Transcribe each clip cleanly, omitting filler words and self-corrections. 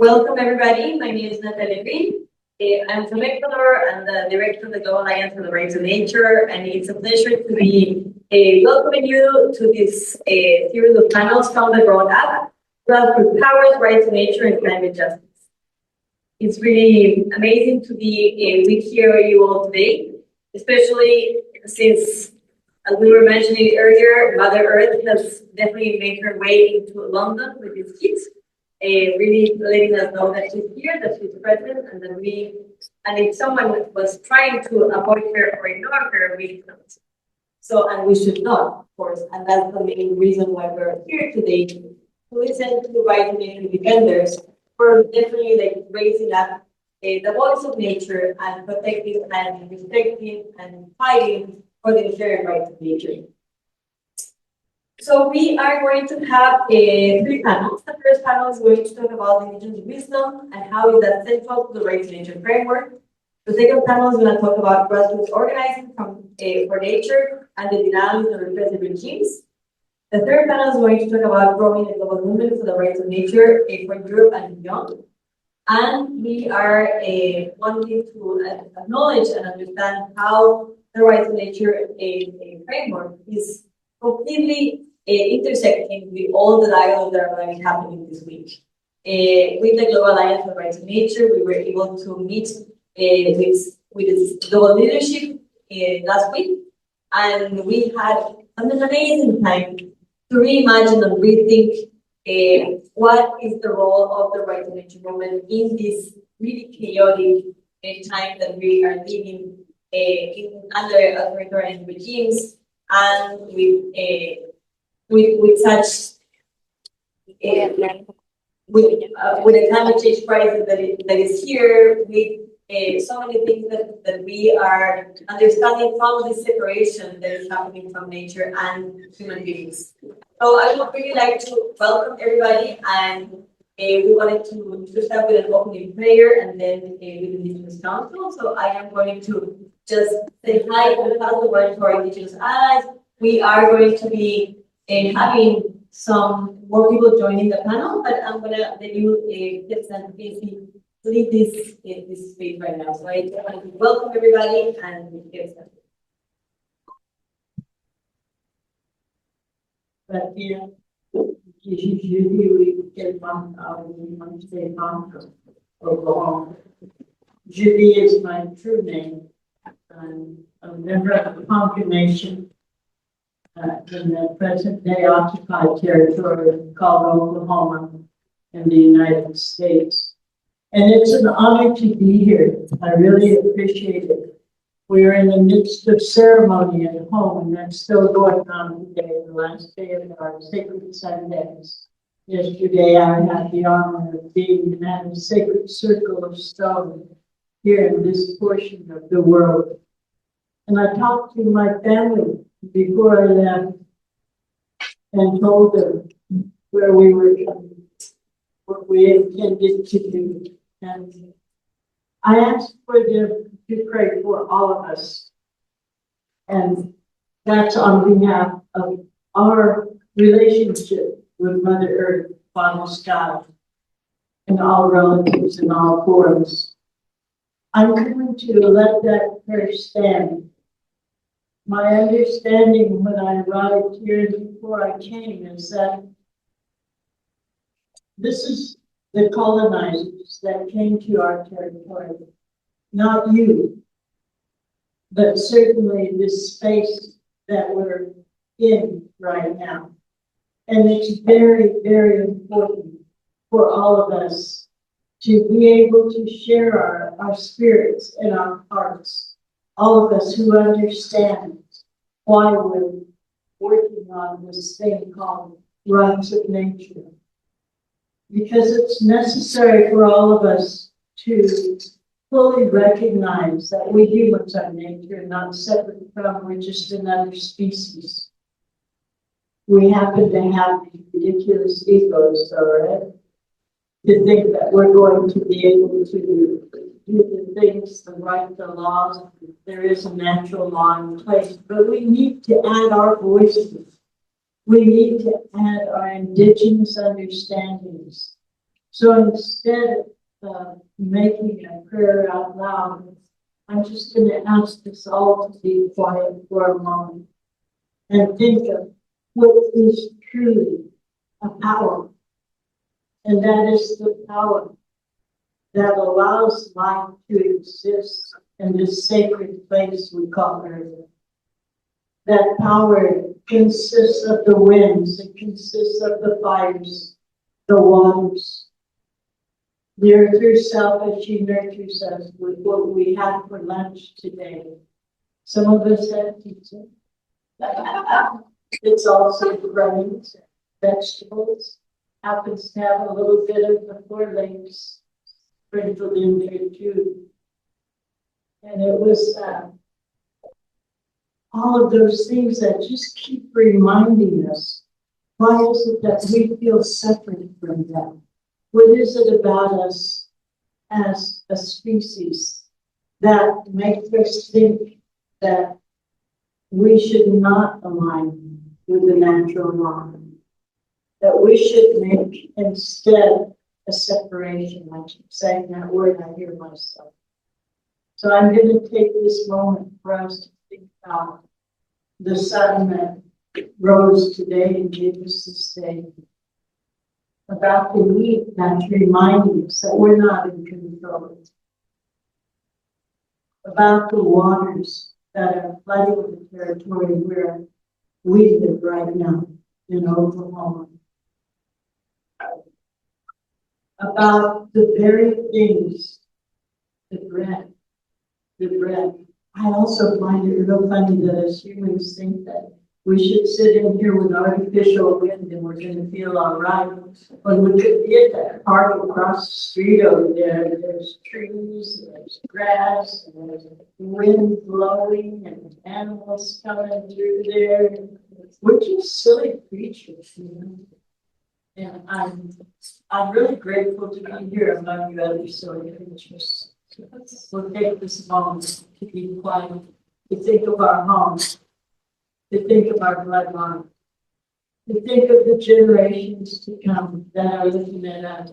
Welcome everybody. My name is Natalia Greene. I'm from Ecuador. I'm the director of the Global Alliance for the Rights of Nature, and it's a pleasure to be welcoming you to this series of panels called the Growing Up, Grassroots Powers, Rights of Nature, and Climate Justice. It's really amazing to be with you all today, especially since, as we were mentioning earlier, Mother Earth has definitely made her way into London with its kids. Really letting us know that she's here, that she's present, and that and if someone was trying to avoid her or ignore her, we cannot. So, and we should not, of course, and that's the main reason why we're here today, to listen to the rights of nature defenders for definitely raising up the voice of nature and protecting and respecting and fighting for the inherent rights of nature. So we are going to have three panels. The first panel is going to talk about indigenous wisdom and how is that central to the rights of nature framework. The second panel is going to talk about grassroots organizing for nature and the dynamics of repressive regimes. The third panel is going to talk about growing the global movement for the rights of nature for Europe and beyond. And we are wanting to acknowledge and understand how the rights of nature framework is completely intersecting with all the dialogue that are going to be happening this week. With the Global Alliance for the Rights of Nature, we were able to meet with its global leadership last week, and we had an amazing time to reimagine and rethink what is the role of the rights of nature movement in this really chaotic time that we are living under authoritarian regimes, and with such with a climate change crisis that is here, with so many things that we are understanding from this separation that is happening from nature and human beings. So I would really like to welcome everybody, and we wanted to start with an opening prayer and then with the Indigenous Council. So I am going to just say hi and pass the word to our Indigenous allies. We are going to be having some more people joining the panel, but I'm gonna let you get and Casey lead this space right now. So I want to welcome everybody and get started. But yeah, usually we get one we want to say Oklahoma. Julie is my true name. I'm a member of the Ponca Nation in the present-day occupied territory called Oklahoma in the United States. And it's an honor to be here. I really appreciate it. We're in the midst of ceremony at home, and that's still going on today, the last day of our sacred Sundays. Yesterday, I had the honor of being at a sacred circle of stone here in this portion of the world. And I talked to my family before I left and told them where we were going, what we intended to do. And I asked for them to pray for all of us. And that's on behalf of our relationship with Mother Earth, Father Sky, and all relatives in all forms. I'm going to let that prayer stand. My understanding when I arrived here before I came is that this is the colonizers that came to our territory, not you, but certainly this space that we're in right now. And it's very, very important for all of us to be able to share our spirits and our hearts. All of us who understand why we're working on this thing called rights of nature. Because it's necessary for all of us to fully recognize that we humans are nature, not separate from, we're just another species. We happen to have these ridiculous egos, all right? To think that we're going to be able to do the things, the right, the laws. There is a natural law in place, but we need to add our voices. We need to add our indigenous understandings So instead of making a prayer out loud, I'm just going to ask us all to be quiet for a moment and think of what is truly a power. And that is the power that allows life to exist in this sacred place we call Earth. That power consists of the winds, it consists of the fires, the waters. The earth herself, as she nurtures us with what we had for lunch today. Some of us had pizza. It's also grains, vegetables, happens to have a little bit of the 4 lakes sprinkled in there too. And it was all of those things that just keep reminding us, why is it that we feel separate from them? What is it about us as a species that makes us think that we should not align with the natural law? That we should make instead a separation. I keep saying that word, I hear myself. So I'm going to take this moment for us to think about the sun that rose today and gave us this day. About the heat that's reminding us that we're not in control. About the waters that are flooding the territory where we live right now in Oklahoma. About the very things, the breath. I also find it real funny that as humans think that we should sit in here with artificial wind and we're going to feel all right. When we could be at that park across the street over there, there's trees, there's grass, and there's wind blowing and animals coming through there. We're just silly creatures, you know. And I'm really grateful to be here among you other silly creatures. We'll take this moment to be quiet, to think of our homes, to think of our bloodline, to think of the generations to come that are looking at us,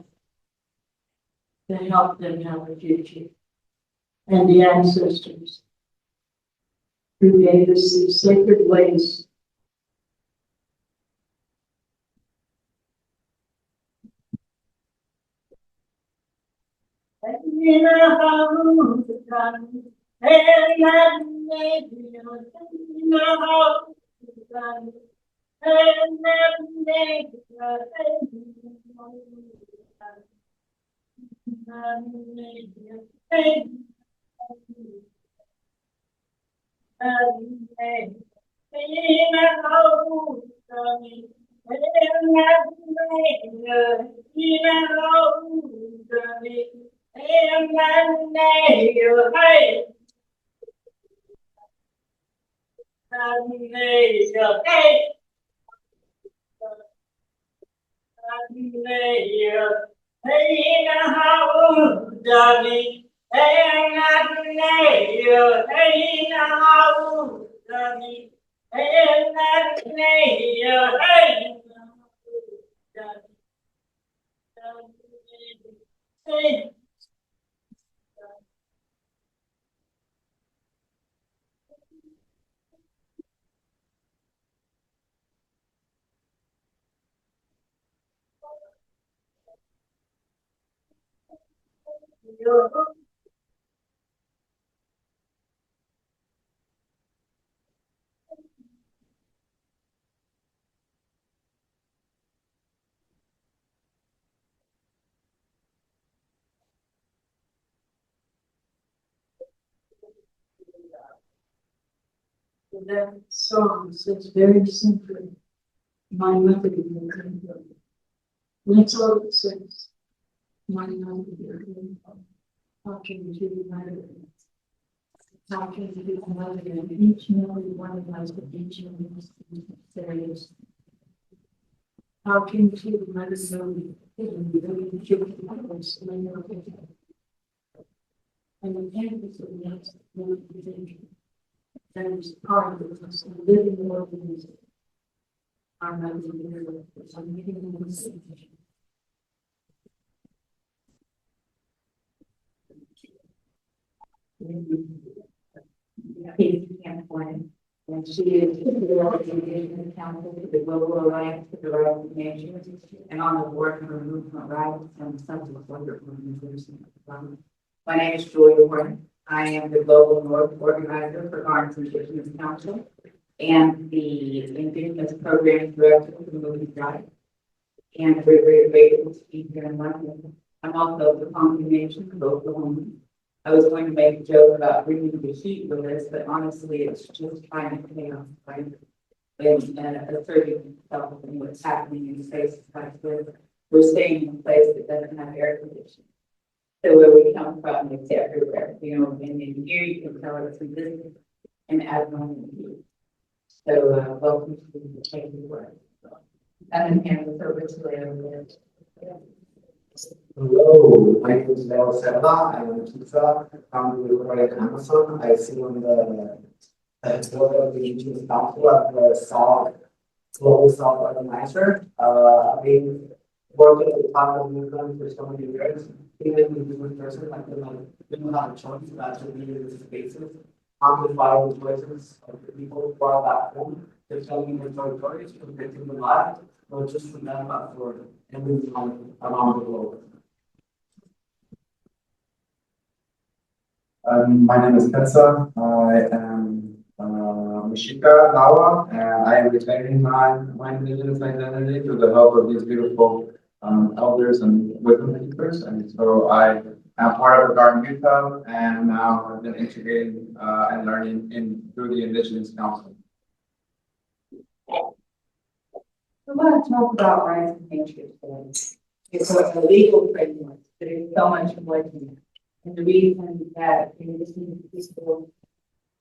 to help them have a future, and the ancestors who gave us these sacred ways. That song says very simply, my mother will come home. That's all it says. My mother will come home. Talking to the mother. Talking to the mother, and each and every one of us, each and every areas. Talking to the mother, and the children, and the parents of the next one. That is part of us, a living organism. Our mother, I'm getting the message. Casey Camp-Horinek, and she is the Indigenous Council to the Global Alliance for the Rights of Nations, and on the board for Movement Rights and subsequent organization. My name is Julia Horn. I am the Global North Organizer for Garden's Indigenous Council and the Indigenous Program Director for the Movement Rights. And we're very grateful to be here in London. I'm also the combination of Oklahoma. I was going to make a joke about bringing the heat with us, but honestly, it's just kind of chaos, right? And asserting itself and what's happening in spaces like this. We're staying in a place that doesn't have air conditioning. So where we come from, it's everywhere. You know, and in here you can tell it's resistant and abnormal heat. So welcome to the taking work. And then hand this over to Leah. Hello, my name is Leo Serra. I'm a teacher. I'm with Royal Amazon. I see on the board of the Indigenous Council as the Global South Organizer. I've been working with part of movement for so many years. Even as a human person, I feel like we don't have a choice but to be in these spaces, amplify the voices of the people who are back home, defending their territories, protecting their lives, not just for them, but for everyone around the globe. My name is Ketsa. I am Mishika Lawa, and I am reclaiming my indigenous identity through the help of these beautiful elders and wisdom keepers. And so I am part of the Garden Utah, and now I've been integrating and learning through the Indigenous Council. We want to talk about rights of nature today. It's a legal framework, but it's so much more than that. And the reason that Indigenous people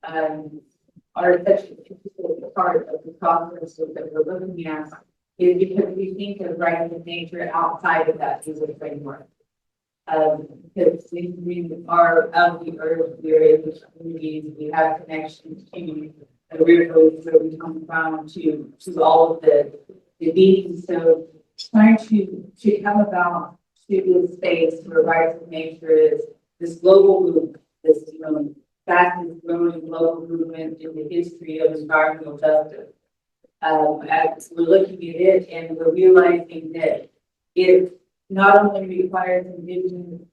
are such a critical part of the process that we're looking at is because we think of rights of nature outside of that legal framework. Because we are of the earth, we're able to communities, we have connections to the rivers where we come from, to all of the beings. So trying to come about to this space where rights of nature is this global movement, this fastest growing global movement in the history of environmental justice. As we're looking at it and we're realizing that it not only requires Indigenous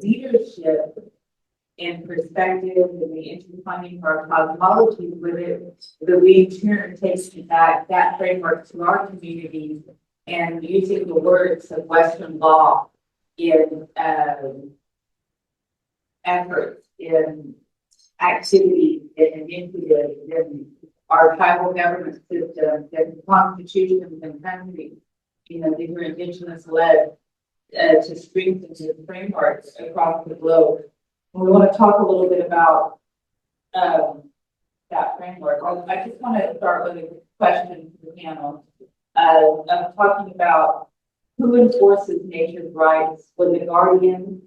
leadership and perspective and the intertwining of our cosmology with it, that we in turn take that framework to our communities and using the words of Western law in efforts, in activities, in initiatives, in our tribal government system, in constitutions and countries. These are Indigenous led to strengthen the frameworks across the globe. And we want to talk a little bit about that framework. I just want to start with a question to the panel. I'm talking about who enforces nature's rights when the guardian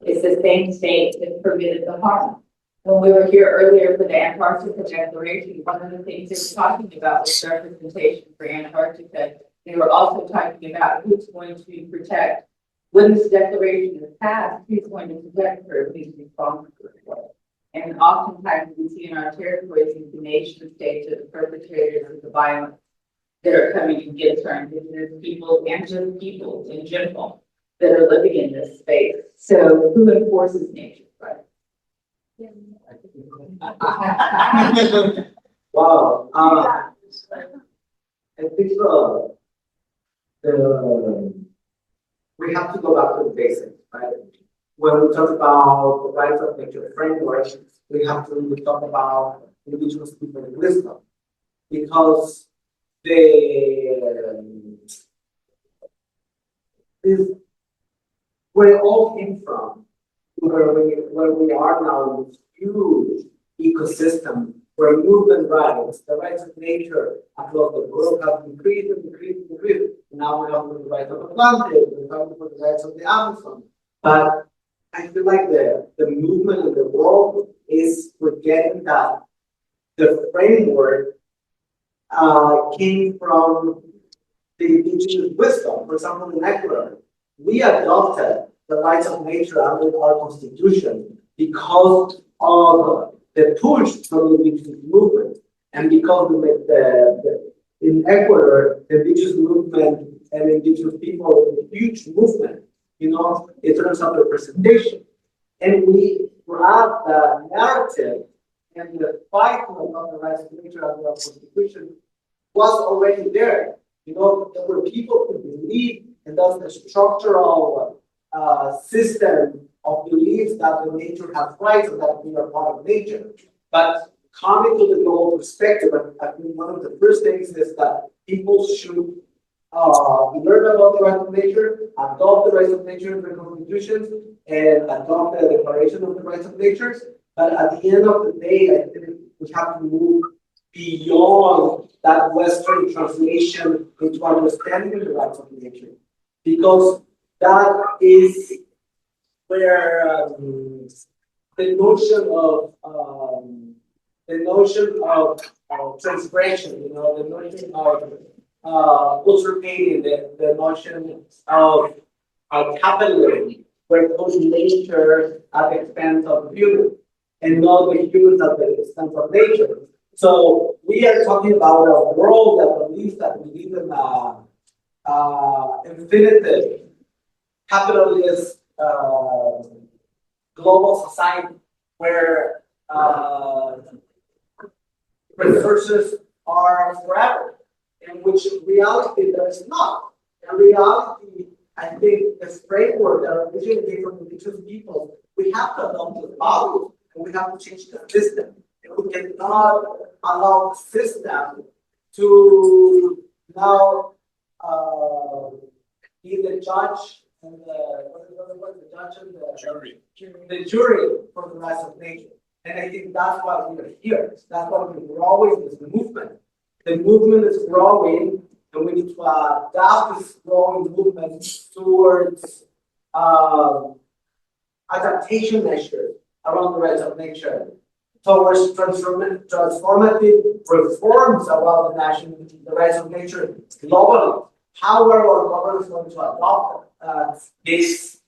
is the same state that permitted the harm. When we were here earlier for the Antarctica Declaration, one of the things they were talking about was representation for Antarctica. They were also talking about who's going to protect. When this declaration is passed, who's going to protect her, who's responsible for it. And oftentimes we see in our territories the nation states are the perpetrators of the violence that are coming against our Indigenous people and just people in general that are living in this space. So who enforces nature's rights? Wow. I think we have to go back to the basics, right? When we talk about the rights of nature framework, we have to talk about Indigenous people and wisdom, because where it all came from, where we are now in this huge ecosystem where movement rights, the rights of nature across the world have increased and increased and increased. Now we have the rights of Atlantic, we have the rights of the Amazon. But I feel like the movement in the world is forgetting that the framework came from the indigenous wisdom. For example, in Ecuador, we adopted the rights of nature under our constitution because of the push from the indigenous movement, and because of in Ecuador, the indigenous movement and indigenous people is a huge movement, you know, in terms of representation. And we have the narrative and the fight about the rights of nature and the Constitution was already there. You know, there were people who believed in the structural system of beliefs that the nature has rights and that we are part of nature. But coming to the global perspective, I think one of the first things is that people should learn about the rights of nature, adopt the rights of nature in the constitutions, and adopt the Declaration of the Rights of Nature. But at the end of the day, I think we have to move beyond that Western translation into understanding the rights of nature, because that is where the notion of transgression, you know, the notion of usurpating, the notion of capitalism, where it goes nature at the expense of human, and not the humans at the expense of nature. So we are talking about a world that believes that we live in infinitive capitalist global society where resources are forever, in which reality there is not. In reality, I think the framework that originated from indigenous people, we have to adopt the values and we have to change the system. And we cannot allow the system to now be the judge and the jury for the rights of nature. And I think that's why we are here. That's why we're growing this movement. The movement is growing, and we need to adapt this growing movement towards adaptation measures around the rights of nature, towards transformative reforms about the rights of nature globally. How are our governments going to adopt this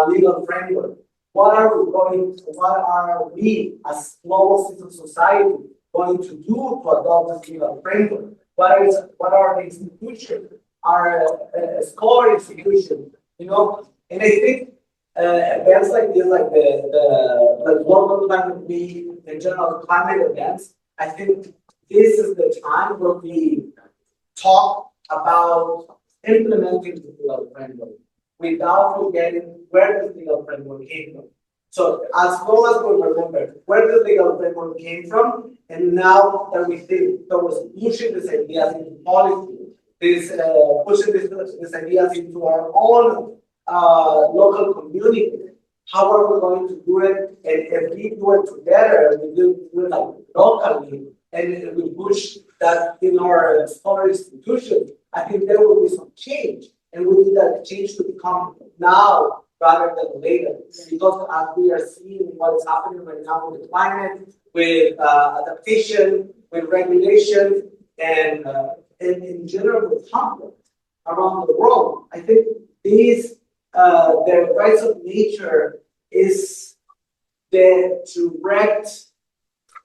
legal framework? What are we as global civil society going to do to adopt this legal framework? What are the institutions, our scholar institutions, you know? And I think events like this, like the global climate week, the general climate events, I think this is the time where we talk about implementing the legal framework without forgetting where the legal framework came from. So as well as we remember where the legal framework came from, and now that we think towards pushing these ideas into policy, pushing these ideas into our own local community, how are we going to do it? And if we do it together, we do it like locally, and we push that in our scholar institutions, I think there will be some change. And we need that change to become now rather than later. Because as we are seeing what is happening right now with the climate, with adaptation, with regulation, and in general with conflict around the world, I think the rights of nature is the direct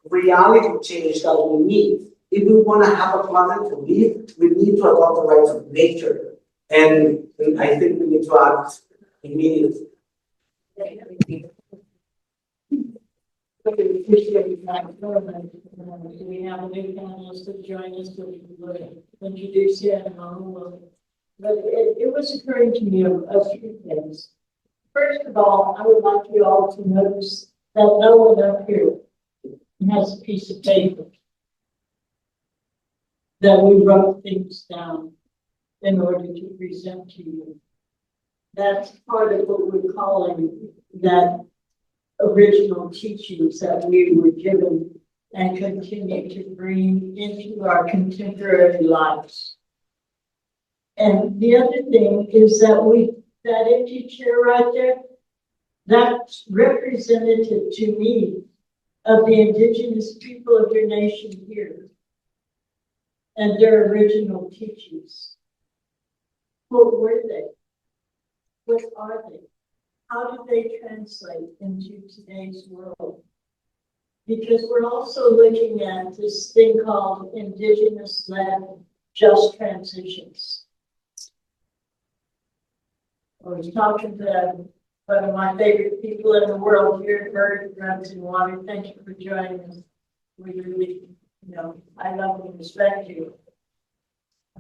reality change that we need. If we want to have a planet to live, we need to adopt the rights of nature. And I think we need to act immediately. We have a new panelist to join us, so we will introduce you in a moment. But it was occurring to me a few things. First of all, I would like you all to notice that no one up here has a piece of paper that we wrote things down in order to present to you. That's part of what we're calling that original teachings that we were given and continue to bring into our contemporary lives. And the other thing is that that empty chair right there, that's representative to me of the indigenous people of your nation here and their original teachings. What were they? What are they? how do they translate into today's world? Because we're also looking at this thing called Indigenous-led just transitions. I was talking to one of my favorite people in the world here at Bird Drugs and Water. Thank you for joining us. We really, I love and respect you.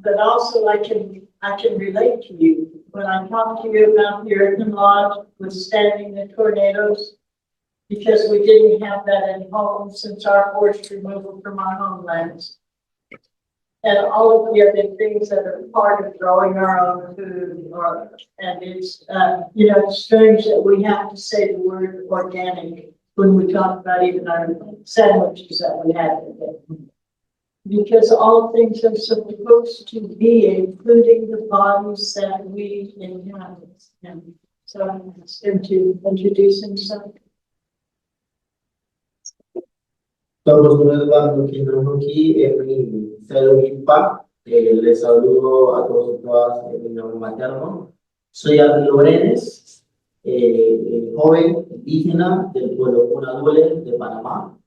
But also I can relate to you. When I talk to you about the earthen lodge withstanding the tornadoes, because we didn't have that in home since our forced removal from our homelands. And all of the other things that are part of growing our own food, and it's, it's strange that we have to say the word organic when we talk about even our sandwiches that we had today. Because all things are supposed to be, including the bodies that we inhabit. And so I'm asked him to introduce himself. Somos Eduardo aquí en mi célula. Les saludo a todos y todas en mi nombre materno. Soy Arturo Brenes, joven indígena del pueblo Cunadule de Panamá.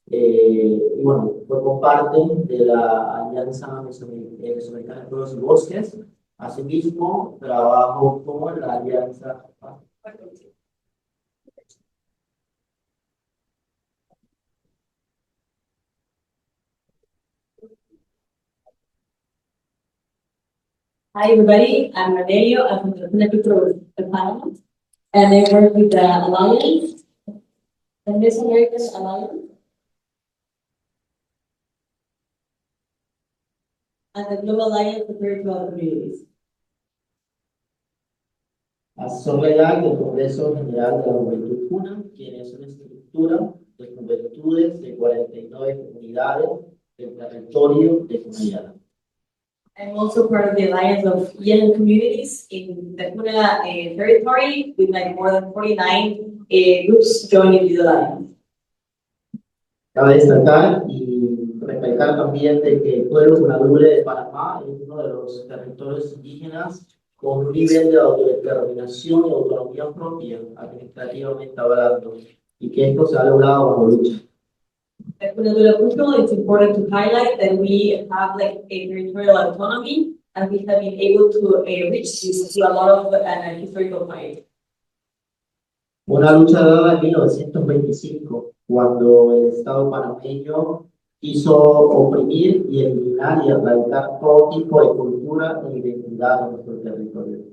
Y bueno, formo parte de la Alianza Mesoamericana de Pueblos y Bosques. Asimismo, trabajo con la Alianza. Hi everybody, I'm Natalia. I'm from the Connecticut Department, and I work with the Alliance, the Mesoamerican Alliance, and the Global Alliance for Spiritual Communities. Asamblea del Congreso General de la Juventud Cuna, quien es una estructura de juventudes de 49 comunidades del territorio de Cunayala. I'm also part of the Alliance of Young Communities in the Kuna territory, with like more than 49 groups joining the Alliance. Cabe destacar y recalcar también de que el pueblo Cunadule de Panamá es uno de los territorios indígenas con un nivel de autodeterminación y autonomía propia, administrativamente hablando, y que esto se ha logrado bajo lucha. It's important to highlight that we have like a territorial autonomy, and we have been able to reach this through a lot of historical fight. Una lucha dada en 1925, cuando el Estado panameño quiso oprimir y eliminar y erradicar todo tipo de cultura e identidad en nuestro territorio.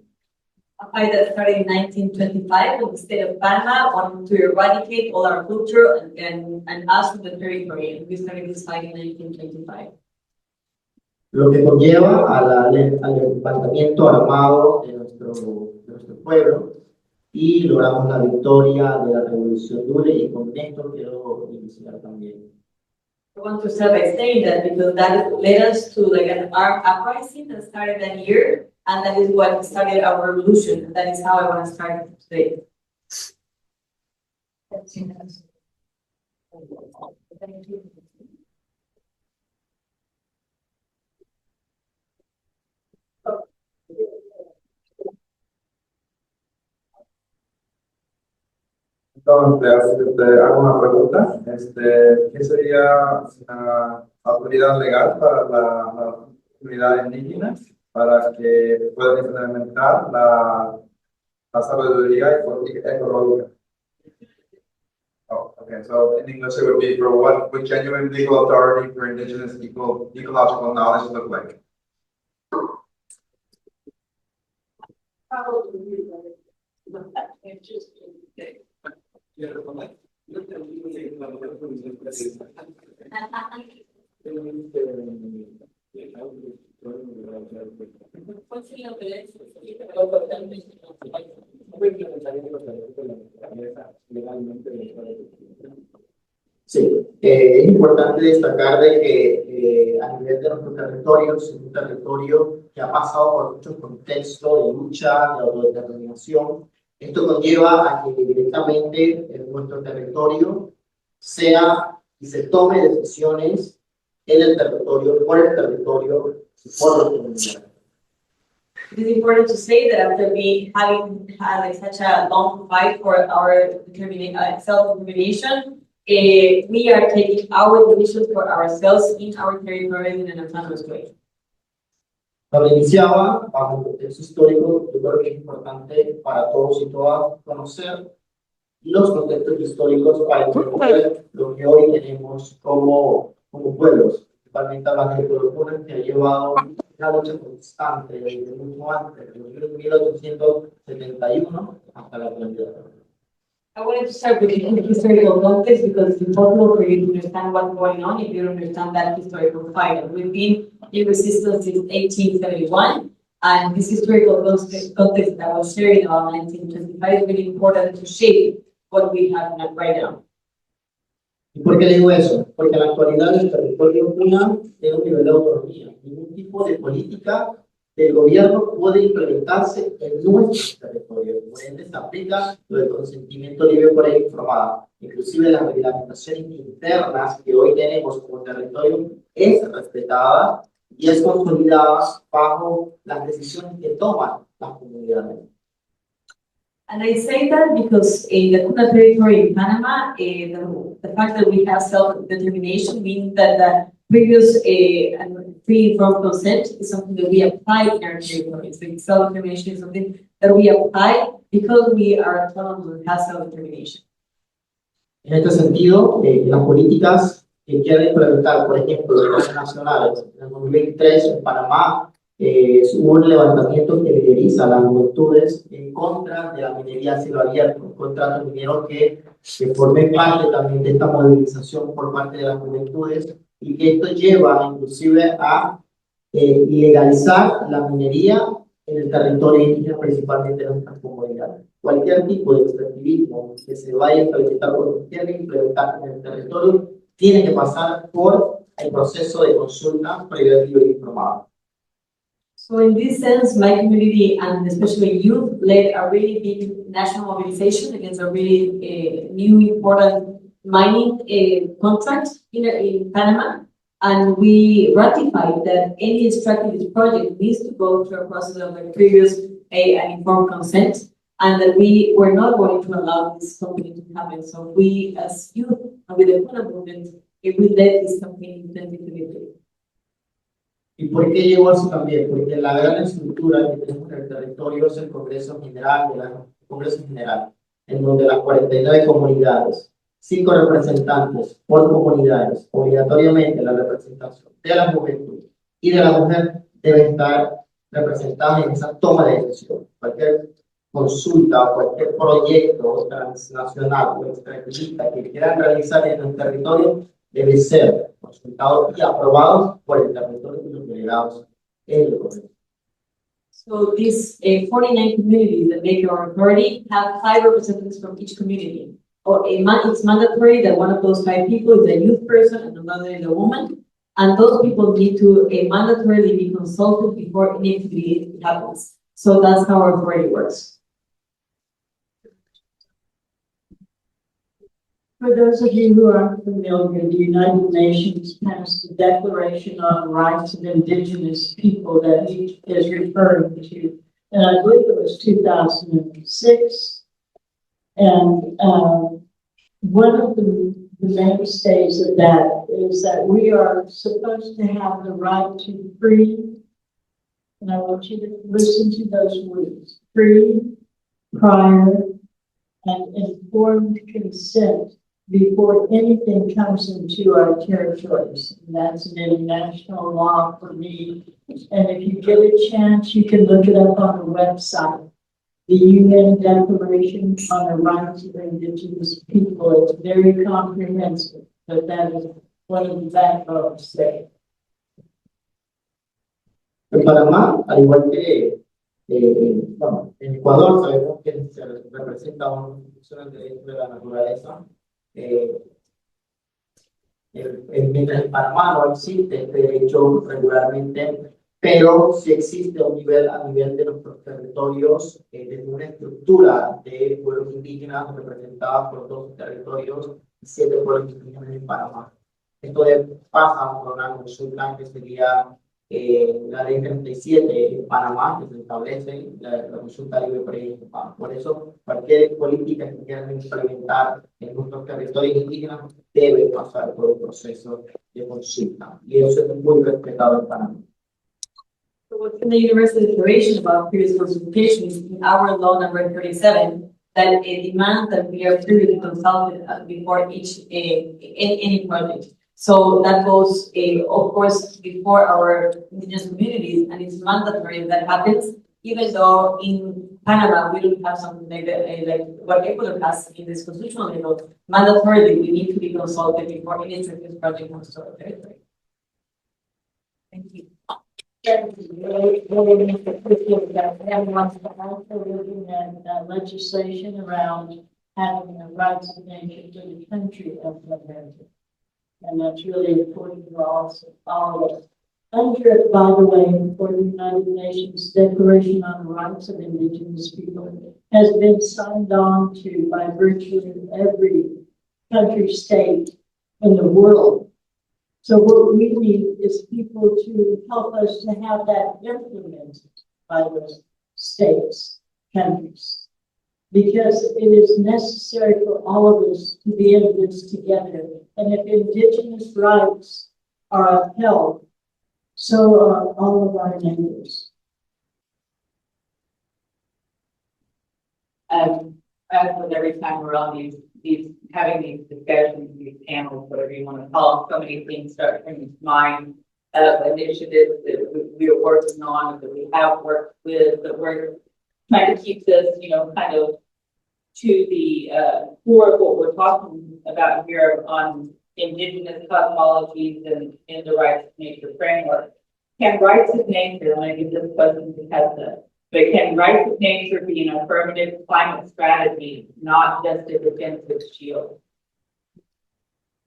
A fight that started in 1925 when the state of Panama wanted to eradicate all our culture and us from the territory, and we started this fight in 1925. Lo que conlleva al levantamiento armado de nuestro pueblo, y logramos la victoria de la Revolución Dule, y con esto quiero iniciar también. I want to start by saying that because that led us to like an armed uprising that started that year, and that is what started our revolution, and that is how I want to start today. Entonces, hago una pregunta. ¿Qué sería una autoridad legal para la comunidad indígena para que puedan implementar la sabiduría ecológica? Oh, okay. So in English, it would be for what would genuine legal authority for indigenous ecological knowledge look like? Sí, es importante destacar de que a nivel de nuestro territorio, es un territorio que ha pasado por muchos contextos de lucha, de autodeterminación. Esto conlleva a que directamente en nuestro territorio sea y se tome decisiones en el territorio, por el territorio y por la comunidad. It is important to say that after we having had like such a long fight for our self-determination, we are taking our decisions for ourselves in our territory in an autonomous way. Cuando iniciaba, bajo el contexto histórico, yo creo que es importante para todos y todas conocer los contextos históricos para entender lo que hoy tenemos como pueblos, principalmente hablando de culturas que ha llevado una lucha constante desde mucho antes, desde 1871 hasta la actualidad. I wanted to start with the historical context because it's important for you to understand what's going on if you don't understand that historical fight. We've been in resistance since 1871, and this historical context that I was sharing about 1925 is really important to shape what we have right now. ¿Y por qué digo eso? Porque en la actualidad el territorio puna tiene un nivel de autonomía. Ningún tipo de política del gobierno puede implementarse en nuestro territorio. Por ende, se aplica lo del consentimiento libre por ahí informada. Inclusive las reglamentaciones internas que hoy tenemos como territorio es respetada y es consolidada bajo las decisiones que toman las comunidades. And I say that because in the Kuna territory in Panama, the fact that we have self-determination means that the previous free informed consent is something that we apply in our territory. So self-determination is something that we apply because we are autonomous and have self-determination. En este sentido, las políticas que quieren implementar, por ejemplo, los planes nacionales, en el 2003 en Panamá, hubo un levantamiento que lideriza las juventudes en contra de la minería a cielo abierto, en contra de los mineros que formen parte también de esta movilización por parte de las juventudes y que esto lleva inclusive a ilegalizar la minería en el territorio indígena, principalmente en nuestras comunidades. Cualquier tipo de extractivismo que se vaya a implementar o que quiera implementar en el territorio tiene que pasar por el proceso de consulta previa y informada. So in this sense, my community and especially youth led a really big national mobilization against a really new important mining contract in Panama. And we ratified that any extractivist project needs to go through a process of the previous an informed consent, and that we were not going to allow this company to happen. So we, as youth, and with the Kuna movement, we led this campaign in 2023. ¿Y por qué llegó eso también? Porque la gran estructura que tenemos en el territorio es el Congreso General, en donde las 49 comunidades, 5 representantes por comunidades, obligatoriamente la representación de la juventud y de la mujer debe estar representada en esa toma de decisión. Cualquier consulta o cualquier proyecto transnacional o extractivista que quieran realizar en el territorio debe ser consultados y aprobados por el territorio y los delegados en el Congreso. So these 49 communities that make our authority have 5 representatives from each community. It's mandatory that one of those 5 people is a youth person and another is a woman. And those people need to mandatorily be consulted before any activity happens. So that's how our authority works. For those of you who aren't familiar, the United Nations passed a Declaration on the Rights of Indigenous People that he is referring to. And I believe it was 2006. And one of the mainstays of that is that we are supposed to have the right to free, and I want you to listen to those words, free, prior, and informed consent before anything comes into our territories. And that's an international law for me. And if you get a chance, you can look it up on the website. The UN Declaration on the Rights of Indigenous People. It's very comprehensive, but that is one of the backbones there. En Panamá, al igual que en Ecuador, sabemos que se representa una institución del derecho de la naturaleza. Mientras en Panamá no existe este derecho regularmente, pero sí existe a nivel de nuestros territorios, desde una estructura de pueblos indígenas representados por 12 territorios y 7 pueblos indígenas en Panamá. Esto pasa por una consulta que sería la ley 37 en Panamá, que se establece la consulta libre participada. Por eso, cualquier política que quieran implementar en nuestros territorios indígenas debe pasar por un proceso de consulta. Y eso es muy respetado en Panamá. So within the Universal Declaration about previous consultations, in our law number 37, that a demand that we are previously consulted before each any project. So that goes, of course, before our indigenous communities, and it's mandatory that happens, even though in Panama we don't have something like that, like what Ecuador has in this constitutional level. Mandatorily, we need to be consulted before any service project comes to our territory. Thank you. Everyone's also looking at legislation around having the rights of nature to the country of America. And that's really important to all of us. Under, by the way, for the United Nations Declaration on the Rights of Indigenous People has been signed on to by virtually every country, state in the world. So what we need is people to help us to have that implemented by those states, countries, because it is necessary for all of us to be in this together. And if Indigenous rights are upheld, so are all of our neighbors. As with every time we're on these having these discussions, these panels, whatever you want to call them, so many things start coming to mind of initiatives that we are working on, that we have worked with, that we're trying to keep this, kind of to the core of what we're talking about here on Indigenous cosmologies and in the rights of nature framework. Can rights of nature, and I give this question because but can rights of nature be an affirmative climate strategy, not just a defensive shield?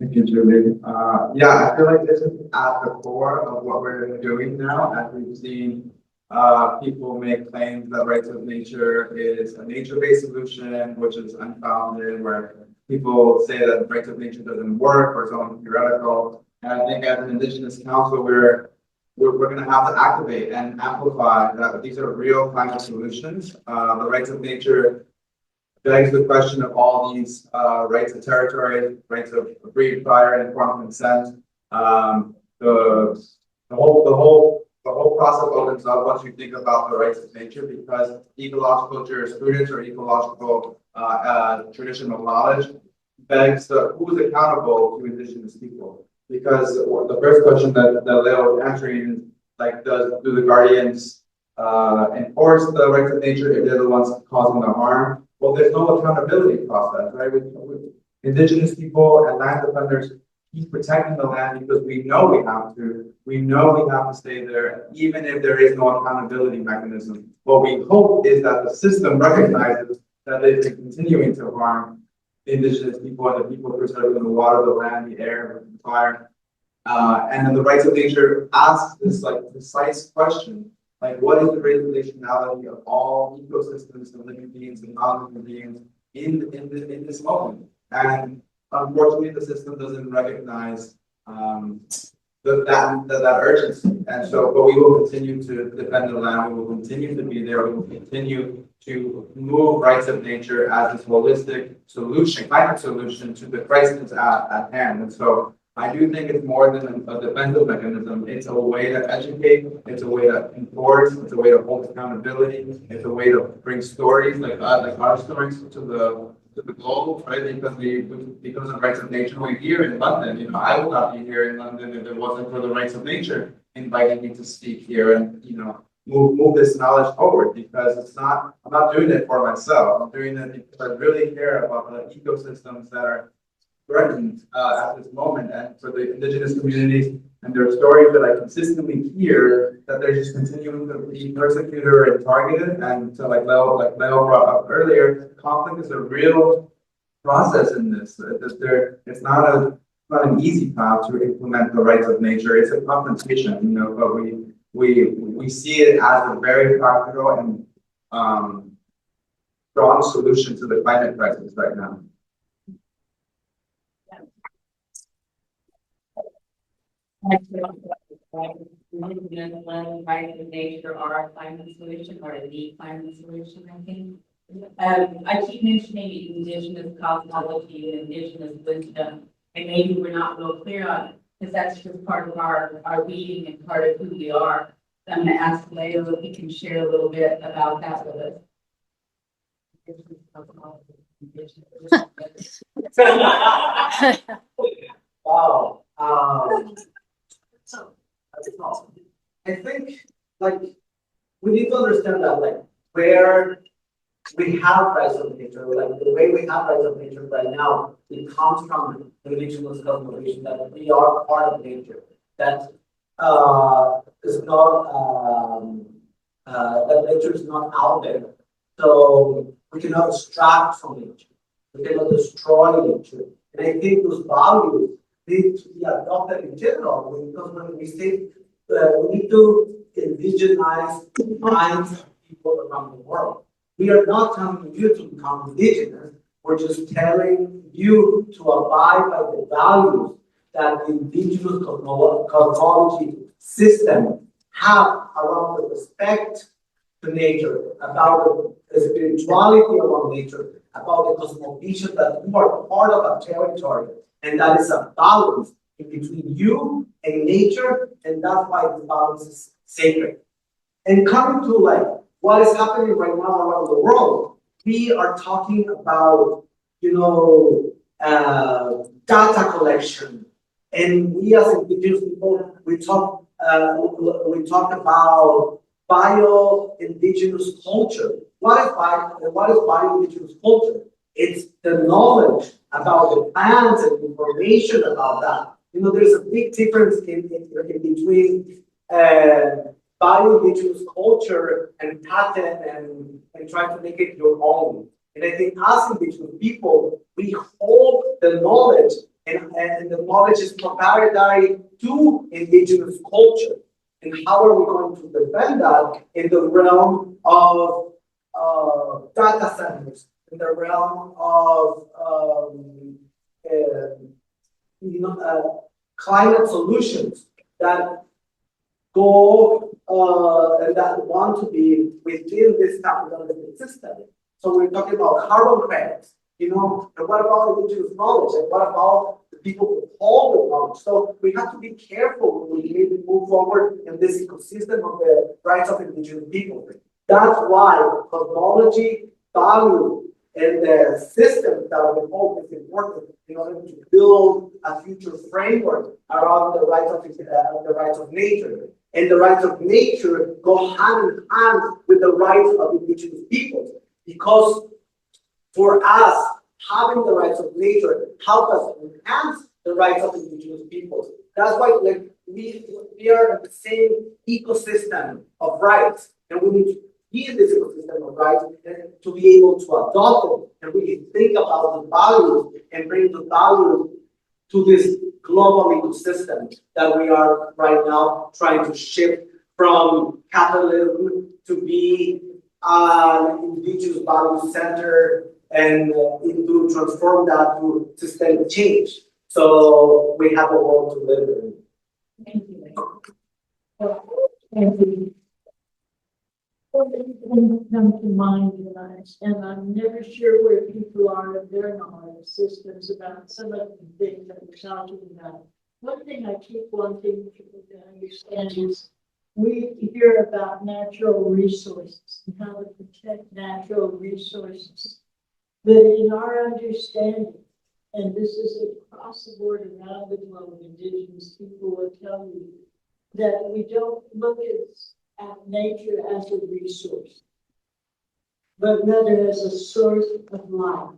Thank you, Julie. Yeah, I feel like this is at the core of what we're doing now, as we've seen people make claims that rights of nature is a nature-based solution, which is unfounded, where people say that rights of nature doesn't work or it's only theoretical. And I think as an Indigenous Council, we're going to have to activate and amplify that these are real climate solutions. The rights of nature begs the question of all these rights of territory, rights of free, prior, and informed consent. The whole process opens up once you think about the rights of nature, because ecological jurisprudence or ecological traditional knowledge begs who is accountable to Indigenous people. Because the first question that Leo was answering is, like, do the guardians enforce the rights of nature if they're the ones causing the harm? Well, there's no accountability process, right? With Indigenous people and land defenders keep protecting the land because we know we have to. We know we have to stay there, even if there is no accountability mechanism. What we hope is that the system recognizes that they've been continuing to harm Indigenous people and the people preserving the water, the land, the air, the fire. And then the rights of nature asks this precise question, like, what is the relationality of all ecosystems and living beings and non-living beings in this moment? And unfortunately, the system doesn't recognize that urgency. And so, but we will continue to defend the land. We will continue to be there. We will continue to move rights of nature as this holistic solution, climate solution to the crisis at hand. And so I do think it's more than a defensive mechanism. It's a way to educate, it's a way to enforce, it's a way to hold accountability, it's a way to bring stories like our stories to the globe, right? Because of rights of nature, we're here in London. I would not be here in London if it wasn't for the rights of nature inviting me to speak here and move this knowledge forward, because I'm not doing it for myself. I'm doing it because I really care about the ecosystems that are threatened at this moment, and for the Indigenous communities and their stories that I consistently hear that they're just continuing to be persecuted and targeted. And so, like Leo brought up earlier, conflict is a real process in this. It's not an easy path to implement the rights of nature. It's a confrontation, but we see it as a very practical and strong solution to the climate crisis right now. Indigenous land, right in nature are a climate solution or the climate solution, I think. I keep mentioning indigenous cosmology and indigenous wisdom, and maybe we're not real clear on it, because that's just part of our being and part of who we are. So I'm going to ask Leo if he can share a little bit about that with us. Wow. That's awesome. I think like we need to understand that like where we have rights of nature, like the way we have rights of nature right now, it comes from the indigenous cosmology that we are part of nature. That is not that nature is not out there. So we cannot extract from nature. We cannot destroy nature. And I think those values need to be adopted in general because when we say we need to indigenize minds of people around the world. We are not telling you to become indigenous. We're just telling you to abide by the values that the indigenous cosmology system have around the respect to nature, about the spirituality around nature, about the cosmovision that you are part of a territory, and that is a balance in between you and nature, and that's why the balance is sacred. And coming to like what is happening right now around the world, we are talking about, data collection, and we as indigenous people, we talk about bio-indigenous culture. What is bio-indigenous culture? It's the knowledge about the plants and information about that. There's a big difference in between bio-indigenous culture and patent and trying to make it your own. And I think as indigenous people, we hold the knowledge and the knowledge is proprietary to indigenous culture. And how are we going to defend that in the realm of data centers, in the realm of climate solutions that go and that want to be within this capitalistic system? So we're talking about carbon credits, and what about indigenous knowledge, and what about the people who hold the knowledge? So we have to be careful when we need to move forward in this ecosystem of the rights of indigenous people. That's why cosmology, value, and the system that we hold is important in order to build a future framework around the rights of nature. And the rights of nature go hand in hand with the rights of indigenous peoples. Because for us, having the rights of nature help us enhance the rights of indigenous peoples. That's why we are in the same ecosystem of rights, and we need to be in this ecosystem of rights and to be able to adopt them and really think about the values and bring the values to this global ecosystem that we are right now trying to shift from capitalism to be an indigenous value center and to transform that to systemic change. So we have a world to live in. Thank you. Thank you. Something come to mind, and I'm never sure where people are in their knowledge systems about some of the things that we're talking about. One thing I keep wanting people to understand is we hear about natural resources and how to protect natural resources. But in our understanding, and this is across the board around the globe, indigenous people will tell you that we don't look at nature as a resource, but rather as a source of life.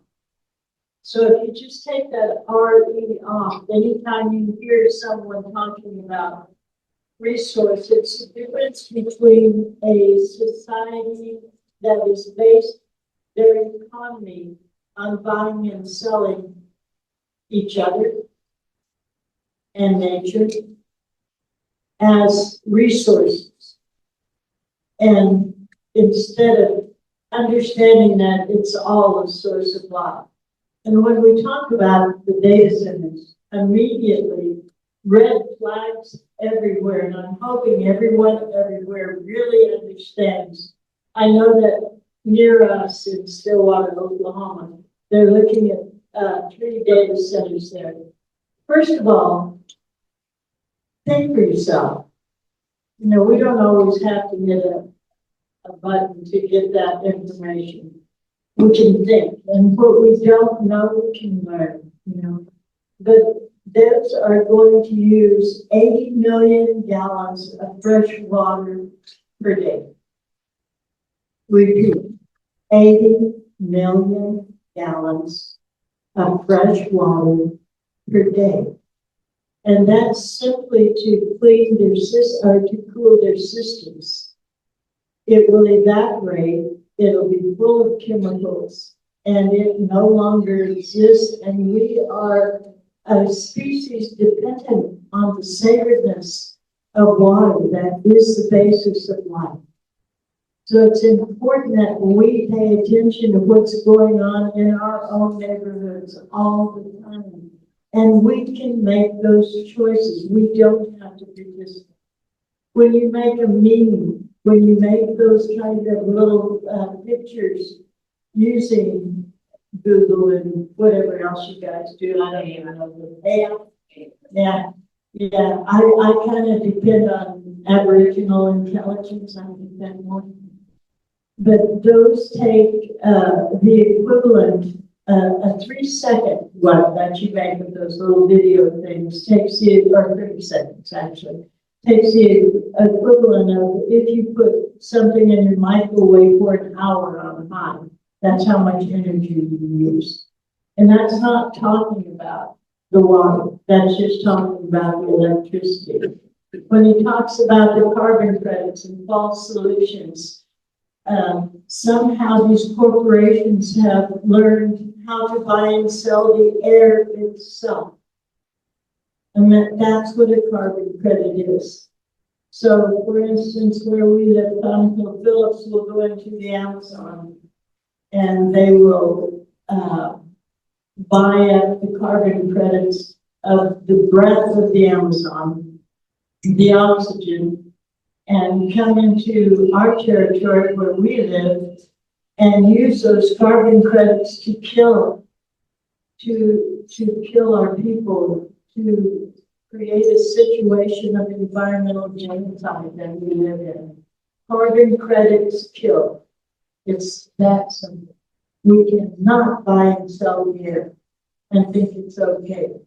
So if you just take that RE off, anytime you hear someone talking about resource, it's the difference between a society that is based their economy on buying and selling each other and nature as resources. And instead of understanding that it's all a source of life. And when we talk about the data centers, immediately red flags everywhere, and I'm hoping everyone everywhere really understands. I know that near us in Stillwater, Oklahoma, they're looking at 3 data centers there. First of all, think for yourself. You know, we don't always have to hit a button to get that information. We can think, and what we don't know, we can learn, you know. But those are going to use 80 million gallons of fresh water per day. Repeat, 80 million gallons of fresh water per day. And that's simply to clean their system, or to cool their systems. It will evaporate, it'll be full of chemicals, and it no longer exists, and we are a species dependent on the sacredness of water that is the basis of life. So it's important that we pay attention to what's going on in our own neighborhoods all the time. And we can make those choices. We don't have to participate. When you make a meme, when you make those kind of little pictures using Google and whatever else you guys do, I don't even know the AI. Yeah, I kind of depend on Aboriginal intelligence. I depend more. But those take the equivalent, a 3-second one that you make with those little video things takes the, or 30 seconds actually, takes the equivalent of if you put something in your microwave for an hour on high. That's how much energy you use. And that's not talking about the water. That's just talking about the electricity. When he talks about the carbon credits and false solutions, somehow these corporations have learned how to buy and sell the air itself. And that's what a carbon credit is. So, for instance, where we live, Phillips will go into the Amazon and they will buy up the carbon credits of the breadth of the Amazon, the oxygen, and come into our territory where we live and use those carbon credits to kill our people, to create a situation of environmental genocide that we live in. Carbon credits kill. It's that simple. We cannot buy and sell the air and think it's okay.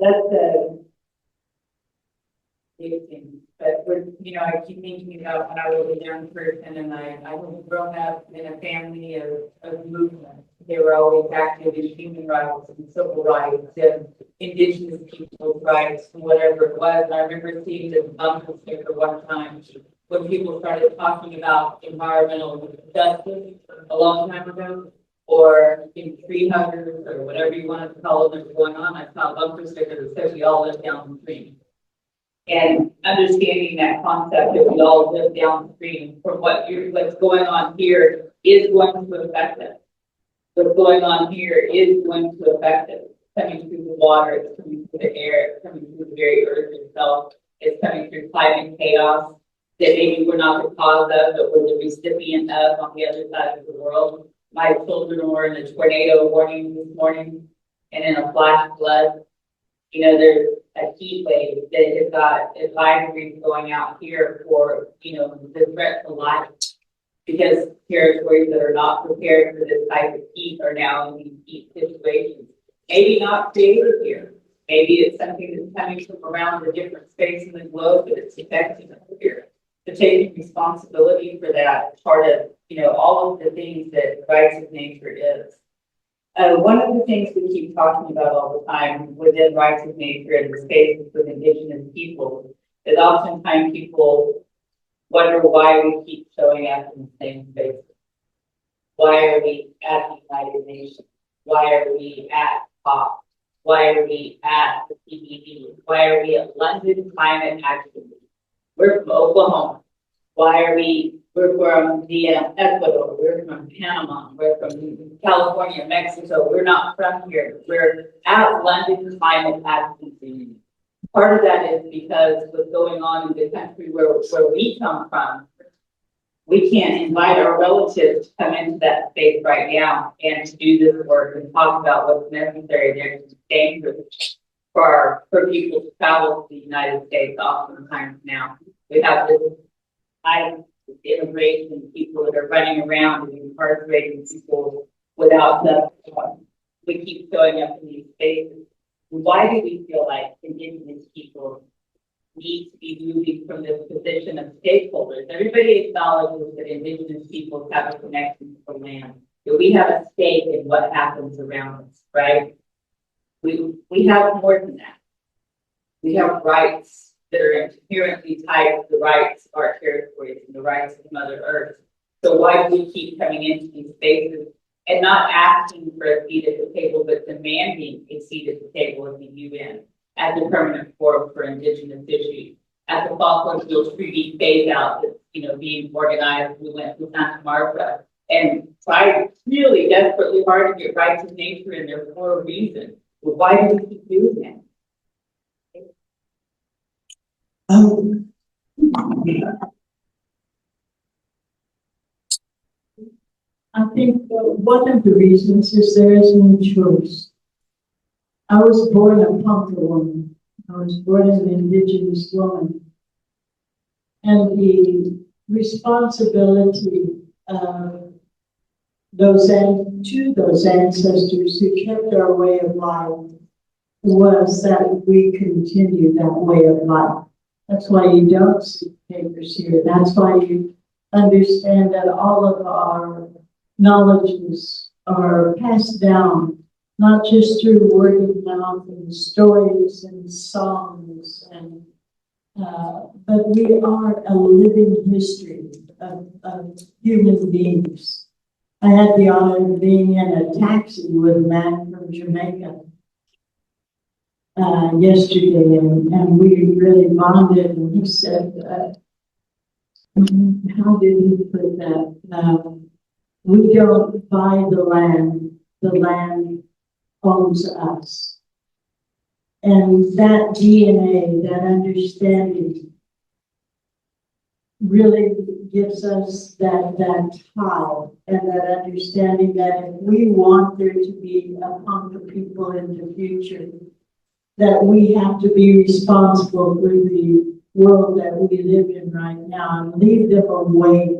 That's a big thing. But I keep thinking about when I was a young person and I was grown up in a family of movement. They were always active in human rights and civil rights and Indigenous people's rights and whatever it was. And I remember seeing this bumper sticker one time when people started talking about environmental justice a long time ago, or in tree huggers or whatever you want to call them going on. I saw a bumper sticker that said we all live downstream. And understanding that concept that we all live downstream from what's going on here is going to affect us. What's going on here is going to affect us. It's coming through the water, it's coming through the air, it's coming through the very earth itself, it's coming through climate chaos that maybe we're not the cause of, but we're the recipient of on the other side of the world. My children were in a tornado warning this morning and in a flash flood. There's a heat wave that has got advisories going out here for, the threat to life, because territories that are not prepared for this type of heat are now in these heat situations. Maybe not created here. Maybe it's something that's coming from around a different space in the globe, but it's affecting us here. So taking responsibility for that part of, all of the things that rights of nature is. One of the things we keep talking about all the time within rights of nature and the spaces with Indigenous people is oftentimes people wonder why we keep showing up in the same spaces. Why are we at the United Nations? Why are we at COP? Why are we at the CBD? Why are we at London Climate Action? We're from Oklahoma. Why are we're from Ecuador, we're from Panama, we're from California, Mexico, we're not from here, we're at London Climate Advocacy. Part of that is because what's going on in the country where we come from, we can't invite our relatives to come into that space right now and to do this work and talk about what's necessary there to dangerous for people to travel to the United States oftentimes now. We have this immigration people that are running around and incarcerating people without the, we keep showing up in these spaces. Why do we feel like Indigenous people need to be moving from this position of stakeholders? Everybody acknowledges that Indigenous people have a connection to the land, that we have a stake in what happens around us, right? We have more than that. We have rights that are inherently tied to the rights of our territories and the rights of Mother Earth. So why do we keep coming into these spaces and not asking for a seat at the table, but demanding a seat at the table at the UN as a permanent forum for Indigenous issues? At the fossil fuel treaty phase out that's being organized, we went to Santa Marta and tried really desperately hard to get rights of nature in there for a reason. Well, why do we keep doing that? I think one of the reasons is there is no choice. I was born a Ponca woman. I was born an Indigenous woman. And the responsibility of those ancestors who kept our way of life was that we continue that way of life. That's why you don't see papers here. That's why you understand that all of our knowledges are passed down, not just through word of mouth and stories and songs, and but we are a living history of human beings. I had the honor of being in a taxi with a man from Jamaica yesterday, and we really bonded, and he said, how did he put that? We don't buy the land owns us. And that DNA, that understanding really gives us that tie and that understanding that if we want there to be a Ponca people in the future, that we have to be responsible for the world that we live in right now and leave them a way,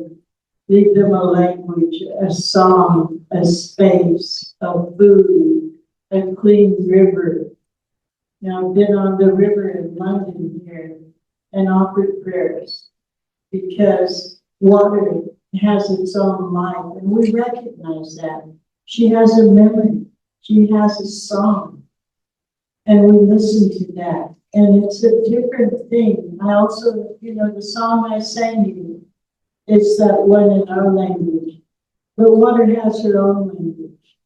leave them a language, a song, a space, a food, a clean river. Now, I've been on the river in London here and offered prayers because water has its own life, and we recognize that. She has a memory, she has a song, and we listen to that. And it's a different thing. I also, the song I sang you is that one in our language, but water has her own language.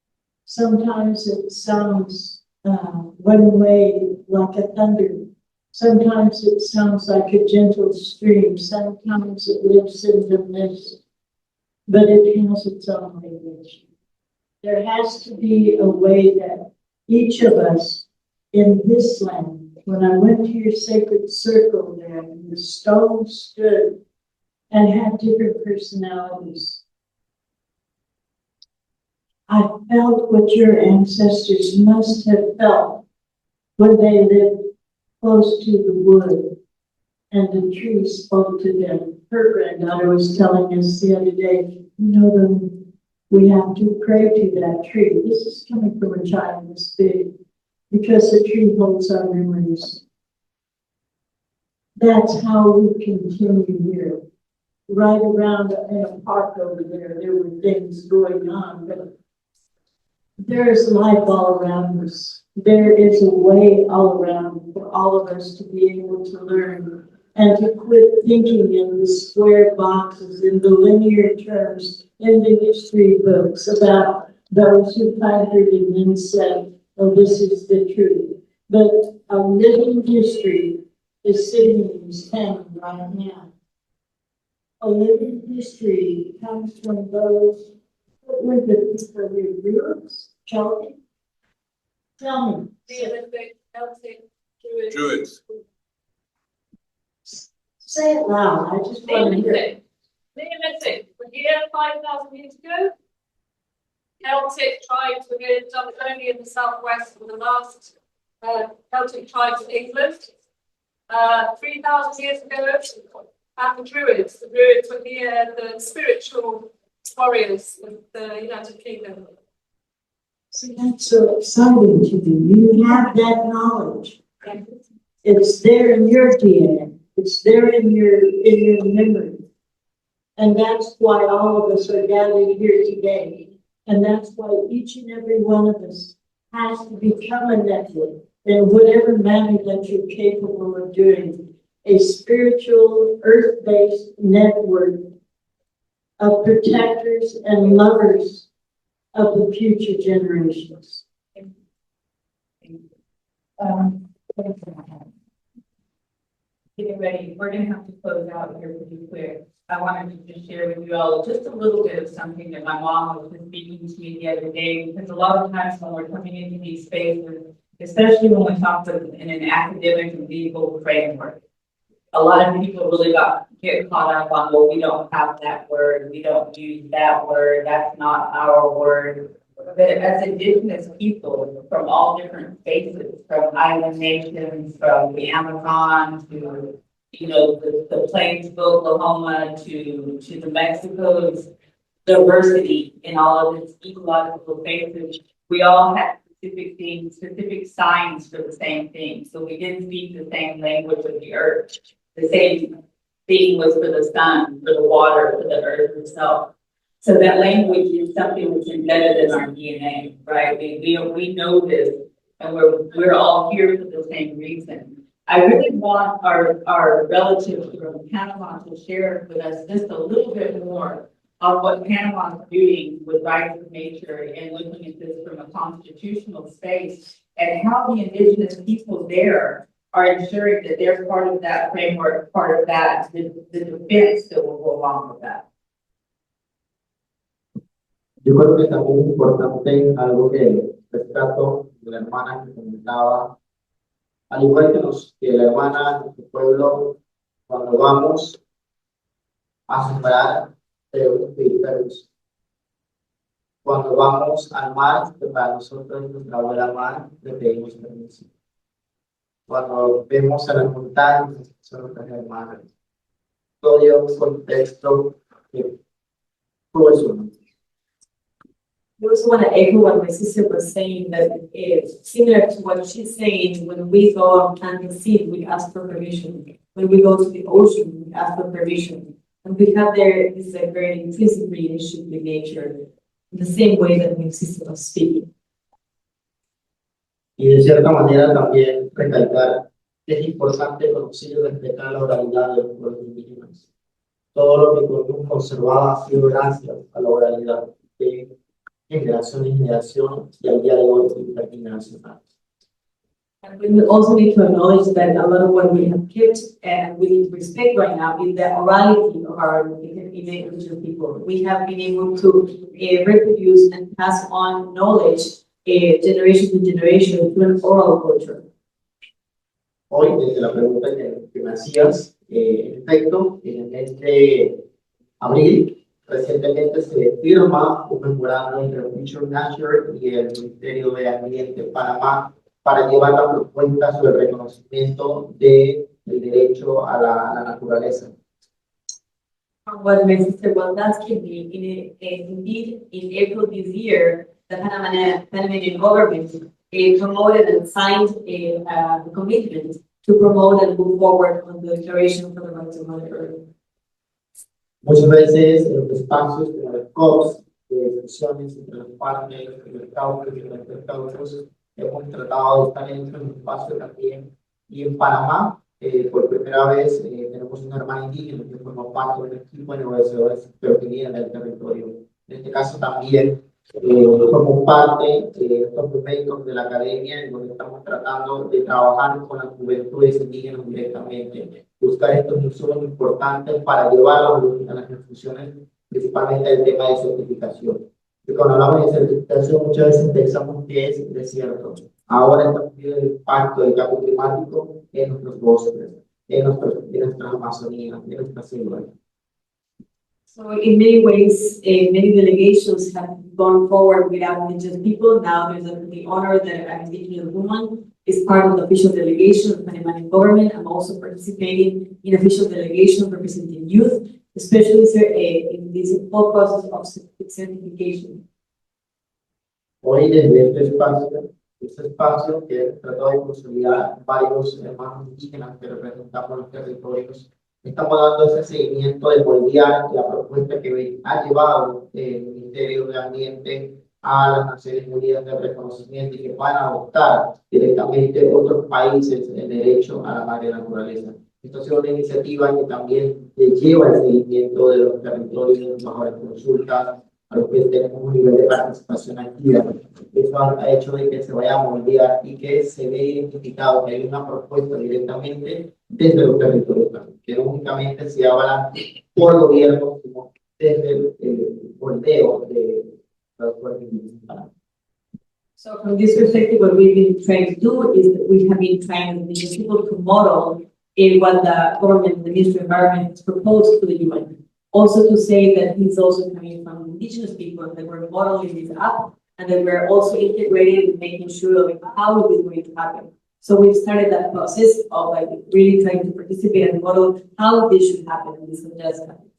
Sometimes it sounds one way like a thunder. Sometimes it sounds like a gentle stream. Sometimes it lives in the mist, but it has its own language. There has to be a way that each of us in this land, when I went to your sacred circle there, and the stones stood and had different personalities, I felt what your ancestors must have felt when they lived close to the wood and the trees spoke to them. Her granddaughter was telling us the other day, we have to pray to that tree. This is coming from a child this big, because the tree holds our memories. That's how we continue here. Right around in a park over there were things going on, but there is life all around us. There is a way all around for all of us to be able to learn and to quit thinking in the square boxes, in the linear terms, in the history books about those who planted and then said, oh, this is the truth. But a living history is sitting in his hand right now. A living history comes from those With the roots, Chelsea? Tell me. Neolithic, Celtic, Druid. Druids. Say it loud, I just want to hear it. Neolithic, we're here 5,000 years ago. Celtic tribes were here only in the southwest for the last Celtic tribes in England. 3,000 years ago, and the Druids. The Druids were here, the spiritual warriors of the United Kingdom. See, that's so exciting to me. You have that knowledge. It's there in your DNA. It's there in your memory. And that's why all of us are gathered here today. And that's why each and every one of us has to become a network in whatever manner that you're capable of doing. A spiritual, earth-based network of protectors and lovers of the future generations. Getting ready, we're going to have to close out here pretty quick. I wanted to just share with you all just a little bit of something that my mom was just speaking to me the other day, because a lot of times when we're coming into these spaces, especially when we talk in an academic and legal framework, a lot of people really get caught up on, well, we don't have that word, we don't use that word, that's not our word. But as Indigenous people from all different spaces, from island nations, from the Amazon to, the plains of Oklahoma to the Mexico's diversity in all of its ecological spaces, we all had specific things, specific signs for the same thing. So we didn't speak the same language of the earth. The same thing was for the sun, for the water, for the earth itself. So that language is something that's embedded in our DNA, right? We know this, and we're all here for the same reason. I really want our relatives from Panama to share with us just a little bit more of what Panama is doing with rights of nature and looking at this from a constitutional space, and how the Indigenous people there are ensuring that they're part of that framework, part of that, the defense that will go along with that. Yo creo que también es importante algo que rescato de la hermana que comentaba, al igual que la hermana de nuestro pueblo, cuando vamos a sembrar, debemos pedir permiso. Cuando vamos al mar, que para nosotros es nuestra abuela mar, le pedimos permiso. Cuando vemos a las montañas, que son nuestras hermanas, todo lleva un contexto que todo es uno. I also want to echo what my sister was saying, that it's similar to what she's saying. When we go and plant the seed, we ask for permission. When we go to the ocean, we ask for permission. And we have this very intrinsic relationship with nature, in the same way that my sister was speaking. Y de cierta manera también recalcar que es importante conocer y respetar la oralidad de los pueblos indígenas. Todo lo que podemos conservar ha sido gracias a la oralidad de generación en generación y al día de hoy intergeneracional. And we also need to acknowledge that a lot of what we have kept and we need to respect right now is the orality of our indigenous people. We have been able to reproduce and pass on knowledge generation to generation through an oral culture. Hoy, desde la pregunta que me hacías, en efecto, en el mes de abril, recientemente se firma un memorando entre Future Nature y el Ministerio de Ambiente de Panamá para llevar la propuesta sobre el reconocimiento del derecho a la naturaleza. What my sister was asking me, indeed, in April this year, the Panamanian government promoted and signed a commitment to promote and move forward on the Declaration for the Rights of Mother Earth. Muchas veces en los espacios como los COPs, de discusiones entre los partes, los caucus y los caucus, hemos tratado de estar en un espacio también. Y en Panamá, por primera vez, tenemos una hermana indígena que forma parte de un equipo de negociadores pero que viene del territorio. En este caso también somos parte de estos documentos de la academia en donde estamos tratando de trabajar con las juventudes indígenas directamente, buscar estos insumos importantes para llevarlos a las instituciones, principalmente el tema de certificación. Y cuando hablamos de desertificación, muchas veces pensamos que es desierto. Ahora estamos viendo el impacto del cambio climático en nuestros bosques, en nuestras Amazonías, en nuestras selvas. So in many ways, many delegations have gone forward without indigenous people. Now there's the honor that an indigenous woman is part of the official delegation of the Panamanian government. I'm also participating in official delegations representing youth, especially in this whole process of certification. Hoy desde este espacio que tratado de consolidar varios hermanos indígenas que representamos los territorios, estamos dando ese seguimiento de moldear la propuesta que ha llevado el Ministerio de Ambiente a las Naciones Unidas de reconocimiento y que van a adoptar directamente otros países el derecho a la madre naturaleza. Esto ha sido una iniciativa que también lleva el seguimiento de los territorios bajo las consultas, a los que tenemos un nivel de participación activa. Eso ha hecho de que se vaya a moldear y que se vea identificado que hay una propuesta directamente desde los territorios, que no únicamente se habla por gobierno, sino desde el moldeo de los pueblos indígenas. So from this perspective, what we've been trying to do is that we have been trying to get people to model what the government, the Ministry of Environment has proposed to the UN. Also to say that he's also coming from indigenous people, that we're modeling this up, and that we're also integrated in making sure of how it is going to happen. So we've started that process of like really trying to participate and model how this should happen and this will just happen.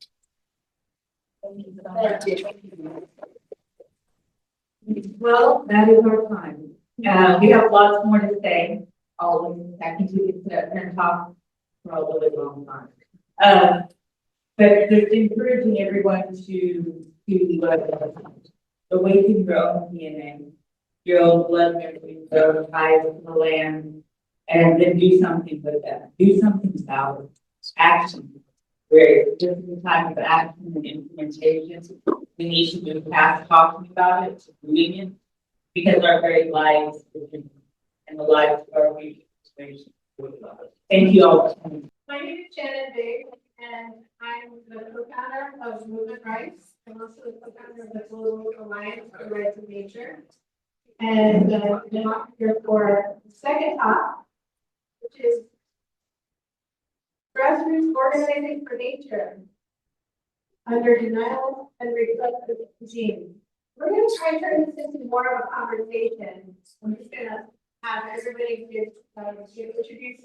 Well, that is our time. We have lots more to say. Always, I think we could sit and talk for a really long time. But just encouraging everyone to awaken your own DNA, your own blood memories, your own ties to the land, and then do something with that. Do something about it. Action. Where this is the time of action and implementation. We need to move past talking about it to doing it, because our very lives and the lives of our future generations. Thank you all. My name is Shannon Big, and I'm the co-founder of Movement Rights. I'm also the co-founder of the Global Alliance for the Rights of Nature. And I'm here for the second talk, which is Grassroots Organizing for Nature under Denial and Repressive Regime. We're going to try and turn this into more of a conversation. I'm just going to have everybody introduce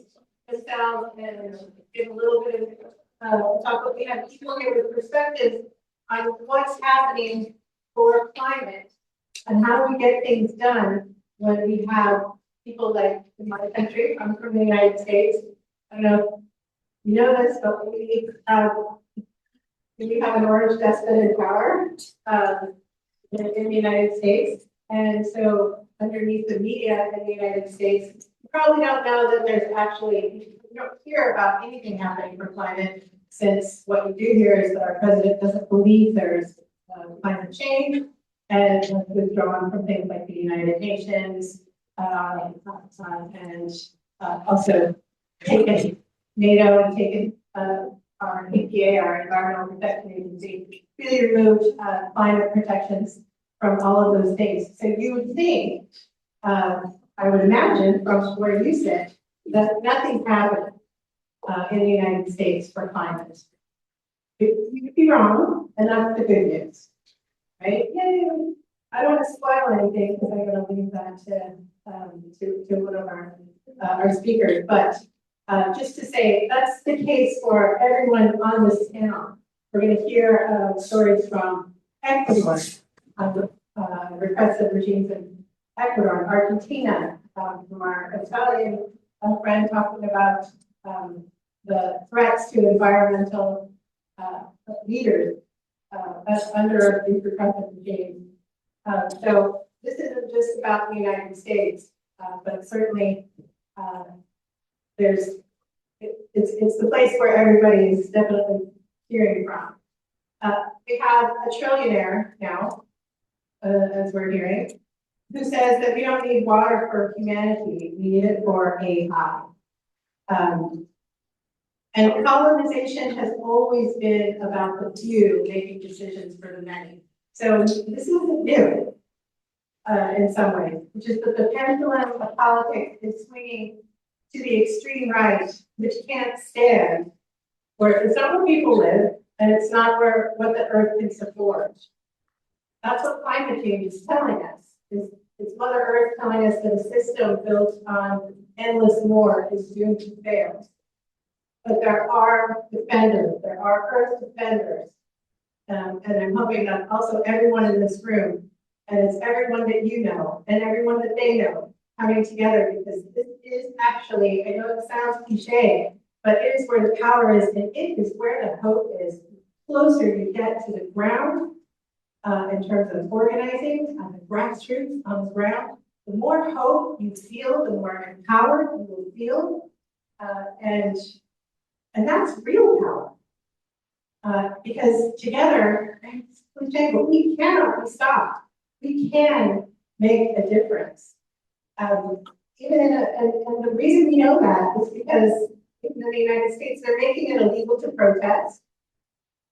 themselves and give a little bit of talk. But we have people here with perspectives on what's happening for climate and how do we get things done when we have people like in my country. I'm from the United States. I don't know if you know this, but we have an orange despot in power in the United States. And so underneath the media in the United States, you probably don't know that there's actually, you don't hear about anything happening for climate, since what you do hear is that our president doesn't believe there's climate change and has withdrawn from things like the United Nations and also taken NATO and taken our EPA, our Environmental Protection Agency, really removed climate protections from all of those things. So you would think, I would imagine from where you sit, that nothing's happened in the United States for climate. You could be wrong, and that's the good news, right? Yay! I don't want to spoil anything because I'm going to leave that to one of our speakers, but just to say that's the case for everyone on this panel. We're going to hear stories from Ecuador, repressive regimes in Ecuador, Argentina, from our Italian friend talking about the threats to environmental leaders under these repressive regimes. So this isn't just about the United States, but certainly it's the place where everybody is definitely hearing from. We have a trillionaire now, as we're hearing, who says that we don't need water for humanity, we need it for AI. And colonization has always been about the few making decisions for the many. So this isn't new in some ways, which is that the pendulum of politics is swinging to the extreme right, which can't stand where it's not where people live, and it's not where what the earth can support. That's what climate change is telling us. It's Mother Earth telling us that a system built on endless more is doomed to fail. But there are defenders, there are Earth defenders, and I'm hoping that also everyone in this room, and it's everyone that you know, and everyone that they know, coming together, because this is actually, I know it sounds cliche, but it is where the power is, and it is where the hope is. The closer you get to the ground, in terms of organizing on the grassroots on the ground, the more hope you feel, the more empowered you will feel, and that's real power. Because together, it's cliche, but we cannot be stopped. We can make a difference. Even and the reason we know that is because in the United States, they're making it illegal to protest.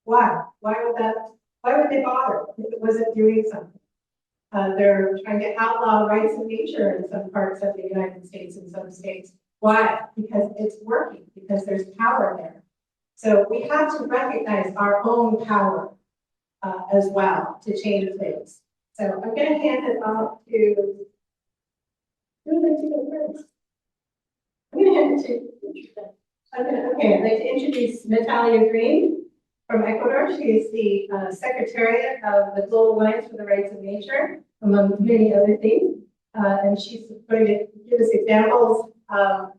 Why? Why would they bother if it wasn't doing something? They're trying to outlaw rights of nature in some parts of the United States and some states. Why? Because it's working, because there's power there. So we have to recognize our own power as well to change things. So I'm going to hand it off to, who would like to go first? I'm going to hand it to, I'd like to introduce Natalia Greene from Ecuador. She is the Secretariat of the Global Alliance for the Rights of Nature, among many other things. And she's going to give us examples of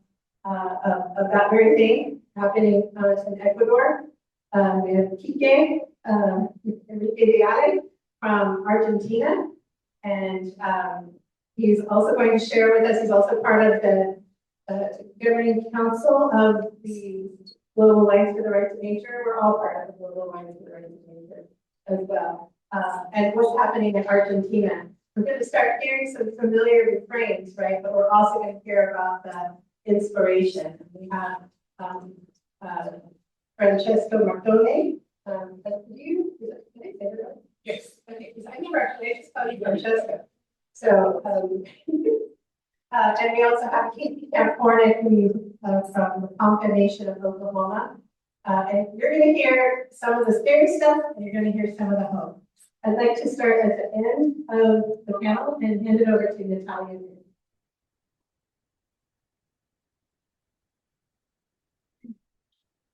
that very thing happening in Ecuador. We have Kike Enrique from Argentina, and he's also going to share with us, he's also part of the governing council of the Global Alliance for the Rights of Nature. We're all part of the Global Alliance for the Rights of Nature as well. And what's happening in Argentina. We're going to start hearing some familiar refrains, right? But we're also going to hear about the inspiration. We have Francesco Martone. Yes. Okay, because I never actually just call you Francesco. So, and we also have Casey Camp-Horinek from the Ponca Nation of Oklahoma. And you're going to hear some of the scary stuff, and you're going to hear some of the hope. I'd like to start at the end of the panel and hand it over to Natalia.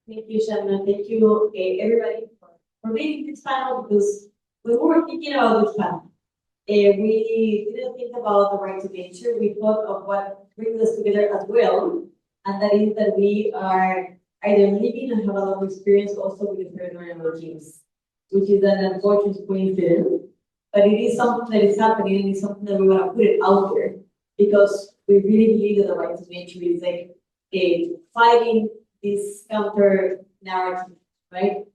Thank you, Shannon. Thank you, everybody, for leading this panel, because when we were thinking about this panel, we didn't think about the rights of nature. We thought of what brings us together as well, and that is that we are either living and have a lot of experience also with the territorial regimes, which is an unfortunate coincidence, but it is something that is happening, and it's something that we want to put it out there, because we really believe that the rights of nature is like fighting this counter narrative, right?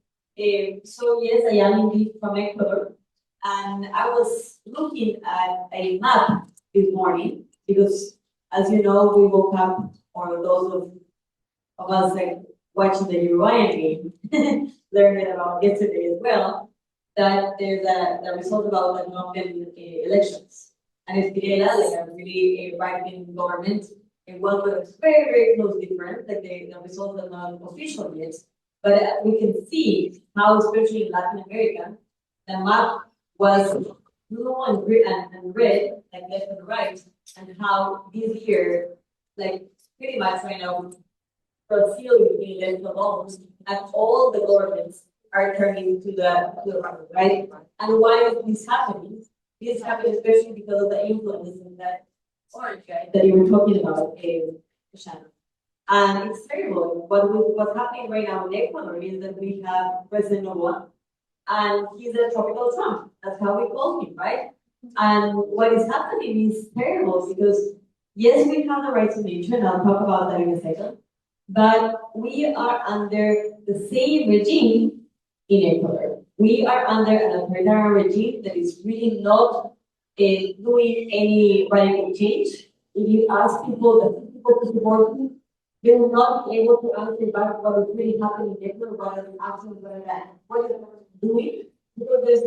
So yes, I am indeed from Ecuador, and I was looking at a map this morning because, as you know, we woke up, or those of us like watching the Uruguayan game, learned about yesterday as well, that there's the result about the Colombian elections, and it's like a really right-wing government. And one was very, very close different, like the results are not official yet, but we can see how, especially in Latin America, the map was blue and red, like left and right, and how this year, like pretty much right now, Brazil is being left alone, and all the governments are turning to the right. And why is this happening? This is happening especially because of the influence in that orange guy that you were talking about, Shannon. And it's terrible. What's happening right now in Ecuador is that we have President Noboa, and he's a tropical Trump. That's how we call him, right? And what is happening is terrible because, yes, we have the rights of nature, and I'll talk about that in a second, but we are under the same regime in Ecuador. We are under an authoritarian regime that is really not doing any radical change. If you ask people to support him, they will not be able to answer back what is really happening in Ecuador, what are the actions, what is it doing, because there's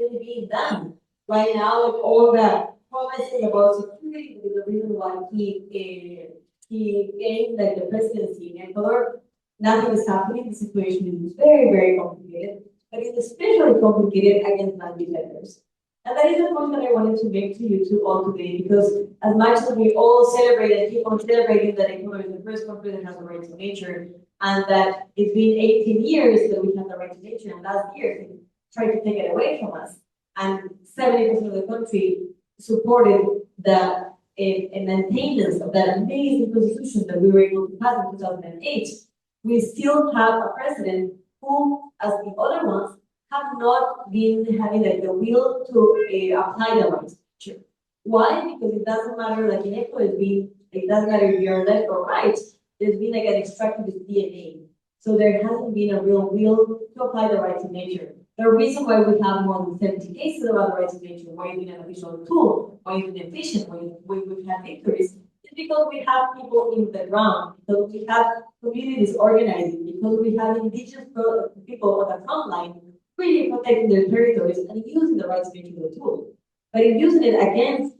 really being done. Right now, with all the promises about security, is the reason why he gained like the presidency in Ecuador. Nothing is happening. The situation is very, very complicated, but it's especially complicated against land defenders. And that is the point that I wanted to make to you two all today, because as much as we all celebrate and keep on celebrating that Ecuador is the first country that has the right to nature, and that it's been 18 years that we have the right to nature, and last year they tried to take it away from us, and 70% of the country supported the maintenance of that amazing constitution that we were able to pass in 2008, we still have a president who, as the other ones, have not been having like the will to apply the rights. Why? Because it doesn't matter, like in Ecuador, it doesn't matter if you're left or right, there's been like an extracted DNA. So there hasn't been a real will to apply the rights of nature. The reason why we have more than 70 cases about the rights of nature, why it's been an official tool, why it's been efficient, why we've had victories, is because we have people in the ground, because we have communities organizing, because we have indigenous people on the front line really protecting their territories and using the rights of nature as a tool. But in using it against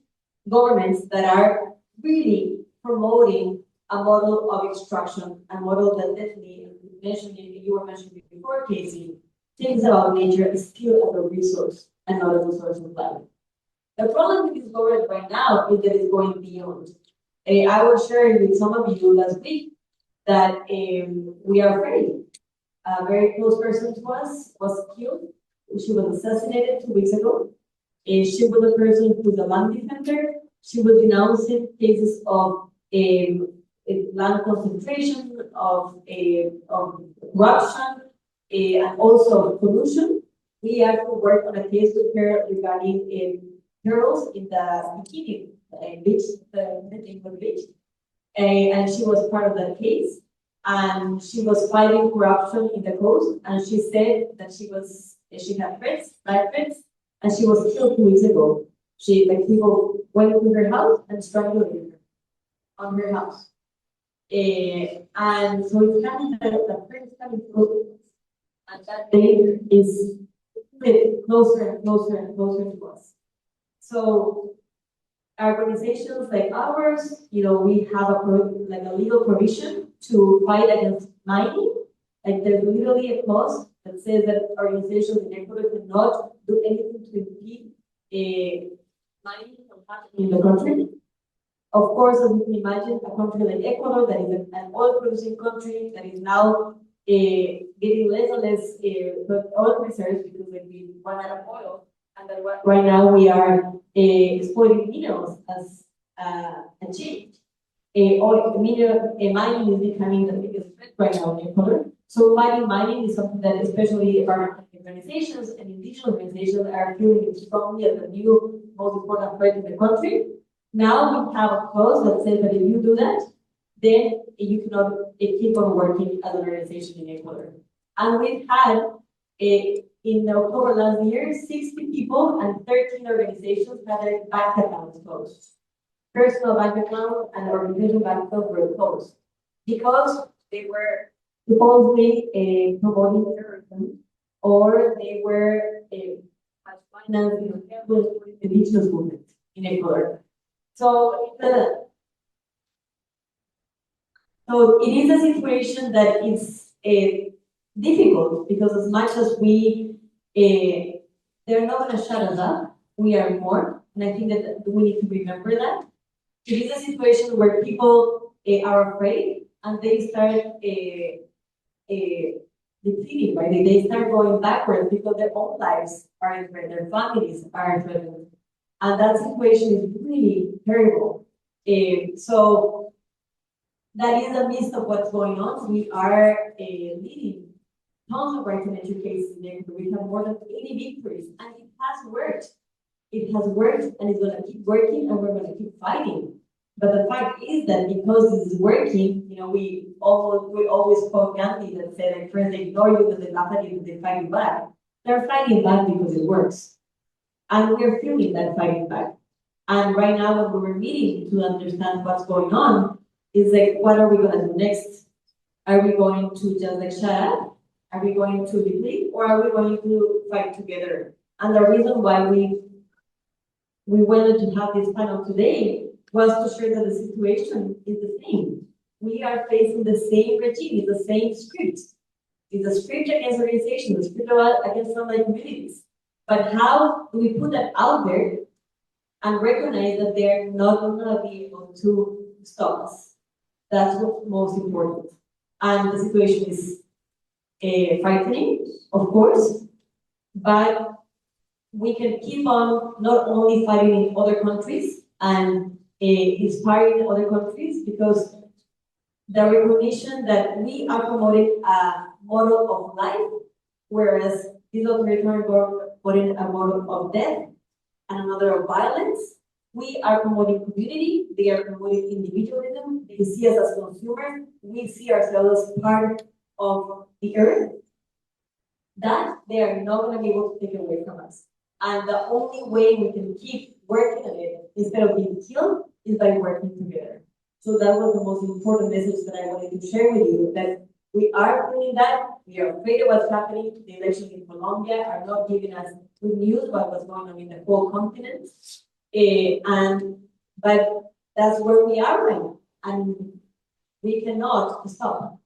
governments that are really promoting a model of extraction, a model that definitely, you were mentioning before, Casey, thinks about nature is still as a resource and not as a source of life. The problem with this government right now is that it's going beyond. I was sharing with some of you last week that we are afraid. A very close person to us was killed. She was assassinated 2 weeks ago. She was a person who's a land defender. She was denouncing cases of land concentration, of corruption, and also of pollution. We actually worked on a case with her regarding girls in the bikini beach, the beach, and she was part of that case. And she was fighting corruption in the coast, and she said that she had friends, bad friends, and she was killed 2 weeks ago. People went to her house and strangled her on her house. And so it's coming the friends coming close, and that day is closer and closer and closer to us. So organizations like ours, we have a legal provision to fight against mining. Like there's literally a clause that says that organizations in Ecuador cannot do anything to impede mining from happening in the country. Of course, as you can imagine, a country like Ecuador, that is an oil-producing country, that is now getting less and less oil reserves because we run out of oil, and that right now we are exploiting minerals as a change. Mining is becoming the biggest threat right now in Ecuador. So fighting mining is something that especially environmental organizations and indigenous organizations are feeling strongly as the new most important threat in the country. Now we have a clause that says that if you do that, then you cannot keep on working as an organization in Ecuador. And we've had, in October last year, 60 people and 13 organizations had their bank accounts closed. Personal bank account and organizational bank account were closed because they were supposedly promoting terrorism, or they were financing the indigenous movement in Ecuador. So it is a situation that is difficult because as much as they're not going to shut us up, we are more, and I think that we need to remember that. It is a situation where people are afraid and they start depleting, right? They start going backwards because their own lives are in threat, their families are in threat. And that situation is really terrible. So that is the midst of what's going on. We are leading tons of right to nature cases in Ecuador. We have more than 80 victories, and it has worked. It has worked, and it's going to keep working, and we're going to keep fighting. But the fact is that because this is working, we always quote Gandhi that said, like, friends, they ignore you, but they laugh at you, but they fight you back. They're fighting back because it works. And we're feeling that fighting back. And right now, when we're meeting to understand what's going on, is like, what are we going to do next? Are we going to just shut up? Are we going to deplete? Or are we going to fight together And the reason why we wanted to have this panel today was to share that the situation is the same. We are facing the same regime, the same script. It's a script against organizations, a script against online communities. But how do we put that out there and recognize that they're not going to be able to stop us? That's what's most important. And the situation is frightening, of course, but we can keep on not only fighting in other countries and inspiring other countries, because the recognition that we are promoting a model of life, whereas this authoritarian government putting a model of death and another of violence. We are promoting community, they are promoting individualism, they see us as consumers, we see ourselves as part of the earth. That they are not going to be able to take away from us. And the only way we can keep working on it instead of being killed is by working together. So that was the most important message that I wanted to share with you, that we are feeling that, we are afraid of what's happening. The elections in Colombia are not giving us good news about what's going on in the whole continent. But that's where we are right now, and we cannot stop.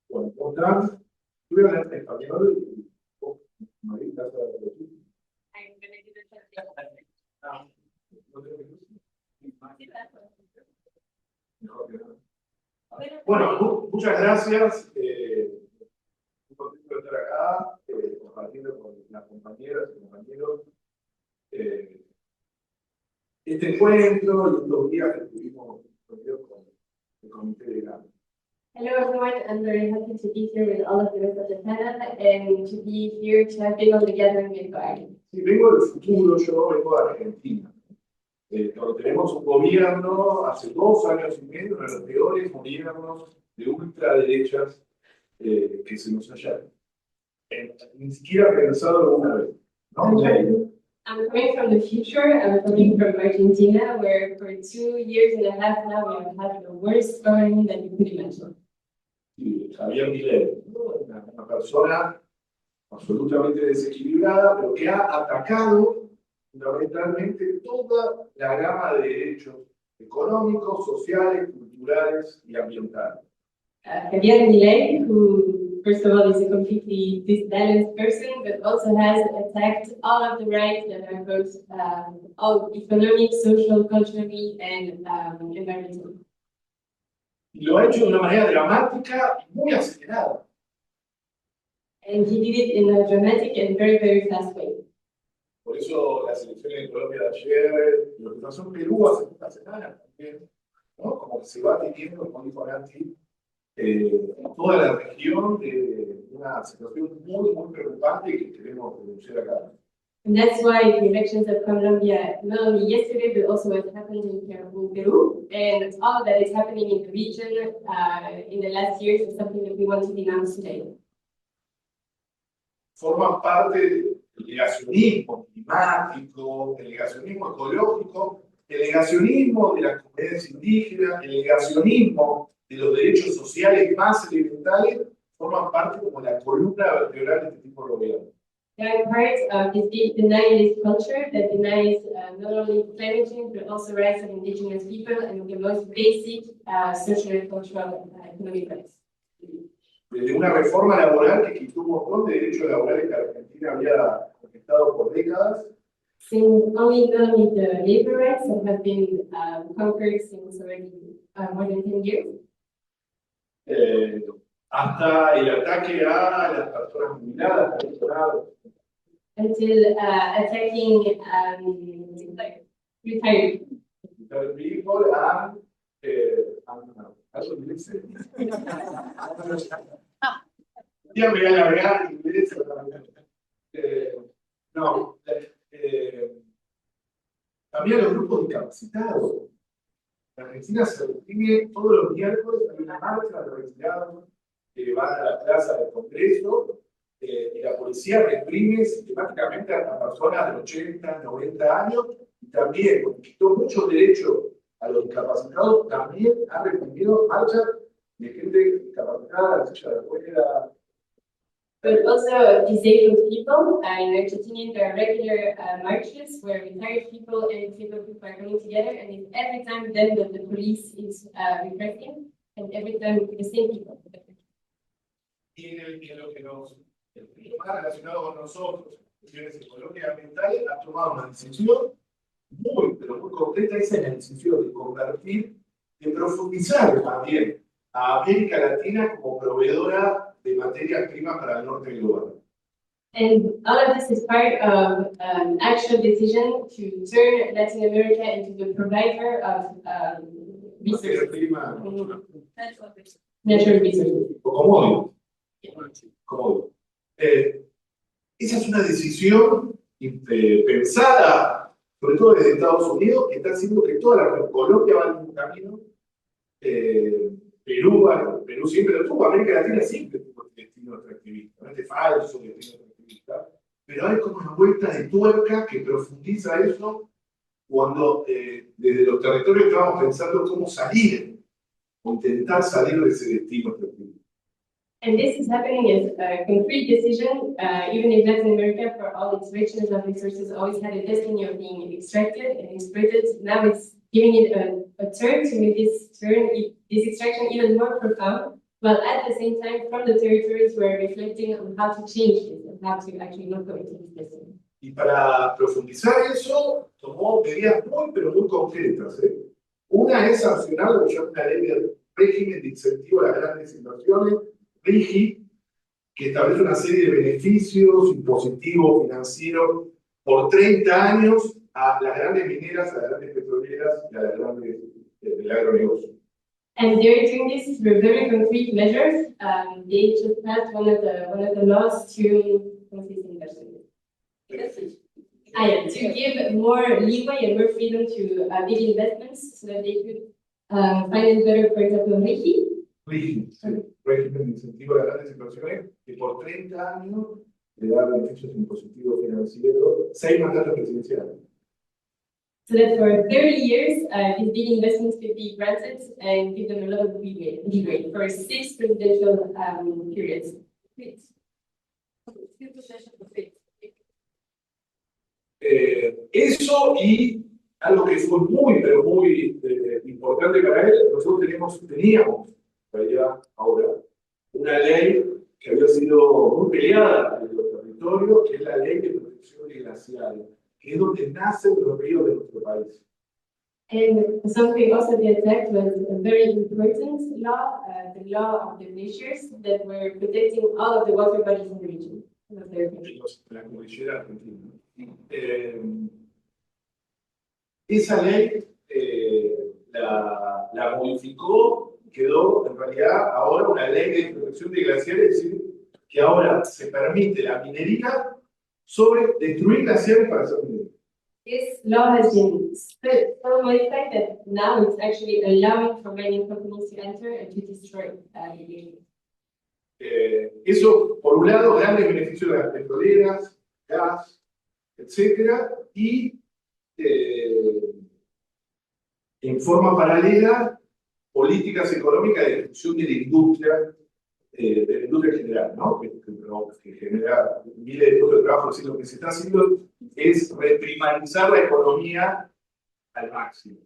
Bueno, otra, voy a hablar en español y Marita, bueno, muchas gracias. Muy contento de estar acá, compartiendo con las compañeras y compañeros este encuentro y estos días que estuvimos reunidos con el Comité de Grano. Hello everyone, I'm very happy to be here with all of the rest of the panel and to be here to have been on the gathering with Guardian. Sí, vengo del futuro, yo vengo de Argentina. Donde tenemos un gobierno hace 2 años y medio, uno de los peores gobiernos de ultraderechas que se nos haya ni siquiera pensado alguna vez. ¿No? I'm coming from the future. I'm coming from Argentina, where for 2 years and a half now we have had the worst government that you could imagine. Sí, Javier Milei, una persona absolutamente desequilibrada, pero que ha atacado fundamentalmente toda la gama de derechos económicos, sociales, culturales y ambientales. Javier Milei, who first of all is a completely disbalanced person, but also has attacked all of the rights that are both all economic, social, culturally, and environmental. Y lo ha hecho de una manera dramática y muy acelerada. And he did it in a dramatic and very, very fast way. Por eso las elecciones en Colombia de ayer, lo que pasó en Perú hace esta semana también, ¿no? Como que se va teniendo, como dijo Nancy, toda la región de una situación muy, muy preocupante que queremos denunciar acá. And that's why the elections of Colombia, not only yesterday, but also what happened in Peru, and all that is happening in the region in the last years is something that we want to denounce today. Forman parte del negacionismo climático, el negacionismo ecológico, el negacionismo de las comunidades indígenas, el negacionismo de los derechos sociales más elementales, forman parte como la columna vertebral de este tipo de gobierno. They are part of this deep denialist culture that denies not only climate change, but also rights of indigenous people and the most basic social and cultural economic rights. Desde una reforma laboral que quitó un montón de derechos laborales que Argentina había conquistado por décadas. Since only not only the labor rights that have been conquered since already more than 10 years. Hasta el ataque a las personas jubiladas, pensionadas. Until attacking retired. Retired people and ya me voy a largar en inglés. No, también los grupos discapacitados. En Argentina se reprime todos los miércoles, hay una marcha de retirados que van a la plaza del Congreso y la policía reprime sistemáticamente a personas de 80, 90 años y también, porque quitó muchos derechos a los discapacitados, también ha reprimido marchas de gente discapacitada, de silla de ruedas. But also disabled people. In Argentina, there are regular marches where retired people and disabled people are coming together, and it's every time then that the police is repressing, and every time the same people. Y en lo que nos más relacionado con nosotros, cuestiones económicas ambientales, ha tomado una decisión muy, pero muy concreta, esa es la decisión de convertir, de profundizar también a América Latina como proveedora de materias primas para el norte global. And all of this is part of an actual decision to turn Latin America into the provider of Materia resources, prima, natural resources. o commodity. Esa es una decisión pensada, sobre todo desde Estados Unidos, que está haciendo que toda la Colombia va en un camino. Perú siempre lo tuvo, América Latina siempre tuvo este destino extractivista, no es de falso destino extractivista, pero hay como una vuelta de tuerca que profundiza eso cuando desde los territorios estábamos pensando cómo salir, o intentar salir de ese destino extractivista. And this is happening as a concrete decision, even if Latin America, for all its richness of resources, always had a destiny of being extracted and exploited. Now it's giving it a turn to make this extraction even more profound, while at the same time, from the territories, we're reflecting on how to change this and how to actually not go into this destiny. Y para profundizar eso, tomó medidas muy, pero muy concretas. Una es sancionar lo que llama una ley de régimen de incentivo a las grandes inversiones, RIGI, que establece una serie de beneficios impositivos, financieros, por 30 años a las grandes mineras, a las grandes petroleras y a las grandes del agronegocio. And they're doing this through very concrete measures. They just passed one of the laws to to give more leeway and more freedom to big investments so that they could finance better, for example, RIGI. RIGI, sí, régimen de incentivo a las grandes inversiones, que por 30 años le da beneficios impositivos financieros, 6 mandatos presidenciales. So that for 30 years, these big investments could be granted and give them a lot of leeway for 6 presidential periods. Eso y algo que fue muy, pero muy importante para él, nosotros teníamos, en realidad ahora, una ley que había sido muy peleada en los territorios, que es la ley de protección de glaciares, que es donde nacen los ríos de nuestro país. And something also the attack was a very important law, the law of the glaciers that were protecting all of the water bodies in the region. En la cordillera argentina. Esa ley la modificó, quedó en realidad ahora una ley de protección de glaciares, es decir, que ahora se permite la minería sobre destruir glaciares para hacer minería. This law has been so modified that now it's actually allowing for mining companies to enter and to destroy glaciers. Eso, por un lado, grandes beneficios de las petroleras, gas, etcétera, y en forma paralela, políticas económicas de destrucción de la industria general, ¿no? Que genera miles de puestos de trabajo. Es decir, lo que se está haciendo es reprimarizar la economía al máximo.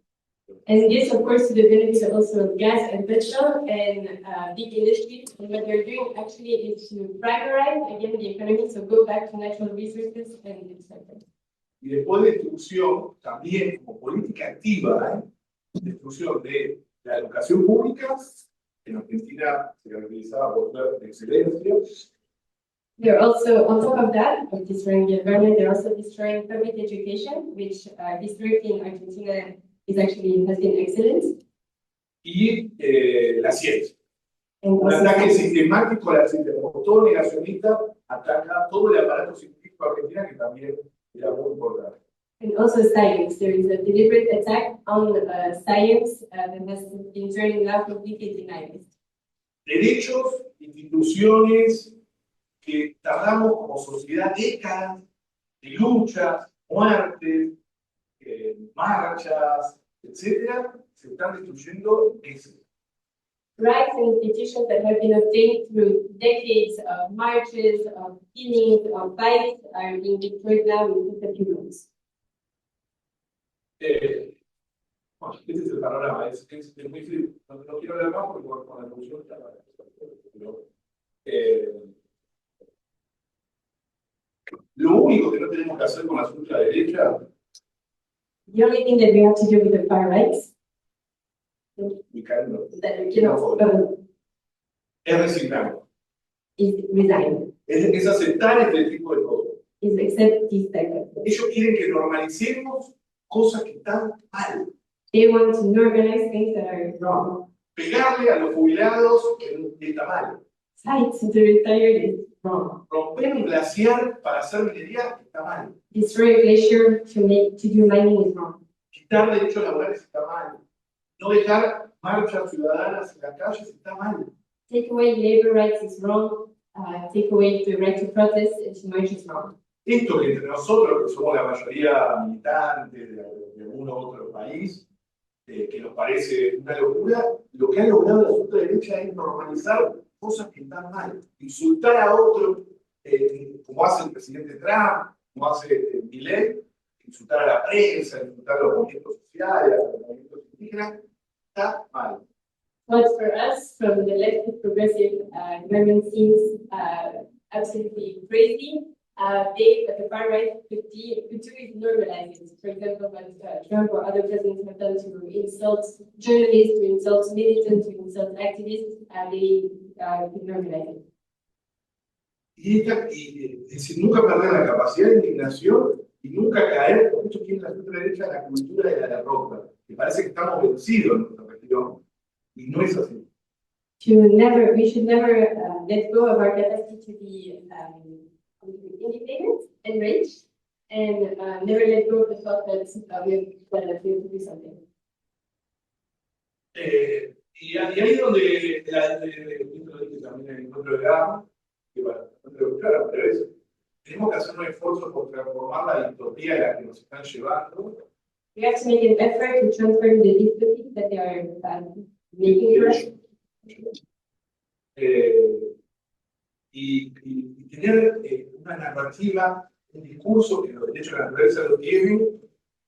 And this, of course, to the benefit also of gas and petrol and big industries. And what they're doing actually is to primarize again the economy, so go back to natural resources and etc. Y después destrucción, también como política activa, destrucción de la educación pública, en Argentina se caracterizaba por ser de excelencia. They're also, on top of that, of destroying the environment, they're also destroying public education, which historically in Argentina has been excellent. Y la ciencia. And Un also ataque science. sistemático a la ciencia, como todo negacionista, ataca todo el aparato científico argentino, que también era muy importante. And also science. There is a deliberate attack on science that has been turning now completely denied. Derechos, instituciones que tardamos como sociedad décadas de luchas, muertes, marchas, etcétera, se están destruyendo meses. rights and institutions that have been obtained through decades of marches, of killings, of fights are being destroyed now in just a few months. Bueno, este es el panorama, es muy frío. No quiero hablar más porque con la evolución está pero, lo único que no tenemos que hacer con la ultraderecha The only thing that we have to do with the far rights that we cannot es resignar, is resign, es aceptar este tipo de cosas. is accept this type of thing. Ellos quieren que normalicemos cosas que están mal. They want to normalize things that are wrong. Pegarle a los jubilados que está mal. Fight to the retired is wrong. Romper un glaciar para hacer minería está mal. Destroy a glacier to do mining is wrong. Quitar derechos laborales está mal. No dejar marchas ciudadanas en las calles está mal. Take away labor rights is wrong. Take away the right to protest and to march is wrong. Esto que entre nosotros, que somos la mayoría militantes de algún otro país, que nos parece una locura, lo que ha logrado la ultraderecha es normalizar cosas que están mal. Insultar a otro, como hace el presidente Trump, como hace Milei, insultar a la prensa, insultar a los movimientos sociales, a los movimientos indígenas, está mal. But for us, from the left progressive government seems absolutely crazy. They, at the far right, could do is normalize it. For example, what Trump or other presidents have done to insult journalists, to insult militants, to insult activists, they could normalize it. Y decir, nunca perder la capacidad de indignación y nunca caer, porque esto tiene la ultraderecha, la cultura de la derrota, que parece que estamos vencidos en nuestra región, y no es así. We should never let go of our capacity to be independent and rich, and never let go of the thought that we have to do something. Y ahí es donde, esto lo dije también en el encuentro de Gama, que claro, pero es, tenemos que hacer un esfuerzo por transformar la distopía en la que nos están llevando. We have to make an effort to transform the dystopia that they are making for us. Y tener una narrativa, un discurso que los derechos de la naturaleza lo tienen,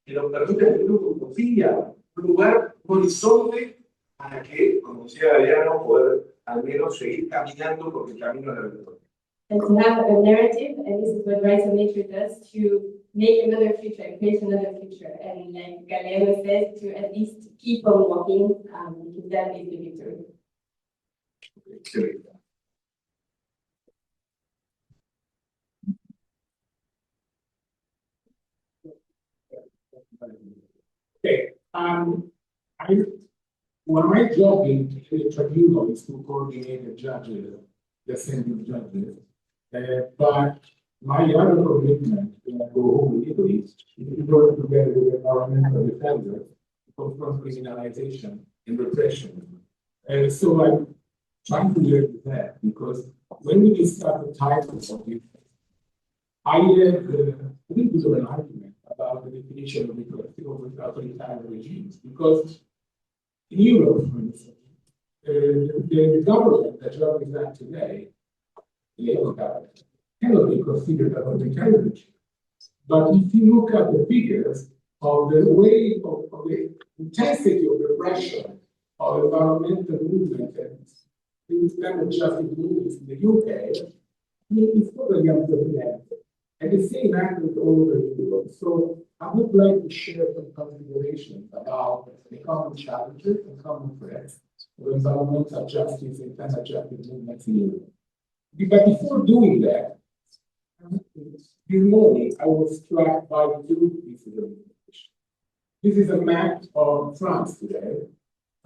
que nos permita tener una utopía, un lugar, un horizonte para que, como decía Adriano, poder al menos seguir caminando porque el camino es la victoria. And to have a narrative, and this is what Rights of Nature does, to make another future, create another future. And like Galeano says, to at least keep on walking, because that is the victory. Excelente. Okay. Well, my job in the tribunal is to coordinate the judges, the assembled judges. But my other commitment when I go home to Italy is to work together with the environmental defenders to confront criminalization and repression. So I'm trying to learn that because when we discuss the titles of this, I have a little bit of an argument about the definition of authoritarian regimes because in Europe, for instance, the government that you represent today, the Labour government, cannot be considered an authoritarian regime. But if you look at the figures of the way of the intensity of repression of environmental movement and climate justice movements in the UK, it's totally unprecedented. And the same happens all over Europe. So I would like to share some considerations about the common challenges and common threats of environmental justice and climate justice movements in Europe. But before doing that, this morning I was struck by two pieces of information. This is a map of France today,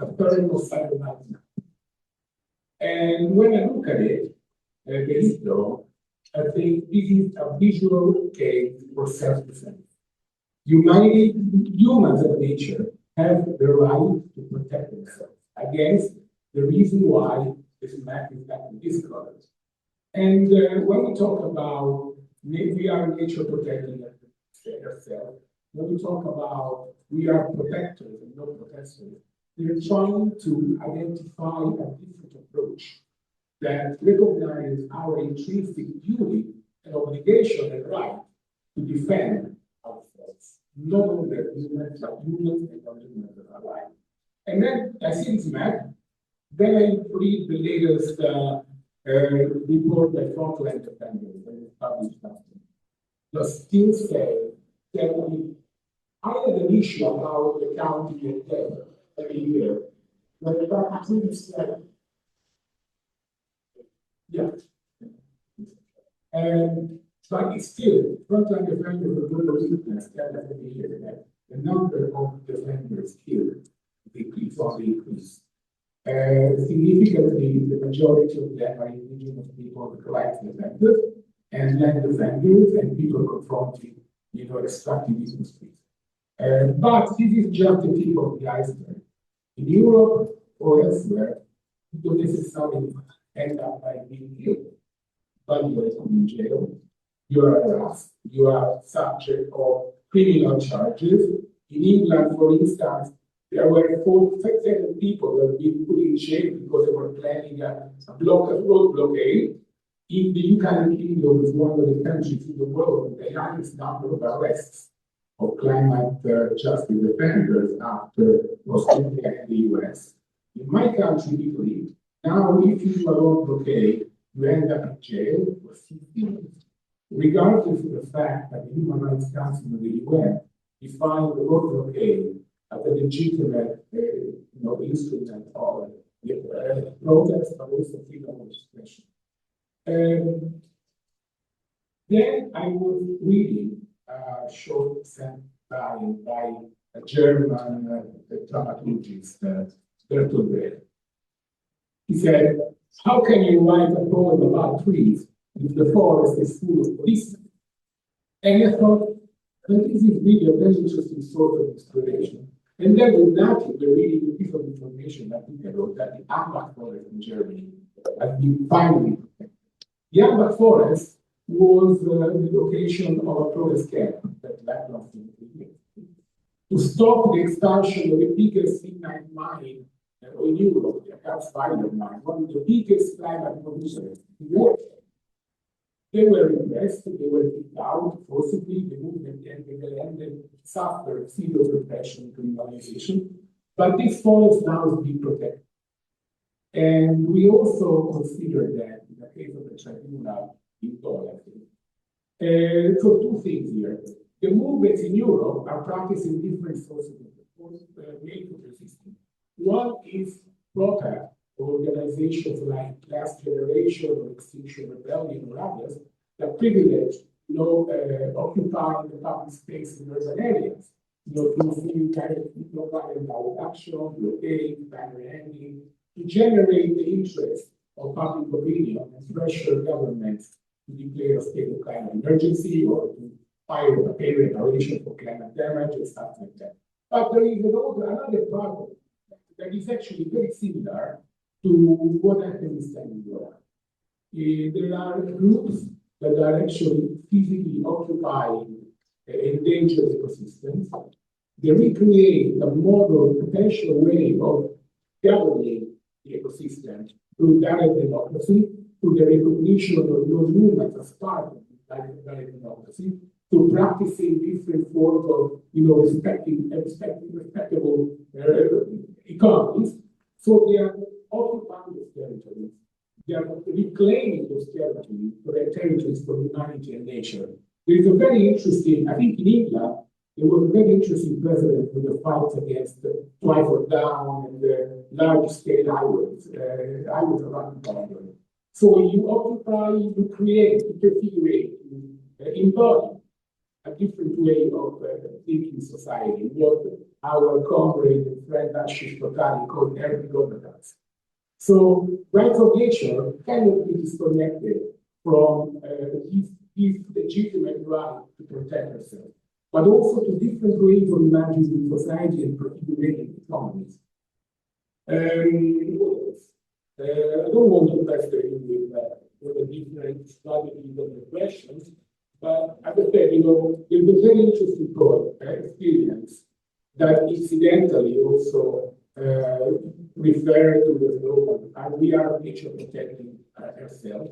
a thermal satellite map. And when I look at it, I think this is a visual case for self-defense. Humans of nature have the right to protect themselves against the reason why this map is like this color. And when we talk about we are nature protecting ourselves, when we talk about we are protectors and not protesters, They're trying to identify a different approach that recognizes our intrinsic duty and obligation and right to defend ourselves, not only humans, but humans and non-humans that are alive. And then I see this map, then I read the latest report by Frontline Defenders that was published last year. That still say that I had an issue about the county and Denver every year. But the fact is that, yeah. And but it's still, Frontline Defenders of global witness that every year that the number of defenders killed decrease or increase. Significantly, the majority of them are indigenous people, the rights defenders, and land defenders, and people confronting, extractivism streets. But this is just the tip of the iceberg. In Europe or elsewhere, you don't necessarily end up by being killed, but you are in jail, you are harassed, you are subject of criminal charges. In England, for instance, there were 47 people that have been put in jail because they were planning a road blockade. In the United Kingdom is one of the countries in the world with the highest number of arrests of climate justice defenders after Australia and the US. In my country, Italy, now if you do a road blockade, you end up in jail for 6 years. Regardless of the fact that the Human Rights Council of the UN defined the road blockade as a legitimate instrument of protest, but also freedom of expression. Then I was reading a short sent by a German dramaturgist, Bertolt Brecht. He said, how can you write a poem about trees if the forest is full of policemen? And I thought, this is really a very interesting sort of inspiration. And then with that, we're reading a piece of information that we wrote that the Ambach forest in Germany has been finally protected. The Ambach forest was the location of a protest camp that lasted to stop the expansion of the biggest lignite mine in Europe, the Casper mine, one of the biggest climate producers in the world. They were repressed, they were kicked out forcibly, the movement ended and suffered severe repression and criminalization. But this forest now is being protected. And we also consider that in the case of the tribunal in Poland. So two things here. The movements in Europe are practicing different sources of resistance. One is protest organizations like Last Generation or Extinction Rebellion or others that privilege, occupying the public space in urban areas. Using kind of environmental action, blockade, banner hanging, to generate the interest of public opinion and pressure governments to declare a state of climate emergency or to file a pay reparation for climate damage and stuff like that. But there is another part of it that is actually very similar to what happens in Europe. There are groups that are actually physically occupying endangered ecosystems. They recreate a model, potential way of governing the ecosystem through direct democracy, through the recognition of those movements as part of direct democracy, to practicing different forms of, respectable economies. So they are occupying those territories. They are reclaiming those territories for humanity and nature. There is a very interesting, I think in England, there was a very interesting precedent with the fight against the Twyford Down and the large-scale highways around the country. So you occupy, you create, you prefigure, you embody a different way of thinking society, what our comrade and friend Ashish Patani called early governance. So rights of nature cannot be disconnected from his legitimate right to protect herself, but also to different ways of imagining society and prefiguring economies. I don't want to pester you with the different strategies of the questions, but as I said, there's a very interesting experience that incidentally also refer to the slogan, and we are nature protecting ourselves,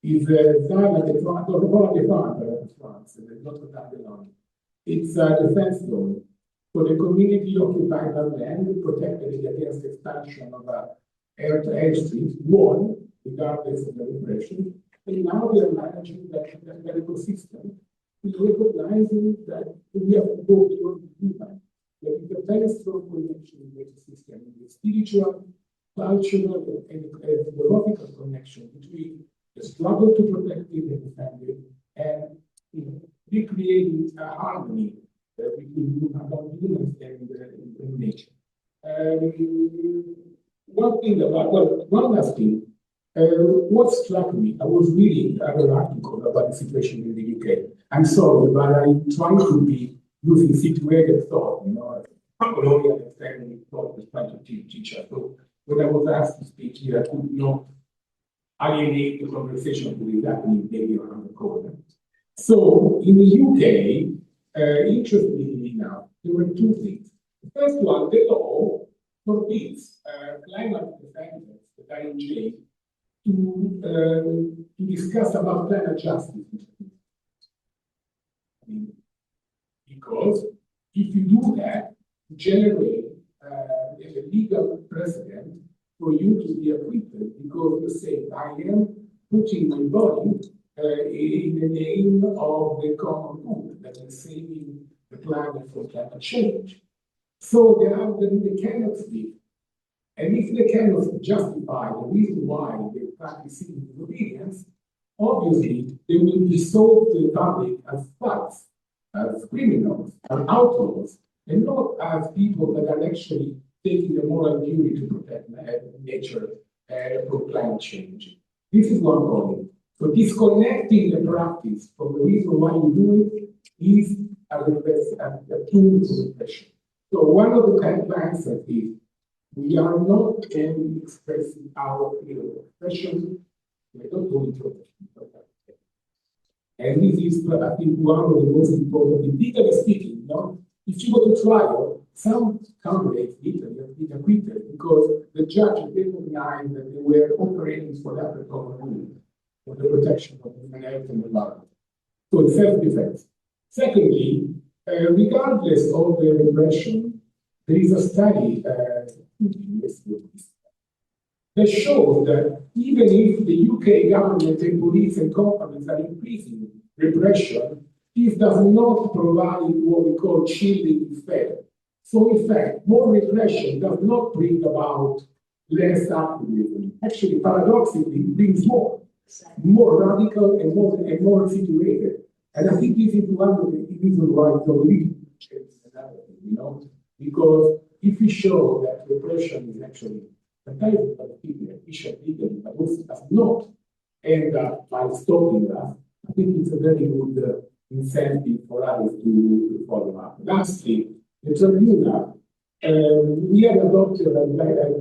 is Zala de France, or Roi de France, Notre Dame de Londres. It's a defense law for the community occupied by land protected against expansion of airstreams, one, regardless of the repression, and now we are managing that ecosystem, recognizing that we have to go beyond the human. There is a very strong connection in the ecosystem, the spiritual, cultural, and philosophical connection between the struggle to protect it and defend it, and recreating a harmony between humans and nature. One last thing. What struck me, I was reading an article about the situation in the UK. I'm sorry, but I'm trying to be using situated thought, colonial and family thought was trying to teach us. So when I was asked to speak here, I could not alienate the conversation with that maybe around the corner. So in the UK, interestingly enough, there were two things. The first one, the law forbids climate defenders that are in jail to discuss about climate justice. Because if you do that, you generate a legal precedent for you to be acquitted, because you say, I am putting my body in the name of the common good, that is saving the planet from climate change. So they cannot speak. And if they cannot justify the reason why they practice disobedience, obviously they will be sold to the public as thugs, as criminals, as outlaws, and not as people that are actually taking the moral duty to protect nature from climate change. This is one point. So disconnecting the practice from the reason why you do it is a tool for repression. So one of the kind of answers is, we are not only expressing our freedom of expression, we're not going to and this is, I think, one of the most important, legally speaking, if you go to trial, some candidates have been acquitted because the judge recognized that they were operating for that common good, for the protection of human health and environment. So it's self-defense. Secondly, regardless of the repression, there is a study that shows that even if the UK government and police and companies are increasing repression, this does not provide what we call chilling effect. So in fact, more repression does not bring about less activism. Actually, paradoxically, it brings more radical and more situated. And I think this is one of the reasons why the religion changes another thing, because if we show that repression is actually a type of people efficient legally, but also does not end up by stopping us, I think it's a very good incentive for others to follow up. Lastly, the tribunal, we have adopted a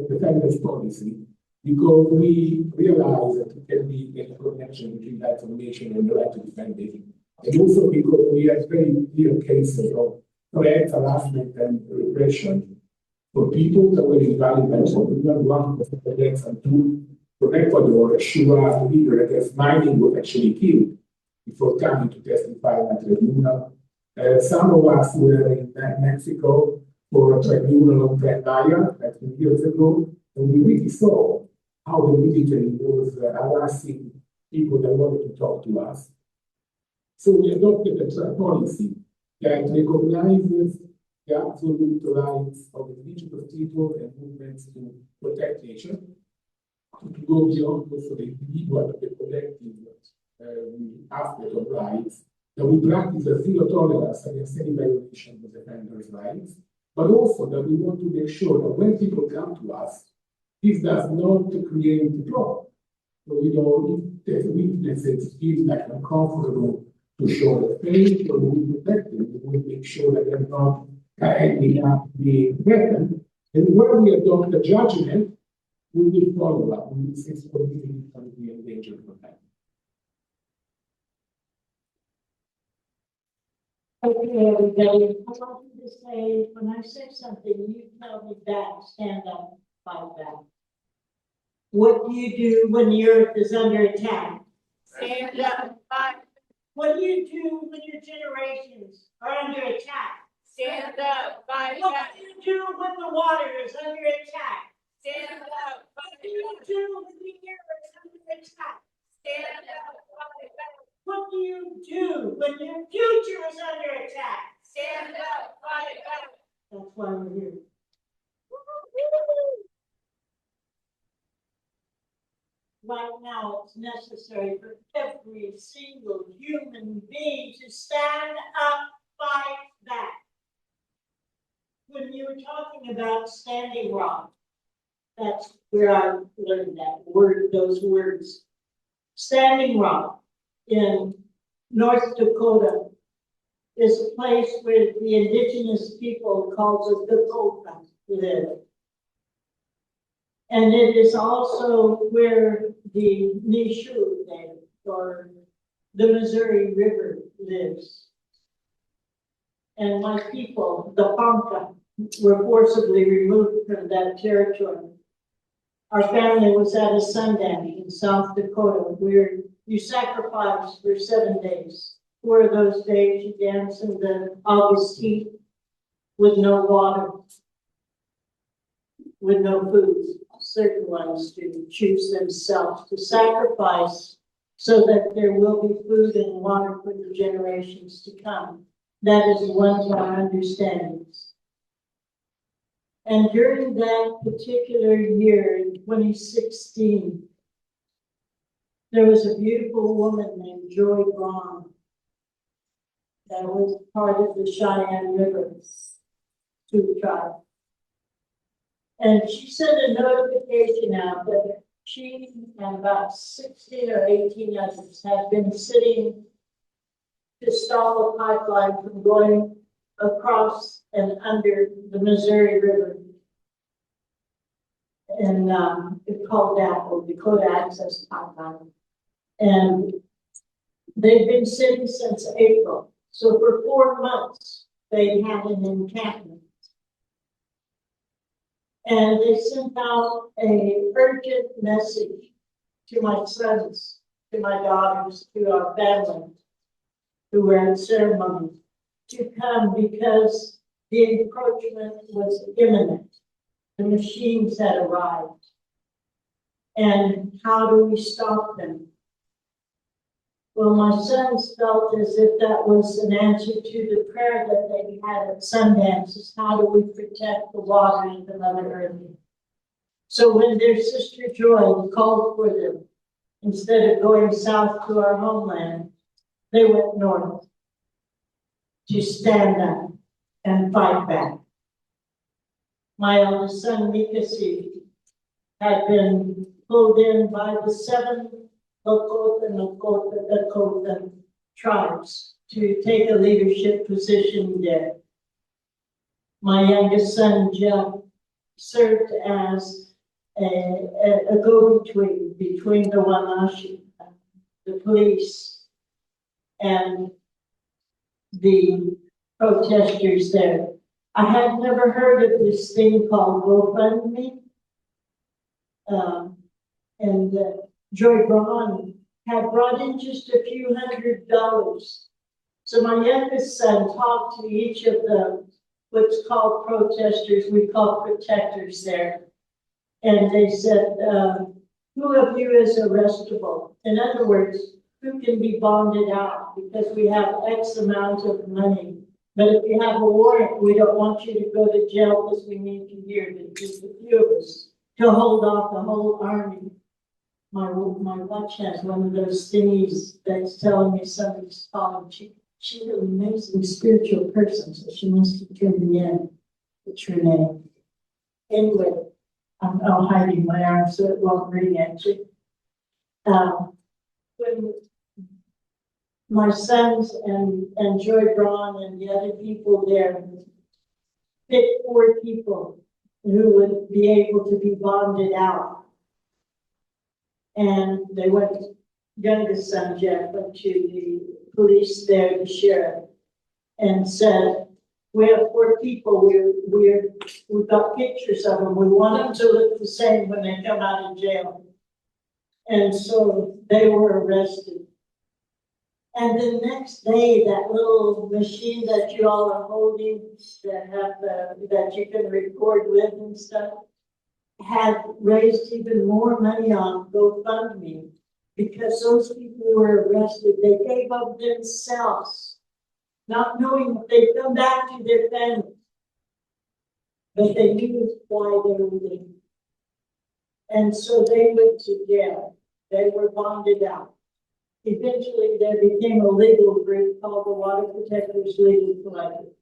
defenders policy because we realize that there can be a connection between that information and the right to defend it. And also because we have very clear cases of threat, harassment, and repression for people that were invalid by one against and two from Ecuador, Shua leader against mining was actually killed before coming to testify at the tribunal. Some of us were in Mexico for a tribunal on Tendaya 2 years ago, and we really saw how the military was harassing people that wanted to talk to us. So we adopted a policy that recognizes the absolute rights of indigenous people and movements to protect nature, to go beyond also the individual and the collective aspect of rights, that we practice a zero tolerance against any violation of defenders' rights, but also that we want to make sure that when people come to us, this does not create a problem. So, if there's witnesses feel like uncomfortable to show the face, or we protect them, we will make sure that they're not ending up being threatened. And when we adopt a judgment, we will follow up. We will say what is going to be in danger from that. Okay, to say, when I say something, you tell me back, stand up, fight back. What do you do when the earth is under attack? Stand up, fight. What do you do when your generations are under attack? Stand up, fight. What do you do when the water is under attack? Stand up, fight. What do you do when the air is under attack? Stand up, fight back. What do you do when your future is under attack? Stand up, fight back. That's why we're here. Right now, it's necessary for every single human being to stand up, fight back. When you were talking about Standing Rock, that's where I learned that word, those words. Standing Rock in North Dakota is a place where the indigenous people calls it Dakota live. And it is also where the Nishu or the Missouri River lives. And my people, the Ponca, were forcibly removed from that territory. Our family was at a Sundance in South Dakota where you sacrifice for 7 days. 4 of those days you dance in the August heat with no water, with no food. Certain ones do choose themselves to sacrifice so that there will be food and water for the generations to come. That is one of our understandings. And during that particular year, in 2016, there was a beautiful woman named Joy Braun that was part of the Cheyenne River Sioux tribe. And she sent a notification out that she and about 16 or 18 others had been sitting to stop a pipeline from going across and under the Missouri River. And it's called that, or Dakota Access Pipeline. And they've been sitting since April. So for 4 months, they had an encampment. And they sent out an urgent message to my sons, to my daughters, to our family who were at ceremony to come because the encroachment was imminent. The machines had arrived. And how do we stop them? Well, my sons felt as if that was an answer to the prayer that they had at Sundance, is how do we protect the water and the Mother Earth? So when their sister Joy called for them, instead of going south to our homeland, they went north to stand up and fight back. My eldest son, Mikasi, had been pulled in by the 7 Dakota tribes to take a leadership position there. My youngest son, Jeff, served as a go-between between the Wanashi, the police, and the protesters there. I had never heard of this thing called GoFundMe. Joy Braun had brought in just a few $100s. So my youngest son talked to each of the what's called protesters, we call protectors there. And they said, who of you is arrestable? In other words, who can be bonded out because we have X amount of money. But if you have a warrant, we don't want you to go to jail because we need you here to just a few of us to hold off the whole army. My watch has one of those thingies that's telling me somebody's calling. She's an amazing spiritual person, so she must have turned me in. It's her name. Anyway, I'm hiding my arm so it won't ring actually. When my sons and Joy Braun and the other people there picked 4 people who would be able to be bonded out. And they went, youngest son Jeff went to the police there, the sheriff, and said, We have 4 people, we've got pictures of them, we want them to look the same when they come out of jail. And so they were arrested. And the next day, that little machine that you all are holding, that you can record with and stuff, had raised even more money on GoFundMe because those people were arrested. They gave up themselves, not knowing if they'd come back to their families, but they knew why they were there. And so they went to jail. They were bonded out. Eventually, there became a legal group called the Water Protectors Legal Collective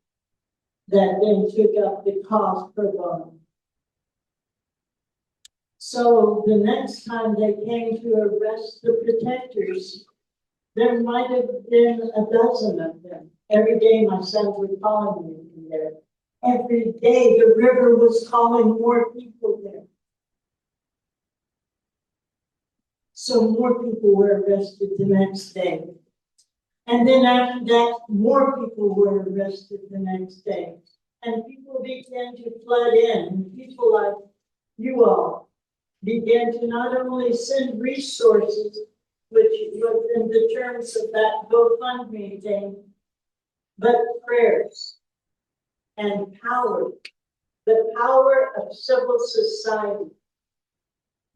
that then took up the cause pro bono. So the next time they came to arrest the protectors, there might have been a dozen of them. Every day my sons were calling me from there. Every day the river was calling more people there. So more people were arrested the next day. And then after that, more people were arrested the next day. And people began to flood in. And people like you all began to not only send resources, which was in the terms of that GoFundMe thing, but prayers and power. The power of civil society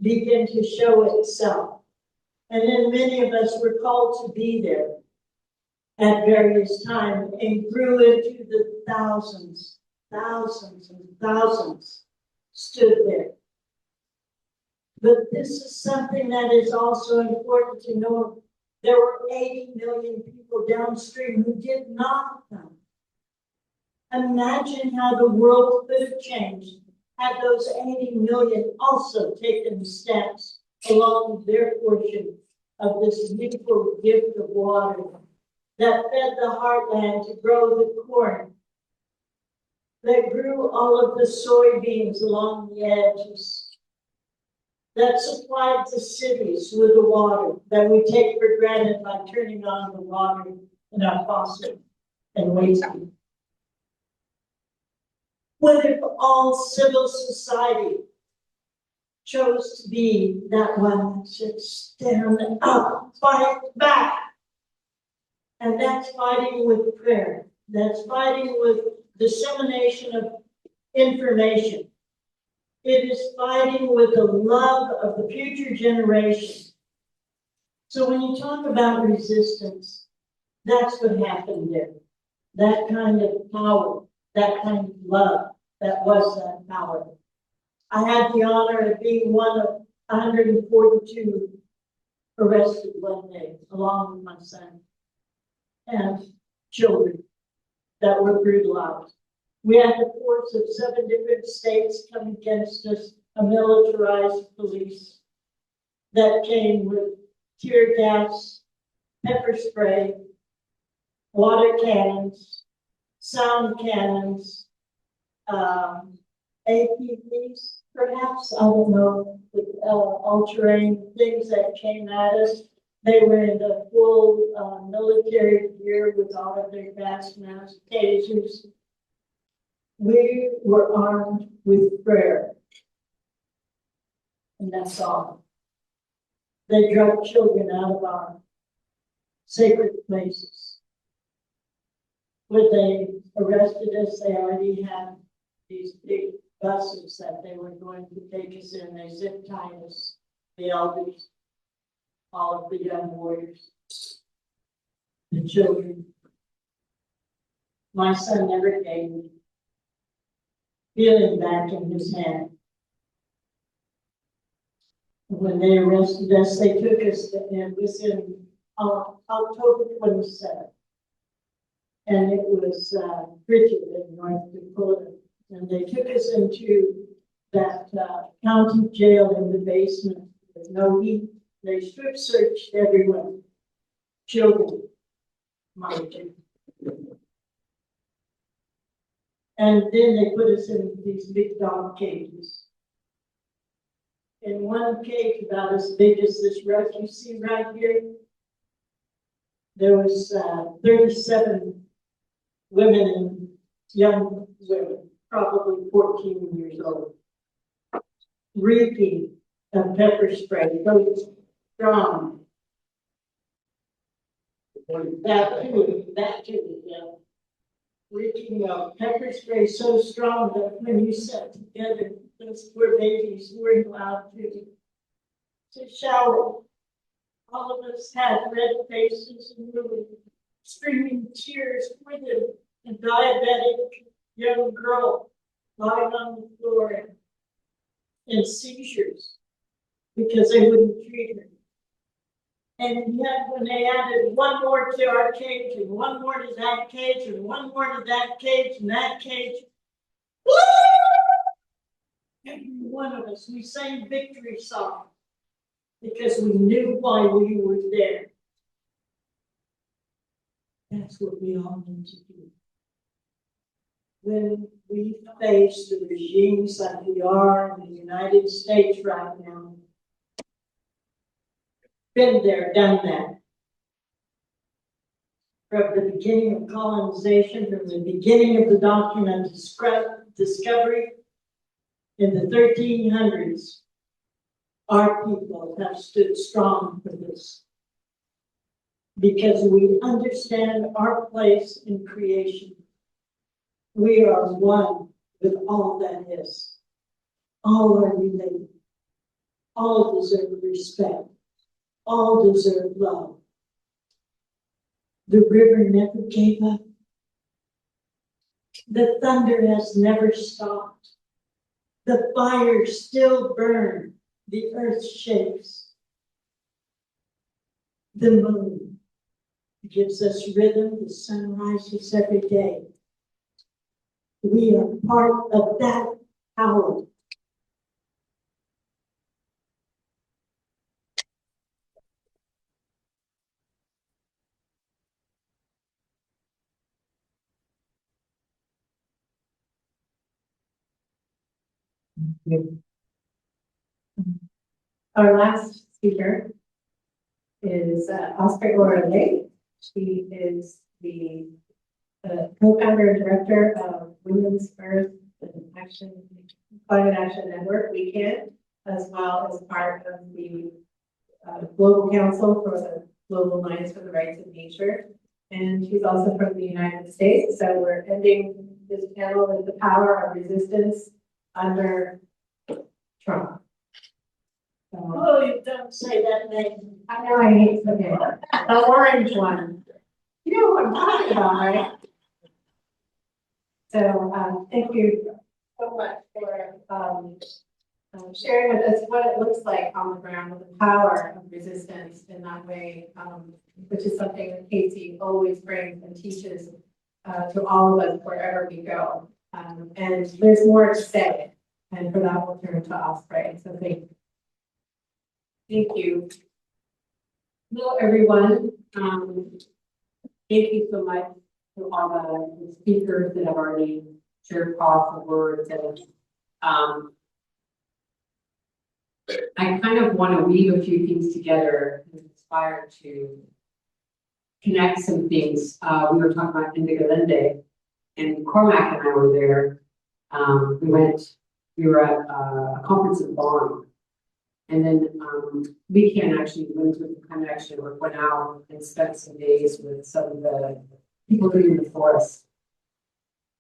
began to show itself. And then many of us were called to be there at various times and grew into the thousands and thousands stood there. But this is something that is also important to know. There were 80 million people downstream who did not come. Imagine how the world could have changed had those 80 million also taken steps along their portion of this beautiful gift of water that fed the heartland to grow the corn, that grew all of the soybeans along the edges, that supplied the cities with the water that we take for granted by turning on the water in our faucet and wasting. What if all civil society chose to be that one that should stand up, fight back? And that's fighting with prayer. That's fighting with dissemination of information. It is fighting with the love of the future generation. So when you talk about resistance, that's what happened there. That kind of power, that kind of love, that was that power. I had the honor of being one of 142 arrested one day, along with my son and children that were brutalized. We had the force of 7 different states come against us, a militarized police that came with tear gas, pepper spray, water cannons, sound cannons, APVs, perhaps, I don't know, with all-terrain things that came at us. They were in the full military gear with all of their gas masks, tasers. We were armed with prayer. And that's all. They drug children out of our sacred places. When they arrested us, they already had these big buses that they were going to take us in. They zip tied us, the elders, all of the young warriors, the children. My son never gave me feeling back in his hand. When they arrested us, they took us, and it was in October 27th. And it was Bridget in North Dakota. And they took us into that county jail in the basement with no heat. They strip searched everyone, children, mind you. And then they put us in these big dog cages. In one cage about as big as this rug you see right here, there was 37 women and young women, probably 14 years old, reeking of pepper spray, so strong. That too, yeah. Reeking of pepper spray so strong that when you sat together, those poor babies were allowed to shower. All of us had red faces and we were screaming tears with a diabetic young girl lying on the floor in seizures because they wouldn't treat her. And yet when they added one more to our cage and one more to that cage and one more to that cage and that cage, every one of us, we sang victory songs because we knew why we were there. That's what we all need to do. When we face the regimes that we are in the United States right now, been there, done that. From the beginning of colonization, from the beginning of the doctrine of discovery, in the 1300s, our people have stood strong for this. Because we understand our place in creation. We are one with all that is. All are related. All deserve respect. All deserve love. The river never gave up. The thunder has never stopped. The fires still burn. The earth shakes. The moon gives us rhythm. The sun rises every day. We are part of that power. Our last speaker is Osprey Orielle Lake. She is the co-founder and director of Women's Earth and Climate Action Network Weekend, as well as part of the Global Council for the Global Alliance for the Rights of Nature. And she's also from the United States. So we're ending this panel with the power of resistance under Trump. Oh, you don't say that name. I know I hate something. The orange one. You know what I'm talking about, right? So thank you so much for sharing with us what it looks like on the ground with the power of resistance in that way, which is something that Casey always brings and teaches to all of us wherever we go. And there's more to say. And for that, we'll turn to Osprey. So thank you. Thank you. Hello, everyone. Thank you so much to all the speakers that have already shared powerful words. And I kind of want to weave a few things together and inspire to connect some things. We were talking about Indigenous, and Cormac and I were there. We were at a conference in Bonn. And then weekend actually went to the connection or went out and spent some days with some of the people living in the forest.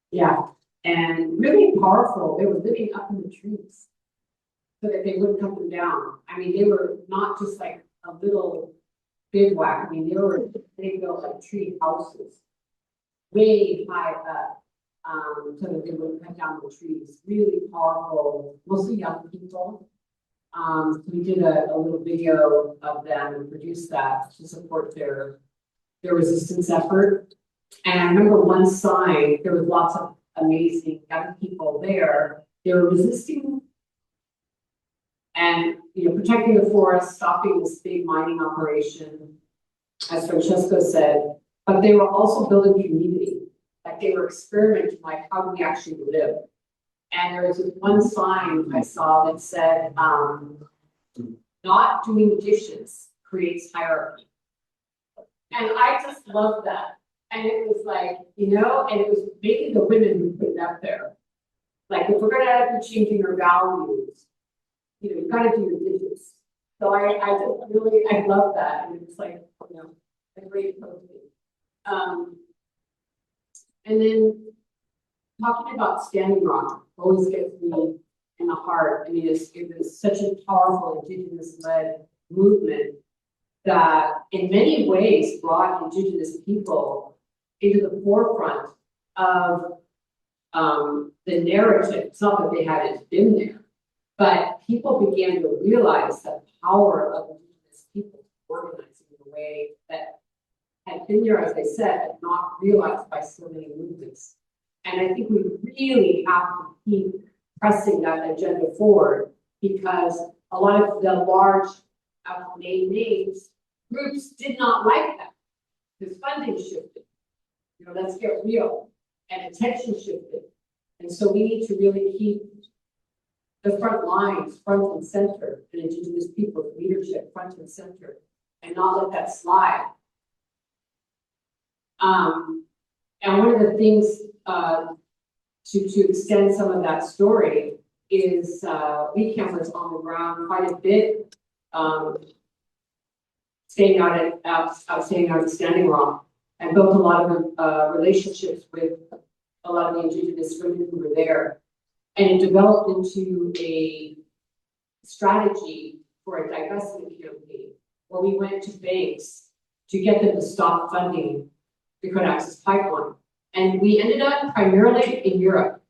Yeah, and really powerful. They were living up in the trees so that they wouldn't cut them down. I mean, they were not just like a little bivouac. I mean, they built like tree houses way high up so that they wouldn't cut down the trees. Really powerful, mostly young people. We did a little video of them and produced that to support their resistance effort. And I remember one sign, there was lots of amazing young people there. They were resisting and protecting the forest, stopping this big mining operation, as Francesco said, but they were also building community. Like they were experimenting, like how do we actually live? And there was this one sign I saw that said, not doing dishes creates hierarchy. And I just love that And it was like, and it was making the women who put it up there. Like, if we're gonna be changing our values, you've got to do your digits. So I just really, I love that. And it's like, a great posting. And then talking about Standing Rock always gets me in the heart. I mean, it was such a powerful Indigenous-led movement that in many ways brought Indigenous people into the forefront of the narrative. It's not that they hadn't been there, but people began to realize the power of Indigenous people organizing in a way that had been there, as I said, but not realized by so many movements. And I think we really have to keep pressing that agenda forward, because a lot of the large names groups did not like that, because funding shifted. Let's get real, and attention shifted. And so we need to really keep the front lines front and center, and Indigenous people's leadership front and center, and not let that slide. And one of the things to extend some of that story is we campers on the ground quite a bit, staying out at Standing Rock, and built a lot of relationships with a lot of the Indigenous women who were there. And it developed into a strategy for a divestment campaign where we went to banks to get them to stop funding the Dakota Access Pipeline. And we ended up primarily in Europe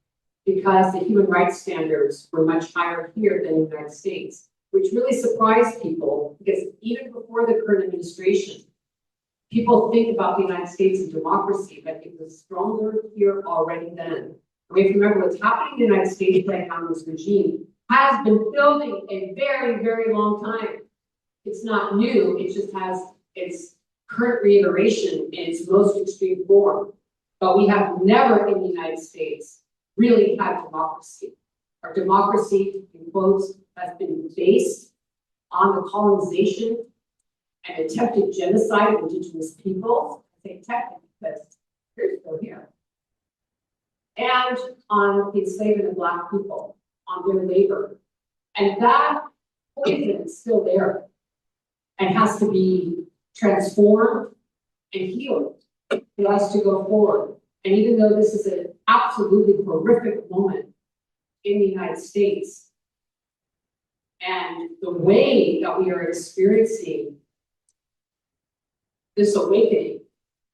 because the human rights standards were much higher here than in the United States, which really surprised people, because even before the current administration, people think about the United States and democracy, but it was stronger here already then. We have to remember what's happening in the United States right now in this regime has been building a very, very long time. It's not new, it just has its current reiteration in its most extreme form. But we have never in the United States really had democracy. Our democracy, in quotes, has been based on the colonization and attempted genocide of Indigenous peoples. I say attempted because they're still here. And on the enslavement of Black people, on their labor. And that poison is still there and has to be transformed and healed. It has to go forward. And even though this is an absolutely horrific moment in the United States, and the way that we are experiencing this awakening,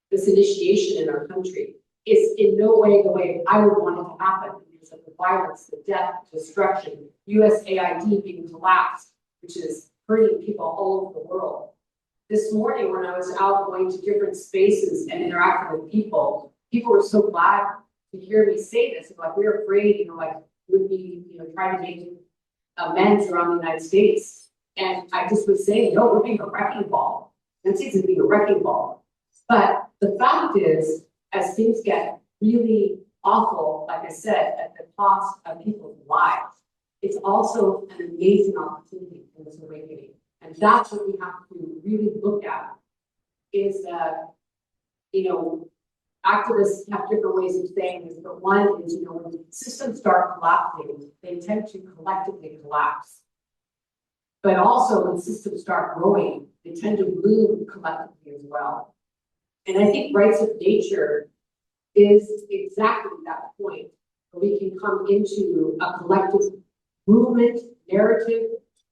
this initiation in our country, is in no way the way I would want it to happen, because of the violence, the death, destruction, USAID being collapsed, which is hurting people all over the world. This morning, when I was out going to different spaces and interacting with people, people were so glad to hear me say this. Like, we're afraid, we'd be, trying to make amends around the United States. And I just was saying, no, we're being a wrecking ball. And it seems to be a wrecking ball. But the fact is, as things get really awful, like I said, at the cost of people's lives, it's also an amazing opportunity in this awakening. And that's what we have to really look at, is that, activists have different ways of saying this, but one is, when systems start collapsing, they tend to collectively collapse. But also when systems start growing, they tend to bloom collectively as well. And I think rights of nature is exactly that point, where we can come into a collective movement, narrative,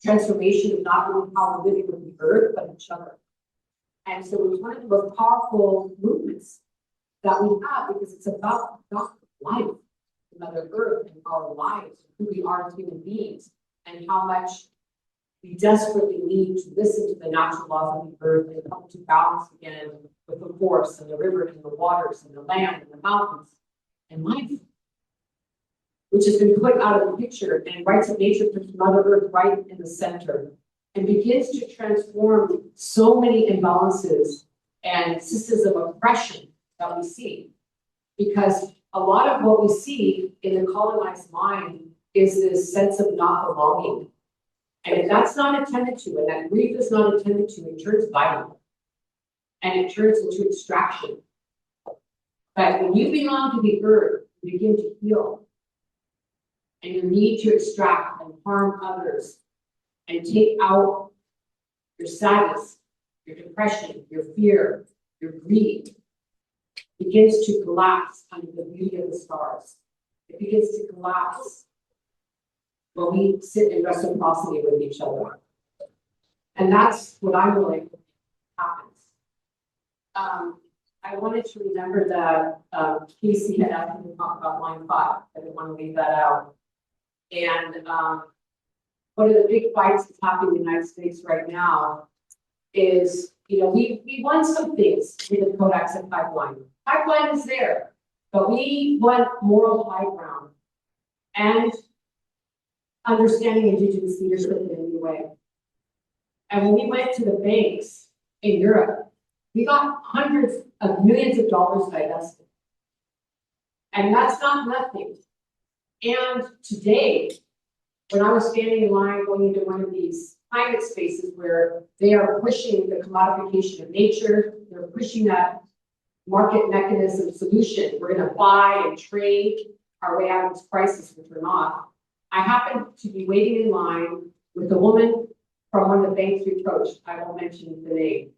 transformation of not only how we're living with the earth, but each other. And so it's one of the most powerful movements that we have, because it's about life, Mother Earth, and our lives, who we are as human beings, and how much we desperately need to listen to the natural laws of the earth and come to balance again with the forests and the rivers and the waters and the land and the mountains and life, which has been put out of the picture. And rights of nature puts Mother Earth right in the center and begins to transform so many imbalances and systems of oppression that we see. Because a lot of what we see in the colonized mind is this sense of not belonging. And if that's not attended to, and that grief is not attended to, it turns violent. And it turns into extraction. But when you belong to the earth, you begin to heal. And you need to extract and harm others and take out your sadness, your depression, your fear, your greed. It begins to collapse under the beauty of the stars. It begins to collapse when we sit in reciprocity with each other. And that's what I'm willing to happens. I wanted to remember that Casey had asked me to talk about line 5. I didn't want to leave that out. And one of the big fights that's happening in the United States right now is, we won some things with the Codex and pipeline. Pipeline is there, but we want moral high ground and understanding Indigenous leadership in a new way. And when we went to the banks in Europe, we got hundreds of millions of dollars divested. And that's not nothing. And today, when I was standing in line going into one of these climate spaces where they are pushing the commodification of nature, they're pushing that market mechanism solution. We're going to buy and trade our way out of this crisis, which we're not. I happened to be waiting in line with a woman from one of the banks we approached. I won't mention the name.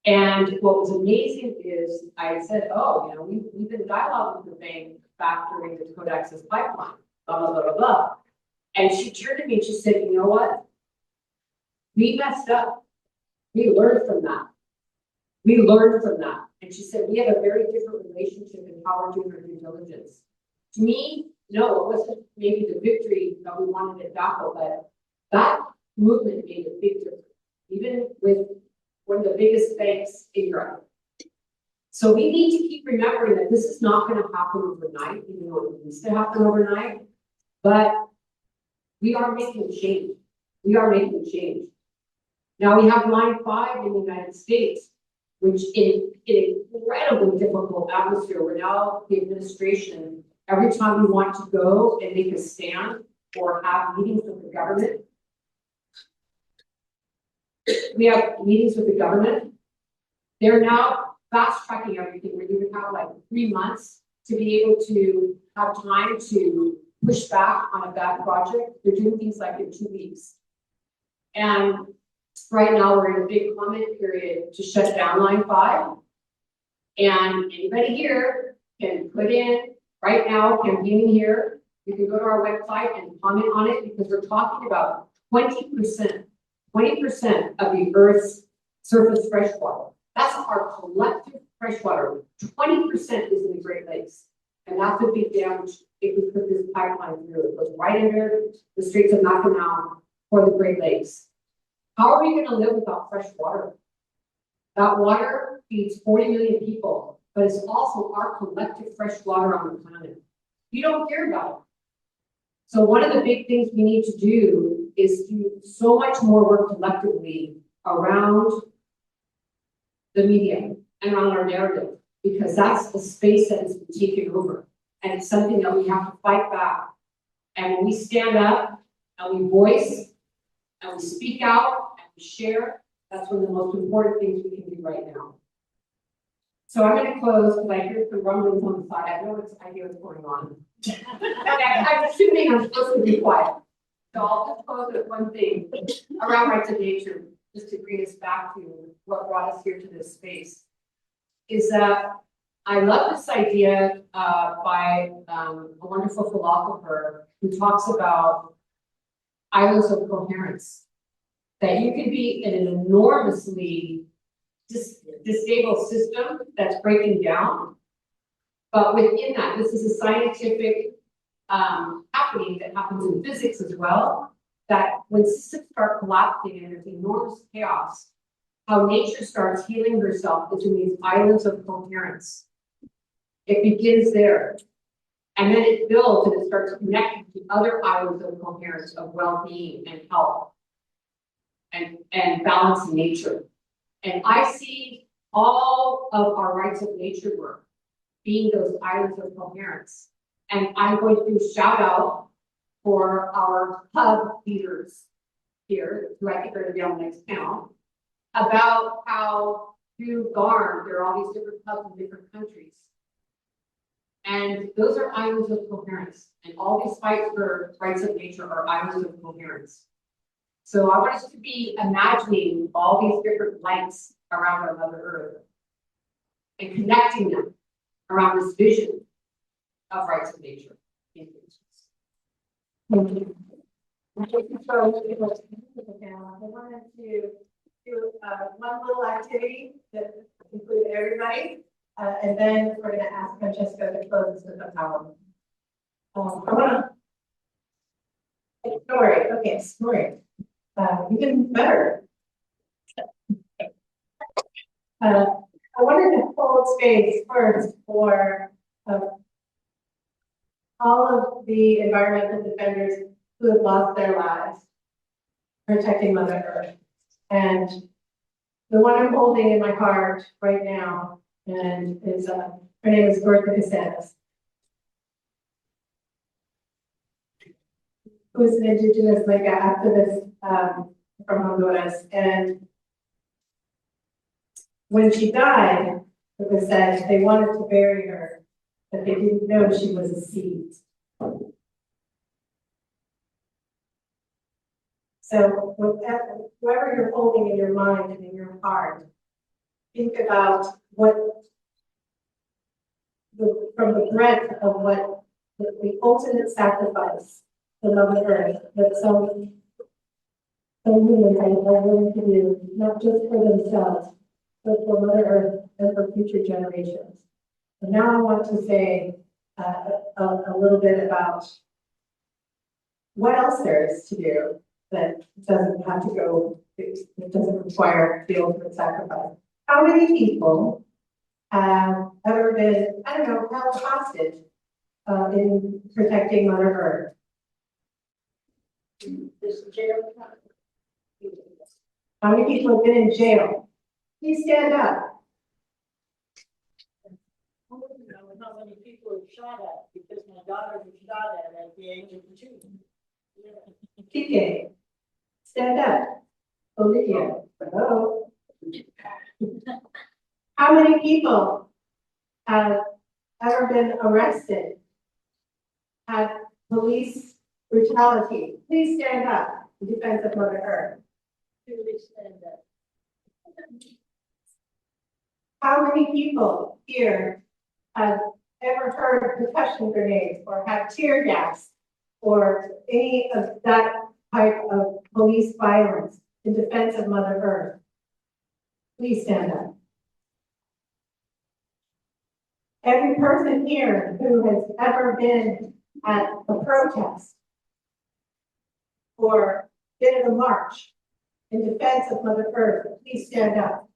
And what was amazing is I said, we've been dialoguing with the bank back during the Codex's pipeline, blah, blah, blah, blah, blah. And she turned to me and she said, you know what? We messed up. We learned from that. We learned from that. And she said, we have a very different relationship in how we're doing our due diligence. To me, no, it wasn't maybe the victory that we wanted at DACO, but that movement made a big difference, even with one of the biggest banks in Europe. So we need to keep remembering that this is not going to happen overnight, even though it needs to happen overnight, but we are making change. We are making change. Now we have line 5 in the United States, which in an incredibly difficult atmosphere, where now the administration, every time we want to go and make a stand or have meetings with the government, we have meetings with the government. They're now fast tracking everything, where you would have like 3 months to be able to have time to push back on a bad project. They're doing things like in 2 weeks. And right now we're in a big comment period to shut down line 5. And anybody here can put in right now, campaigning here. You can go to our website and comment on it, because we're talking about 20% of the Earth's surface freshwater. That's our collective freshwater. 20% is in the Great Lakes. And that's a big damage if we put this pipeline through. It goes right under the Straits of Mackinac for the Great Lakes. How are we going to live without fresh water? That water feeds 40 million people, but it's also our collective fresh water on the planet. You don't hear about it. So one of the big things we need to do is do so much more work collectively around the media and around our narrative, because that's the space that has been taken over. And it's something that we have to fight back. And when we stand up and we voice and we speak out and we share, that's one of the most important things we can do right now. So I'm going to close because I hear some rumblings on the side. I hear what's going on. I'm assuming I'm supposed to be quiet. So I'll just close with one thing around rights of nature, just to bring us back to what brought us here to this space, is that I love this idea by a wonderful philosopher who talks about islands of coherence, that you can be in an enormously disstable system that's breaking down, but within that, this is a scientific happening that happens in physics as well, that when systems start collapsing and there's enormous chaos, how nature starts healing herself is in these islands of coherence. It begins there. And then it builds and it starts connecting to other islands of coherence, of well-being and health and balance in nature. And I see all of our rights of nature work being those islands of coherence. And I'm going to do a shout out for our hub leaders here, who I think are going to be on the next panel, about how through GARM, there are all these different hubs in different countries. And those are islands of coherence. And all these fights for rights of nature are islands of coherence. So I want us to be imagining all these different lights around our Mother Earth and connecting them around this vision of rights of nature. Thank you. So, I wanted to do one little activity that include everybody, and then we're going to ask Francesco to close with a poem. I want to story. Okay, story. Even better. I wanted to hold space first for all of the environmental defenders who have lost their lives protecting Mother Earth. And the one I'm holding in my heart right now and is her name is Bertha Casares, who's an Indigenous like activist from Honduras. And when she died, it was said they wanted to bury her, but they didn't know she was a seed. So whoever you're holding in your mind and in your heart, think about what from the breadth of what the ultimate sacrifice to Mother Earth that some humans are willing to do, not just for themselves, but for Mother Earth and for future generations. And now I want to say a little bit about what else there is to do that doesn't have to go, it doesn't require the ultimate sacrifice. How many people have ever been, I don't know, held hostage in protecting Mother Earth? How many people have been in jail? Please stand up. How many people are shot at because my daughter was shot at the age of 2. TK, stand up. Olivia, hello. How many people have ever been arrested at police brutality? Please stand up in defense of Mother Earth. Please stand up. How many people here have ever heard percussion grenades or have tear gas or any of that type of police violence in defense of Mother Earth? Please stand up. Every person here who has ever been at a protest or been at a march in defense of Mother Earth, please stand up.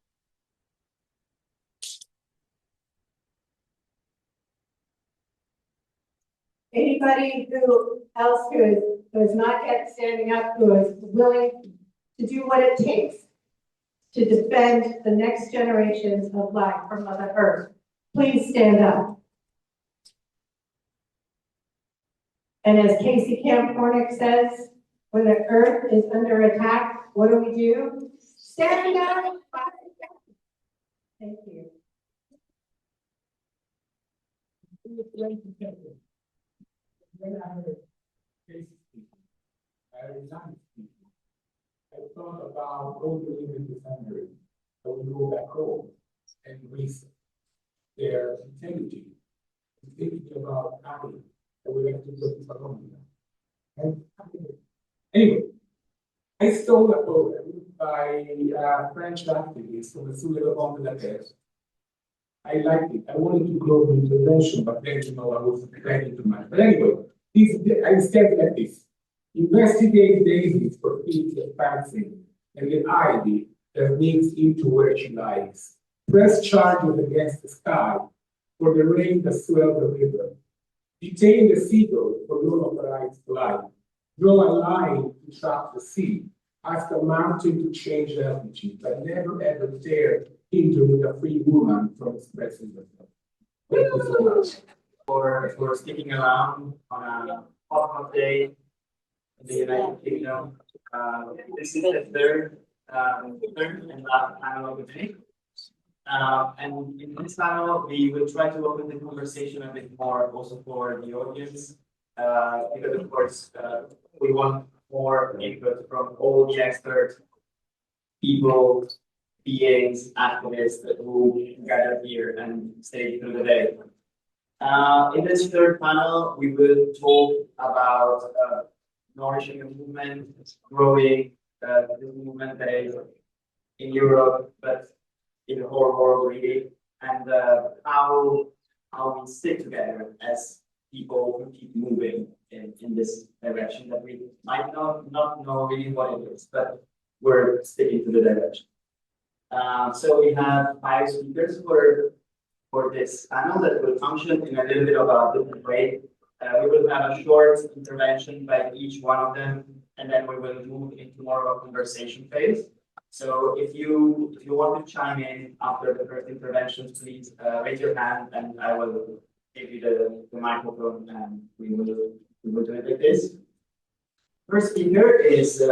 Anybody who is not yet standing up, who is willing to do what it takes to defend the next generations of life from Mother Earth, please stand up. And as Casey Camp-Horinek says, when the earth is under attack, what do? Stand up. Thank you. When I heard Casey speaking, I resigned speaking. I thought about all the women defenders that would go back home and raise their integrity, thinking about happy that we have to put this alone. And anyway, I stole a poem by a French activist from the Sous de la Terre. I liked it. I wanted to close the intervention, but then, I was planning too much. But anyway, I said like this: investigate daisies for feet advancing, and the ivy that leads into where she lies. Press charges against the sky for the rain that swells the river. Detain the seagull for unauthorized flight. Draw a line to track the sea. Ask a mountain to change altitude, but never ever dare hinder a free woman from expressing herself. Thank you so much for sticking around on a hot day in the United Kingdom. This is the third and last panel of the day. And in this panel, we will try to open the conversation a bit more also for the audience, because of course, we want more input from all the experts, people, beings, activists who gather here and stay through the day. In this third panel, we will talk about nourishing a movement, growing this movement that is in Europe, but in the whole world really, and how we stick together as people who keep moving in this direction that we might not know really what it is, but we're sticking to the direction. So we have 5 speakers for this panel that will function in a little bit of a different way. We will have a short intervention by each one of them, and then we will move into more of a conversation phase. So if you want to chime in after the first interventions, please raise your hand, and I will give you the microphone, and we will do it like this. First speaker is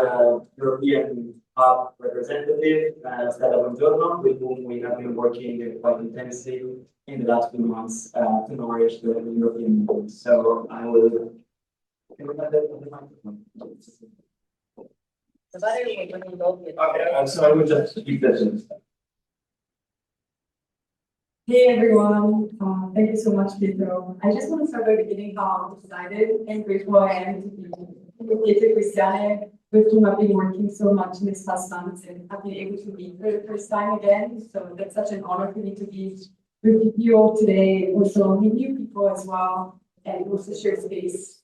European Hub representative, Stella Buongiorno, with whom we have been working quite intensely in the last few months to nourish the European movement. So I will. Can we have the microphone? Okay, so I will just keep this in. Hey everyone, thank you so much, Pedro. I just want to start by the beginning how excited and grateful I am to be with Christiane, with whom I've been working so much in these past months, and I've been able to meet for the first time again. So that's such an honor for me to be with you all today, also meet new people as well, and also share space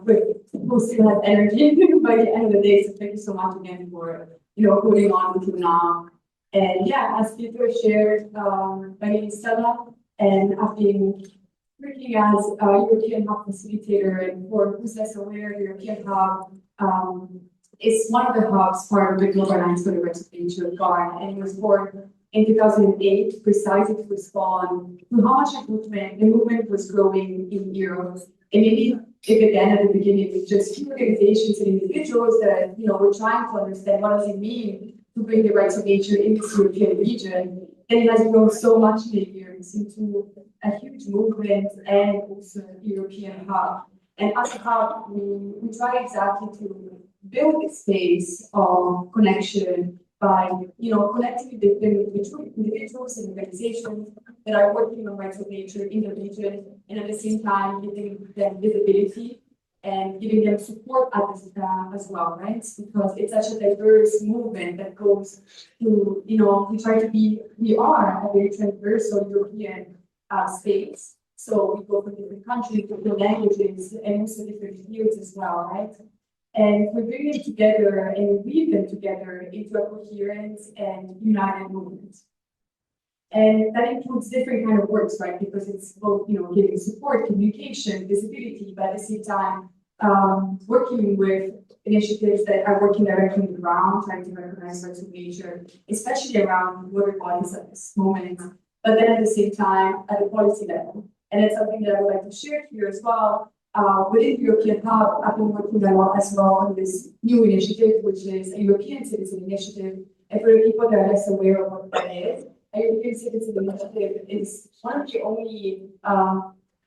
with who still have energy by the end of the day. So thank you so much again for holding on until now. And yeah, as Pedro shared, my name is Stella, and I've been working as a European Hub facilitator. And for who's less aware, the European Hub is one of the hubs part of the Global Alliance for the Restoration of God, and it was born in 2008 precisely to respond to how much the movement was growing in Europe. And maybe it began at the beginning with just few organizations and individuals that were trying to understand what does it mean to bring the rights of nature in this European region. And it has grown so much in the years into a huge movement and also a European hub. And as a hub, we try exactly to build a space of connection by connecting with different individuals and organizations that are working on rights of nature in the region, and at the same time giving them visibility and giving them support at this as well, right? Because it's such a diverse movement that goes to, we are a very transversal European space. So we go from different countries, different languages, and also different fields as well, right? And we bring them together and weave them together into a coherent and united movement. And that includes different kind of works, right? Because it's both, giving support, communication, visibility, but at the same time, working with initiatives that are working directly on the ground, trying to recognize rights of nature, especially around water bodies at this moment, but then at the same time, at the policy level. And it's something that I would like to share here as well. Within the European Hub, I've been working a lot as well on this new initiative, which is a European Citizen Initiative. And for the people that are less aware of what that is, a European Citizen Initiative is one of the only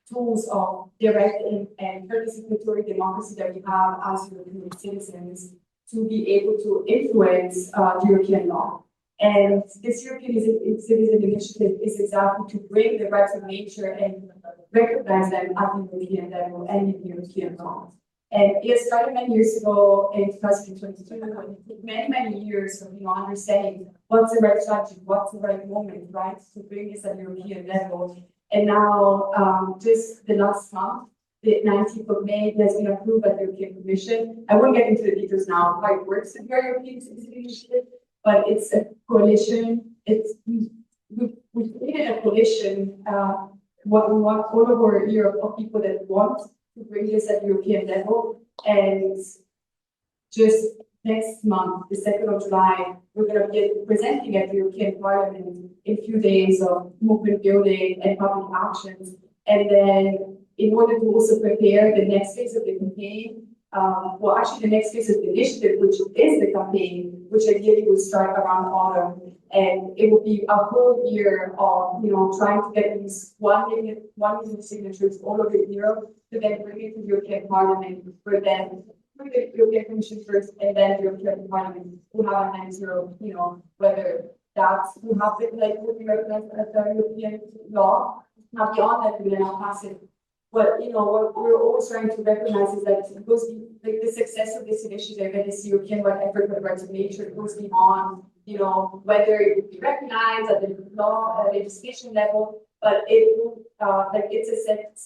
tools of direct and participatory democracy that we have as European citizens to be able to influence European law. And this European Citizen Initiative is exactly to bring the rights of nature and recognize them at the European level and in European law. And it started many years ago in 2022, and it took many, many years of understanding what's the right strategy, what's the right moment, right, to bring this at the European level. And now, just the last month, the 19th of May, it has been approved by the European Commission. I won't get into the details now of how it works in the European Citizen Initiative, but it's a coalition. We've created a coalition, all over Europe, of people that want to bring this at European level. And just next month, the 2nd of July, we're going to be presenting at the European Parliament in a few days of movement building and public actions. And then in order to also prepare the next phase of the campaign, the next phase of the initiative, which is the campaign, which ideally would start around autumn. And it would be a whole year of, trying to get these 1 million signatures all over Europe to then bring it to the European Parliament, where then the European Commission first, and then the European Parliament will have an answer, whether that's will happen, like would be recognized as a European law. Now beyond that, we will now pass it. But what we're always trying to recognize is that it goes like the success of this initiative and this European-wide effort for the rights of nature goes beyond, whether it would be recognized at the law legislation level, but it will its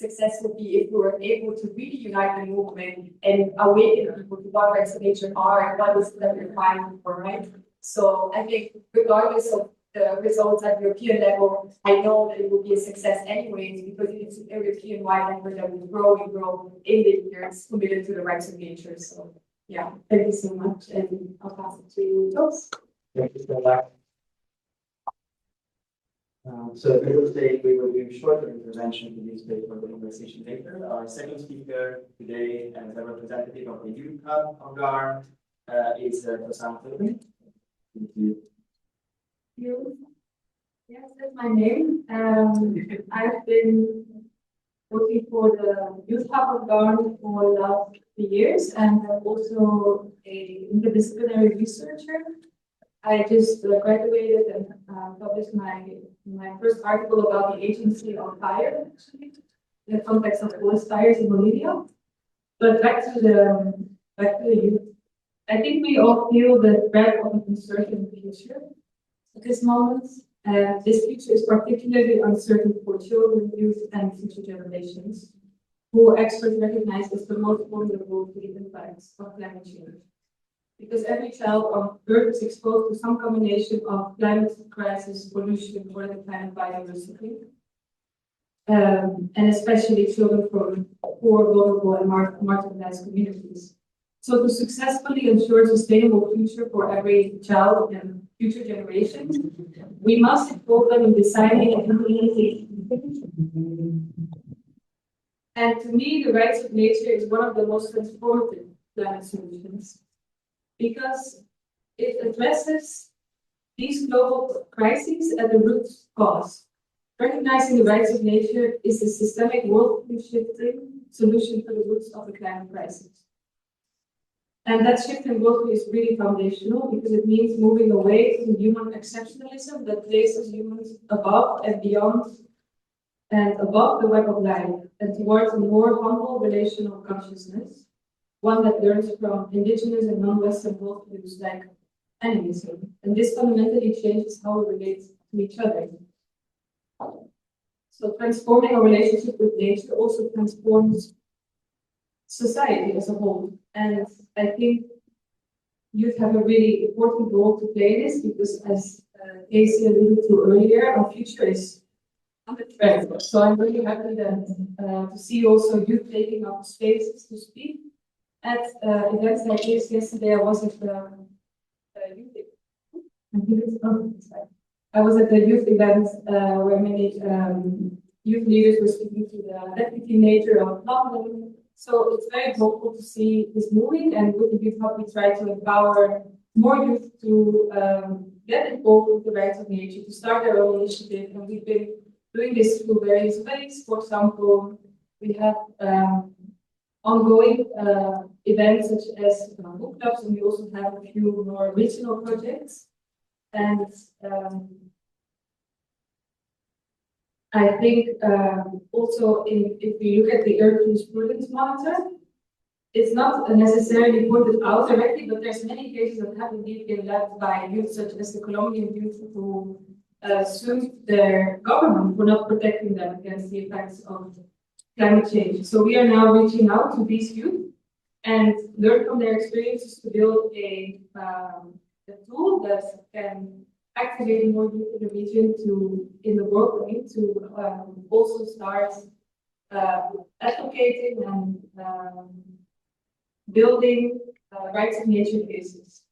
success would be if we were able to really unite the movement and awaken people to what rights of nature are and what is that we're fighting for, right? So I think regardless of the results at European level, I know that it will be a success anyways, because it's a European-wide effort that will grow and grow in the years committed to the rights of nature. So yeah, thank you so much, and I'll pass it to you, Jos. Thank you so much. So today we will do short intervention to newspaper the conversation later. Our second speaker today, as a representative of the Youth Hub of GAR, is Francesco. Thank you. Yes, that's my name. I've been working for the Youth Hub of Garn for the last 3 years, and I'm also a interdisciplinary researcher. I just graduated and published my first article about the agency of fire, actually, in the context of forest fires in Bolivia. But back to the youth. I think we all feel the threat of an uncertain future at this moment. This future is particularly uncertain for children, youth, and future generations, who experts recognize as the most vulnerable to the impacts of climate change. Because every child on Earth is exposed to some combination of climate crisis, pollution, or decline of biodiversity, and especially children from poor, vulnerable, and marginalized communities. So to successfully ensure a sustainable future for every child and future generations, we must involve them in designing and implementing. And to me, the rights of nature is one of the most transformative climate solutions, because it addresses these global crises at the root cause. Recognizing the rights of nature is a systemic worldview-shifting solution to the roots of the climate crisis. And that shift in worldview is really foundational, because it means moving away from human exceptionalism that places humans above and beyond and above the web of life, and towards a more humble relational consciousness, one that learns from indigenous and non-Western worldviews like animism. And this fundamentally changes how we relate to each other. So transforming our relationship with nature also transforms society as a whole. And I think youth have a really important role to play in this, because as Casey alluded to earlier, our future is under threat. So I'm really happy that to see also youth taking up spaces to speak at events like this. Yesterday I was at the youth event where many youth leaders were speaking to the deputy mayor of London. So it's very hopeful to see this moving, and with the Youth Hub we try to empower more youth to get involved with the rights of nature, to start their own initiative, and we've been doing this through various ways. For example, we have ongoing events such as book clubs, and we also have a few more regional projects. And I think also if we look at the Earth Jurisprudence Monitor, it's not necessarily pointed out directly, but there's many cases that have indeed been led by youth, such as the Colombian youth who sued their government for not protecting them against the effects of climate change. So we are now reaching out to these youth and learn from their experiences to build a tool that can activate more youth in the region in the world, to also start advocating and building rights of nature cases.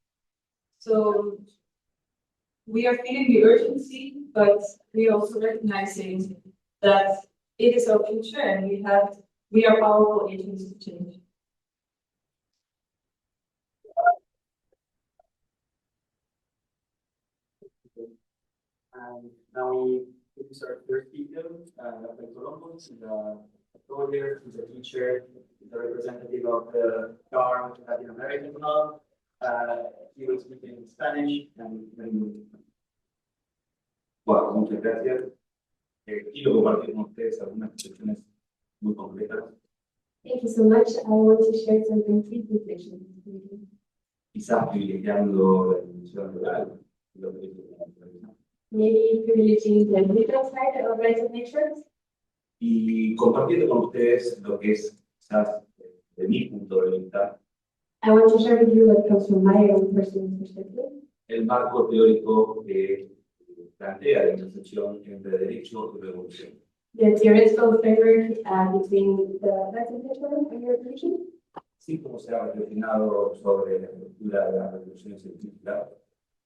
So we are feeling the urgency, but we are also recognizing that it is our future, and we are powerful agents to change. And now this is our first speaker, Dr. Colombo, the lawyer, he's a teacher, he's a representative of the CAR Latin American Hub. He will speak in Spanish and Bueno, muchas gracias. Quiero compartir con ustedes algunas reflexiones muy concretas. Thank you so much. I want to share some concrete reflections. Quizás privilegiando la dimensión rural, lo que Maybe privileging the legal side of rights of nature. y compartiendo con ustedes lo que es quizás de mi punto de vista I want to share with you what comes from my own personal perspective. el marco teórico que plantea la intersección entre derecho y revolución. The theoretical framework between the rights of nature and revolution. Así como se ha reflexionado sobre la estructura de las revoluciones científicas,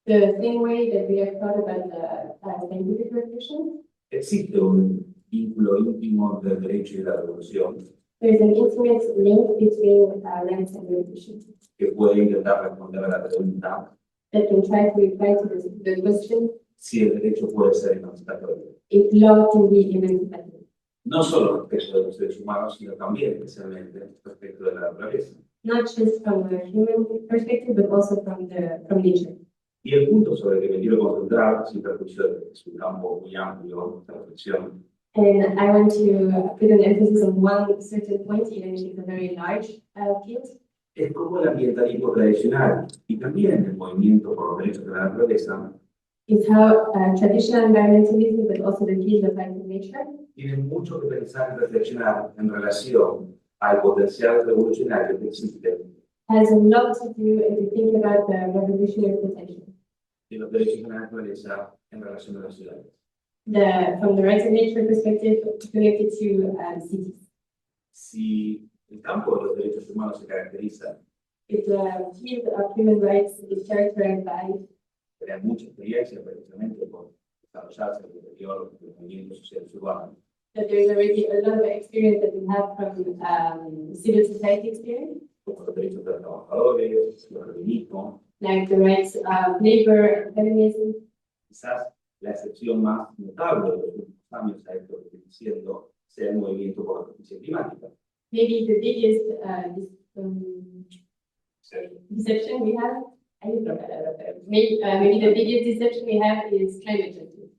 The same way that we have thought about the scientific revolution. existe un vínculo íntimo entre el derecho y la revolución There is an intimate link between rights and revolution que puede intentar responder a la pregunta that can try to reply to the question si el derecho puede ser emancipatorio. if law can be emancipated. No solo respecto de los seres humanos, sino también especialmente respecto de la naturaleza. Not just from a human perspective, but also from nature. Y el punto sobre el que me quiero concentrar, sin perjuicio de que es un campo muy amplio de reflexión, And I want to put an emphasis on one certain point, even if it's a very large field. es como el ambientalismo tradicional y también el movimiento por los derechos de la naturaleza Is how traditional environmentalism, but also the field of rights of nature, tienen mucho que pensar y reflexionar en relación al potencial revolucionario que existe has a lot to do and to think about the revolutionary potential. de los derechos de la naturaleza en relación a las ciudades. From the rights of nature perspective, connected to cities. Si el campo de los derechos humanos se caracteriza, If the field of human rights is characterized by tener mucha experiencia precisamente por desarrollarse en el interior de los movimientos sociales urbanos, that there is already a lot of experience that we have from civil society experience, como los derechos de los trabajadores, el feminismo, like the rights of labor and feminism. quizás la excepción más notable de los últimos años a esto que estoy diciendo sea el movimiento por la justicia climática. Maybe the biggest deception we have, maybe the biggest deception we have is climate justice.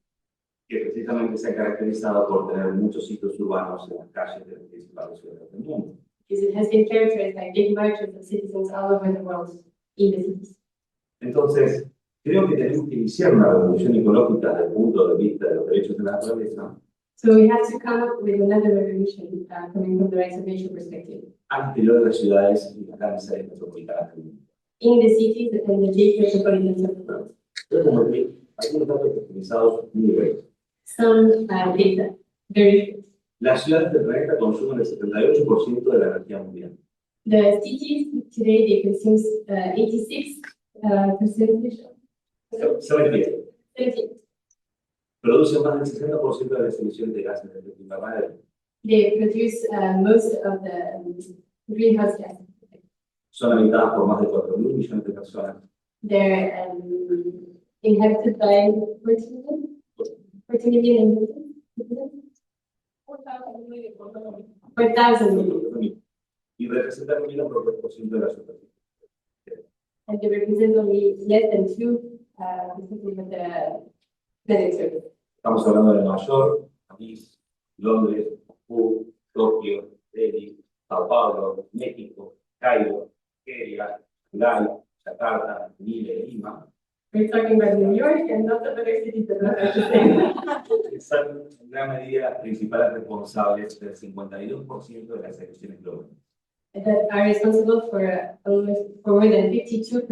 Que precisamente se ha caracterizado por tener muchos sitios urbanos en las calles de las principales ciudades del mundo. Because it has been characterized by big marches of citizens all over the world in the cities. Entonces, creo que tenemos que iniciar una revolución ecológica desde el punto de vista de los derechos de la naturaleza So we have to come up with another revolution coming from the rights of nature perspective. al interior de las ciudades y las grandes áreas metropolitanas del mundo. In the cities and the big metropolitans of the world. Voy a compartir algunos datos optimizados muy breves. Some data, very. Las ciudades del planeta consumen el 78% de la energía mundial. The cities today they consume 86 percentage. Se refiere, 70. producen más del 60% de las emisiones de gases de efecto invernadero. They produce most of the greenhouse gases. Son habitadas por más de 4.000 millones de personas. They're inhabited by 14 million inhabitants. 4,000 million. Y representan un 1% de la superficie. And they represent only less than 2% of the planet surface. Estamos hablando de Nueva York, París, Londres, Moscú, Tokio, Delhi, Sao Paulo, México, Cairo, Nigeria, Shanghái, Yakarta, Manila, Lima. We're talking about New York and not other cities that are the same. Son en gran medida las principales responsables del 52% de las emisiones globales. That are responsible for more than 52%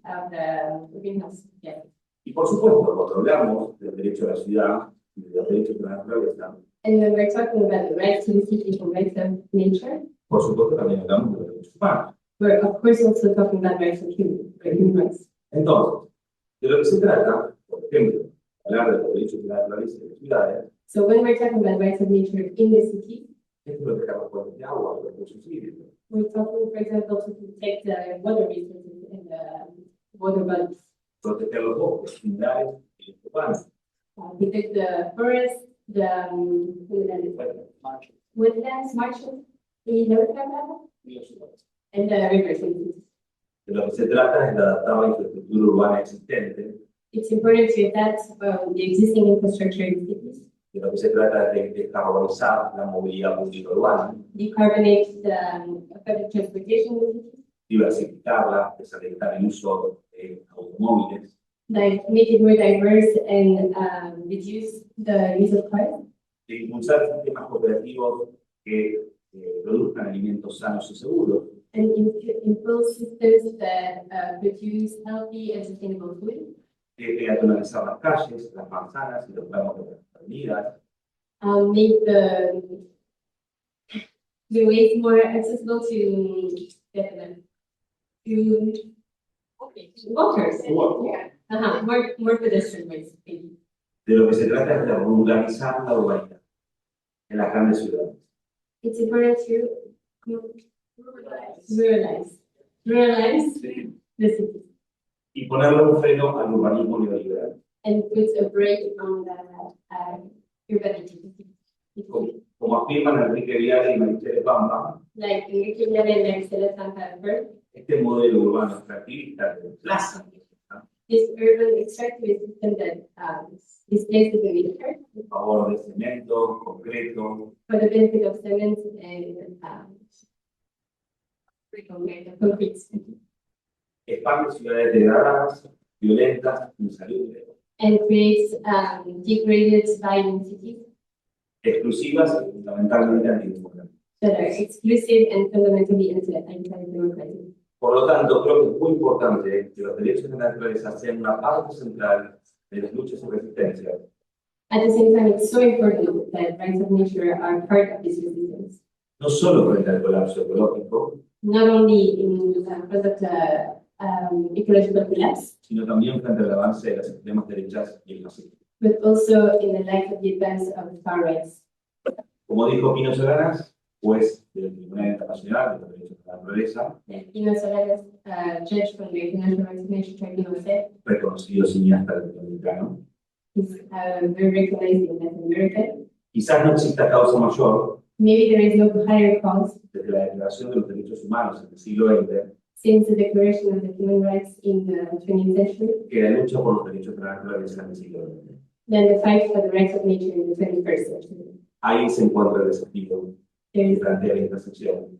of the greenhouse gases. Y por supuesto, cuando hablamos del derecho a la ciudad y de los derechos de la naturaleza, And when we're talking about the rights to the city and rights of nature, por supuesto también hablamos de los derechos humanos. we're of course also talking about rights of human rights. Entonces, de lo que se trata, por ejemplo, hablar de los derechos de la naturaleza y de las ciudades, So when we're talking about rights of nature in the city, es proteger las fuentes de agua, los recursos hídricos, we're talking, for example, to protect the water resources and the water bodies, proteger los bosques, minerales y los urbanos, he took the forest, the woodlands, marshes, y North Carolina, and the rivers. De lo que se trata es de adaptar la infraestructura urbana existente. It's important to adapt the existing infrastructure in cities, De lo que se trata es de descarbonizar la movilidad pública urbana, decarbonate the public transportation in cities, diversificarla, desacreditar el uso de automóviles, like make it more diverse and reduce the use of cars, de impulsar sistemas cooperativos que produzcan alimentos sanos y seguros, and impose systems that produce healthy and sustainable food, de peatonalizar las calles, las manzanas y los tramos de las avenidas, make the ways more accessible to walkers. Yeah. More pedestrian ways. de lo que se trata es de ruralizar la urbanidad en las grandes ciudades. It's important to ruralize the city Y ponerle un freno al urbanismo neoliberal. and put a break on the urbanity. Como afirman Enrique Viale y Maricel Bamba, Like Enrique Viale and Marcela Santander, este modelo urbano extractivista de plaza this urban extractivist system that displaces the nature en favor de cemento, concreto, for the benefit of cement and concrete. expande ciudades degradadas, violentas, insalubres, And creates degraded violent cities exclusivas y fundamentalmente antidemocráticas. that are exclusive and fundamentally anti-democratic. Por lo tanto, creo que es muy importante que los derechos de la naturaleza sean una parte central de las luchas y resistencias. At the same time, it's so important that rights of nature are part of this resistance, No solo frente al colapso ecológico, not only in front of the ecological collapse, sino también frente al avance de las extremas derechas y el fascismo. but also in the light of the advance of far rights. Como dijo Pino Solanas, juez del Tribunal Internacional de los Derechos de la Naturaleza, Pino Solanas, judge from the International Rights of Nature Tribunal, said reconocido cineasta latinoamericano, he's very recognized in Latin America. quizás no exista causa mayor Maybe there is no higher cause desde la Declaración de los Derechos Humanos en el siglo XX since the Declaration of the Human Rights in the 20th century que la lucha por los derechos de la naturaleza en el siglo XX. than the fight for the rights of nature in the 21st century. Ahí se encuentra el desafío There que is, plantea la intersección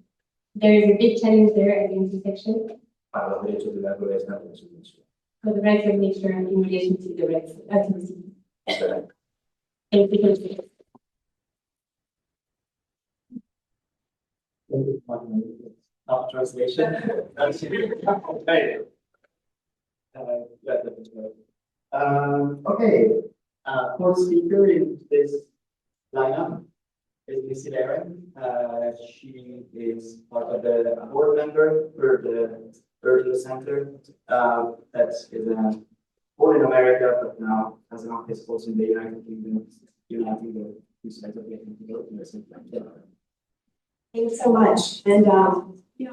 there is a big challenge there at the intersection para los derechos de la naturaleza en relación con la ciudad. for the rights of nature in relation to the rights of the city. Espera. Thank you. Translation. Okay, fourth speaker in this lineup is Missy Laren. She is part of the board member for the Orielle Center. That is born in America, but now has an office also in the United Kingdom, uniting the two sides of the Atlantic. Thanks so much. And,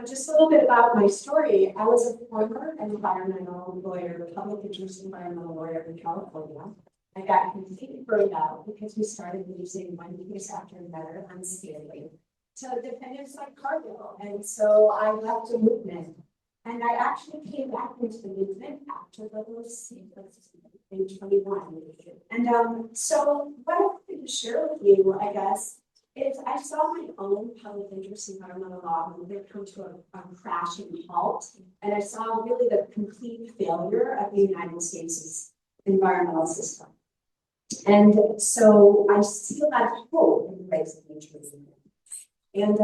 just a little bit about my story. I was a former environmental lawyer, public interest environmental lawyer in California. I got completely burned out because we started using one case after another unscathed to defendants like Cargill. And so I left the movement. And I actually came back into the movement after the most in 21. And so what I wanted to share with you, I guess, is I saw my own public interest environmental law movement come to a crashing halt. And I saw really the complete failure of the United States' environmental system. And so I still have hope in the rights of nature. And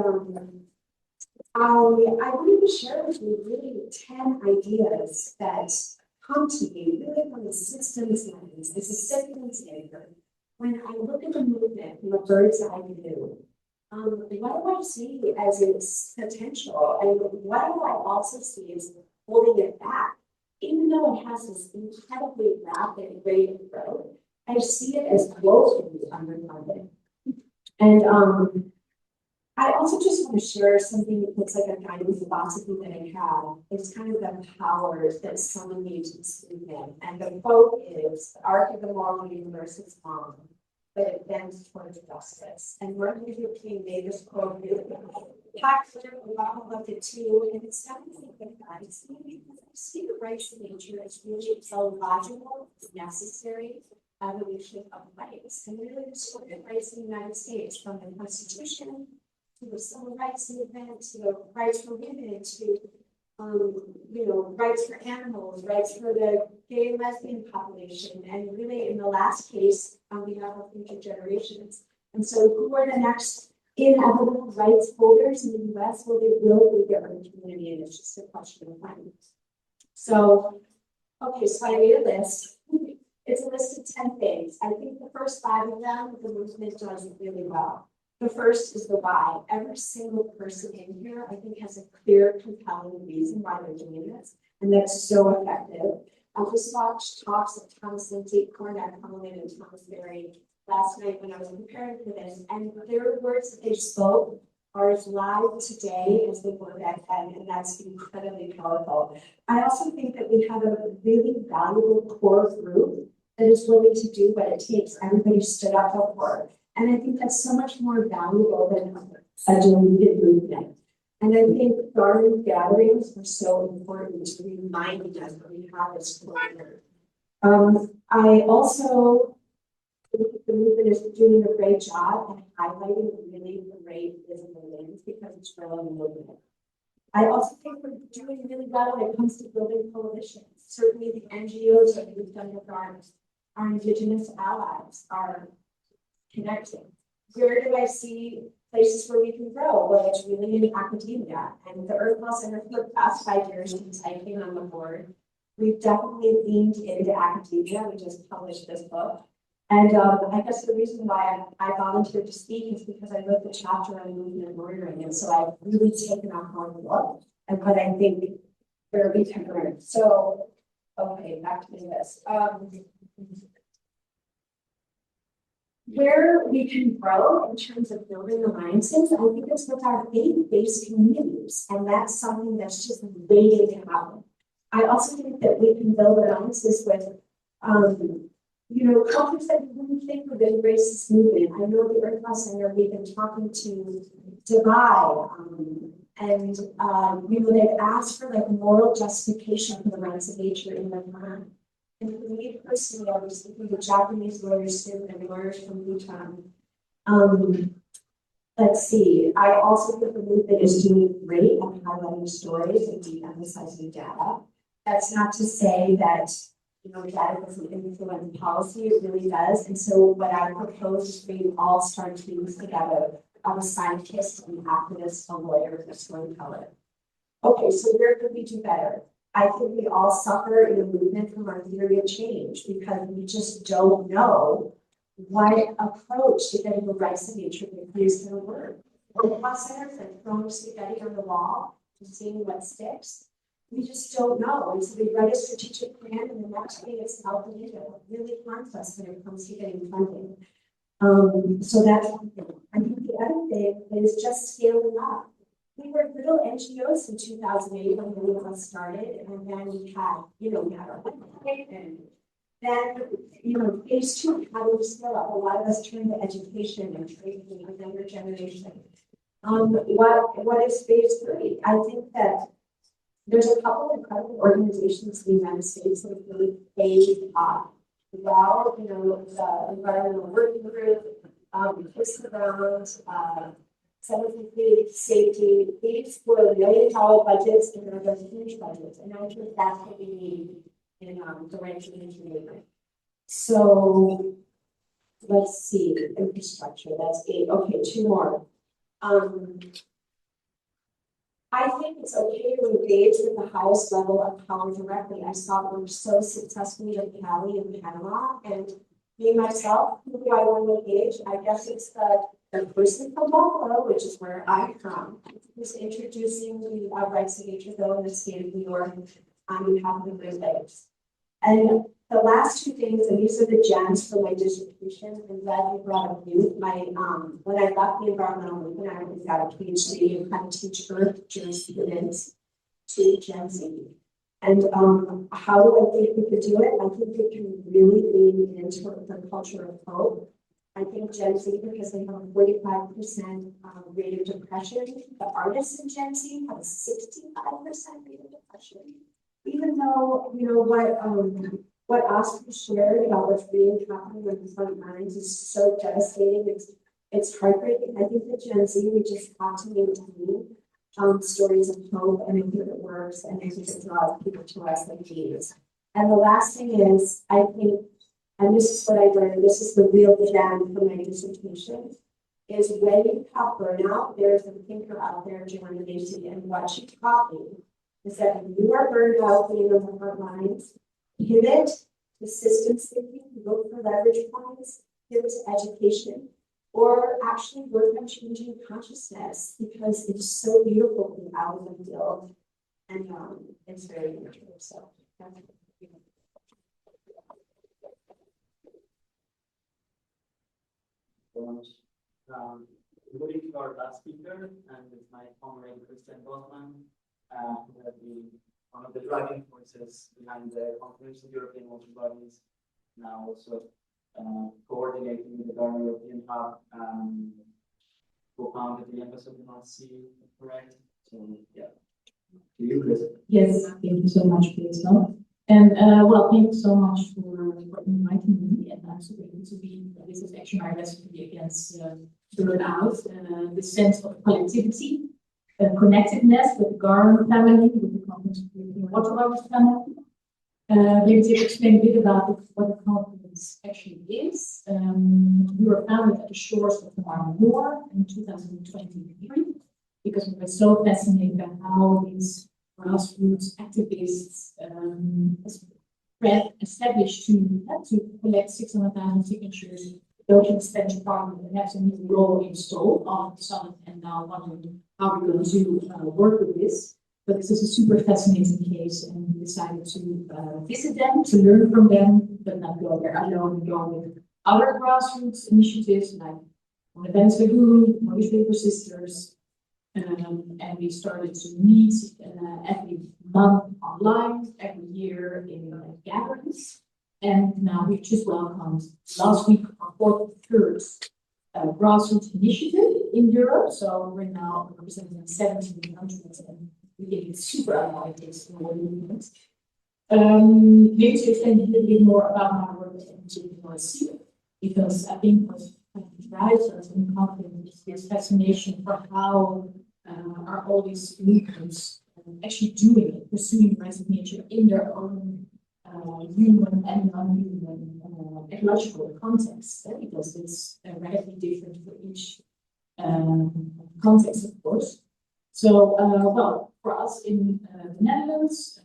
I wanted to share with you really 10 ideas that come to me really from the systems lens. This is systems thinker. When I look at the movement from a bird's eye view, what do I see as its potential? And what do I also see as holding it back? Even though it has this incredibly rapid rate of growth, I see it as woefully underfunded. And I also just want to share something that's like a guiding philosophy that I have. It's kind of the power that someone needs to movement. And the quote is, the arc of the moral universe is long, but it bends towards justice. And Martin Luther King made this quote really packed along with it too, and it's not really good guys. I see the rights of nature as really a logical, necessary evolution of rights. And really the sort of rights in the United States, from the Constitution to the Civil Rights Movement, to the rights for women, to rights for animals, rights for the gay and lesbian population, and really in the last case, on behalf of future generations. And so who are the next inevitable rights holders in the US? Well, they will be the urban community, and it's just a question of time. So, okay, so I made a list. It's a list of 10 things. I think the first 5 of them, the movement does really well. The first is the why. Every single person in here, I think, has a clear, compelling reason why they're doing this, and that's so effective. I just watched talks of Casey Camp-Horinek and Thomas Berry last night when I was preparing for this, and their words that they spoke are as live today as they were back then, and that's incredibly powerful. I also think that we have a really valuable core group that is willing to do what it takes. Everybody stood up for. And I think that's so much more valuable than a diluted movement. And I think garden gatherings are so important to remind us that we have this core. I also think the movement is doing a great job at highlighting really the great visible wins because it's really a movement. I also think we're doing really well when it comes to building coalitions. Certainly the NGOs that we've done with our Indigenous allies are connecting. Where do I see places where we can grow? Well, it's really in academia. And the Earth Law Center for the past 5 years since I came on the board, we've definitely leaned into academia. We just published this book. And I guess the reason why I volunteered to speak is because I wrote the chapter on movement lawyering. And so I've really taken a hard look at what I think where we can learn. So, okay, back to this. Where we can grow in terms of building alliances, I think it's with our faith-based communities, and that's something that's just waiting to happen. I also think that we can build alliances with, cultures that we wouldn't think would embrace this movement. I know the Earth Law Center, we've been talking to Dubai, and they've asked for like moral justification for the rights of nature in their land. And for me personally, I was thinking the Japanese lawyers too, and lawyers from Bhutan. Let's see. I also think the movement is doing great at highlighting stories and de-emphasizing data. That's not to say that data doesn't influence policy. It really does. And so what I propose is we all start teams together of a scientist, an activist, a lawyer, a storyteller. Okay, so where could we do better? I think we all suffer in a movement from our theory of change because we just don't know what approach to getting the rights of nature is going to work. The law centers are throwing spaghetti on the wall and seeing what sticks. We just don't know. And so we write a strategic plan, and the next thing is out the window. It really harms us when it comes to getting funding. So that's one thing. I think the other thing is just scaling up. We were little NGOs in 2008 when we got started, and then we had our website, and then, phase 2, how do we scale up? A lot of us turned to education and training the younger generation. What is phase 3? I think that there's a couple of incredible organizations in the United States that have really paid off. Well, the Environmental Working Group, Kiss the Ground, Center for Food Safety, these were $1 million budgets and they're huge budgets. And I think that's what we need in the range of engineering. So let's see, infrastructure, that's 8. Okay, 2 more. I think it's okay to engage with the highest level of power directly. I saw them so successfully in Cali and Panama, and me myself, who do I want to engage? I guess it's the person from Buffalo, which is where I'm from, who's introducing the rights of nature bill in the state of New York on behalf of the Great Lakes. And the last 2 things, and these are the gems for my dissertation. I'm glad you brought up youth. When I left the environmental movement, I got a PhD in how to teach Earth jurisprudence to Gen Z. And how do I think we could do it? I think we can really lean into the culture of hope. I think Gen Z, because they have a 45% rate of depression, the artists in Gen Z have a 65% rate of depression. Even though, you know, what Osprey shared about what's really happening on the front lines is so devastating. It's heartbreaking. I think that Gen Z, we just have to maintain stories of hope, and I think it works, and I think it draws people to us like these. And the last thing is, I think, and this is what I learned, this is the real gem for my dissertation, is when you have burnout, there's a thinker out there, Joanna Macy, and what she taught me is that when you are burned out being on the front lines, pivot to systems thinking, look for leverage points, pivot to education, or actually work on changing consciousness, because it's so beautiful to be out of the field, and it's very nurturing. So that's Moving to our last speaker, and it's my comrade Christian Bosman, who has been one of the driving forces behind the Conference of European Water Bodies, now also coordinating with the Garden European Hub, co-founded the Embassy of the North Sea, correct? So, yeah. To you, Chris. Yes, thank you so much, Rachel. And well, thank you so much for inviting me. And I'm so grateful to be. This is actually my recipe against burnout. The sense of collectivity, connectedness with the Garden family, with the Conference of European Water Bodies family. Maybe to explain a bit about what the conference actually is. We were founded at the shores of the Marne War in 2023 because we were so fascinated by how these grassroots activists established to collect 600,000 signatures. Those in the Spanish Parliament and have a new law installed on the summit, and now wondering how we're going to work with this. But this is a super fascinating case, and we decided to visit them, to learn from them, but not go there alone, go with other grassroots initiatives like the Venice Lagoon, Mortgage Paper Sisters, and we started to meet every month online, every year in gatherings. And now we've just welcomed last week our 43rd grassroots initiative in Europe. So we're now representing 17 countries, and we think it's super alive for the movement. Maybe to explain a little bit more about my work at the North Sea, because I think what drives us in conflict is this fascination for how are all these movements actually doing it, pursuing the rights of nature in their own human and non-human ecological context, because it's radically different for each context, of course. So, well, for us in the Netherlands,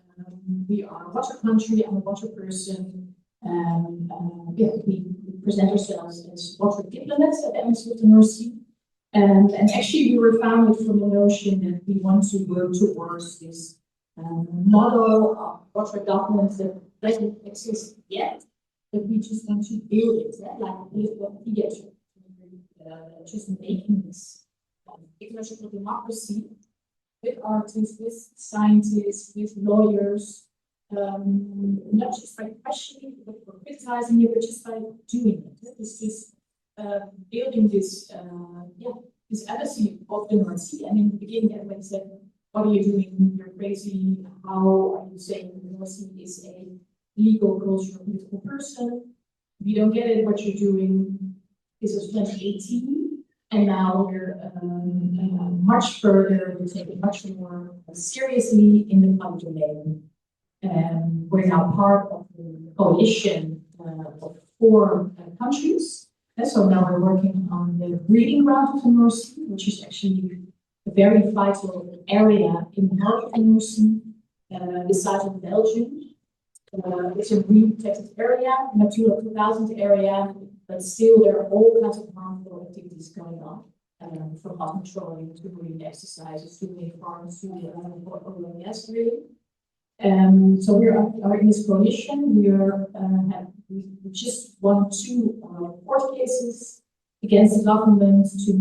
we are a water country. I'm a water person. Yeah, we present ourselves as water diplomats at the Embassy of the North Sea. And actually, we were founded from the notion that we want to work towards this model of water governance that doesn't exist yet, but we just want to build it, like what we get just making this ecological democracy with artists, with scientists, with lawyers, not just by questioning it, but criticizing it, but just by doing it. It's just building this, this embassy of the North Sea. And in the beginning, everybody said, "What are you doing? You're crazy. How are you saying the North Sea is a legal, cultural, political person? We don't get it. What you're doing." This was 2018, and now we're much further. We're taking much more seriously in the public domain. We're now part of the coalition of 4 countries. And so now we're working on the breeding ground of the North Sea, which is actually a very vital area in the heart of the North Sea, the size of Belgium. It's a green protected area, Natura 2000 area, but still there are all kinds of harmful activities going on, from hot controlling to marine exercises to wind farms to oil and gas drilling. So we are in this coalition. We just won 2 court cases against the government to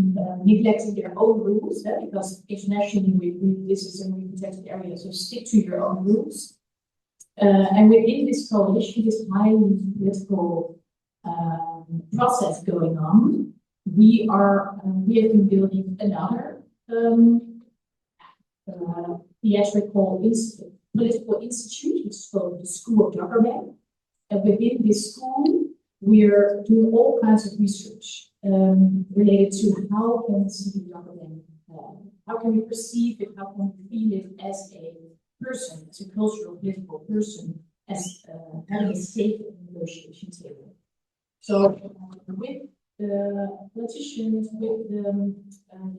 neglecting their own rules, because internationally this is a really protected area, so stick to your own rules. And within this coalition, this highly political process going on, we have been building another theatrical political institute, which is called the School of Government. And within this school, we're doing all kinds of research related to how can we see the government, how can we perceive it, how can we feel it as a person, as a cultural, political person, as having a stake in the negotiation table. So with the politicians, with the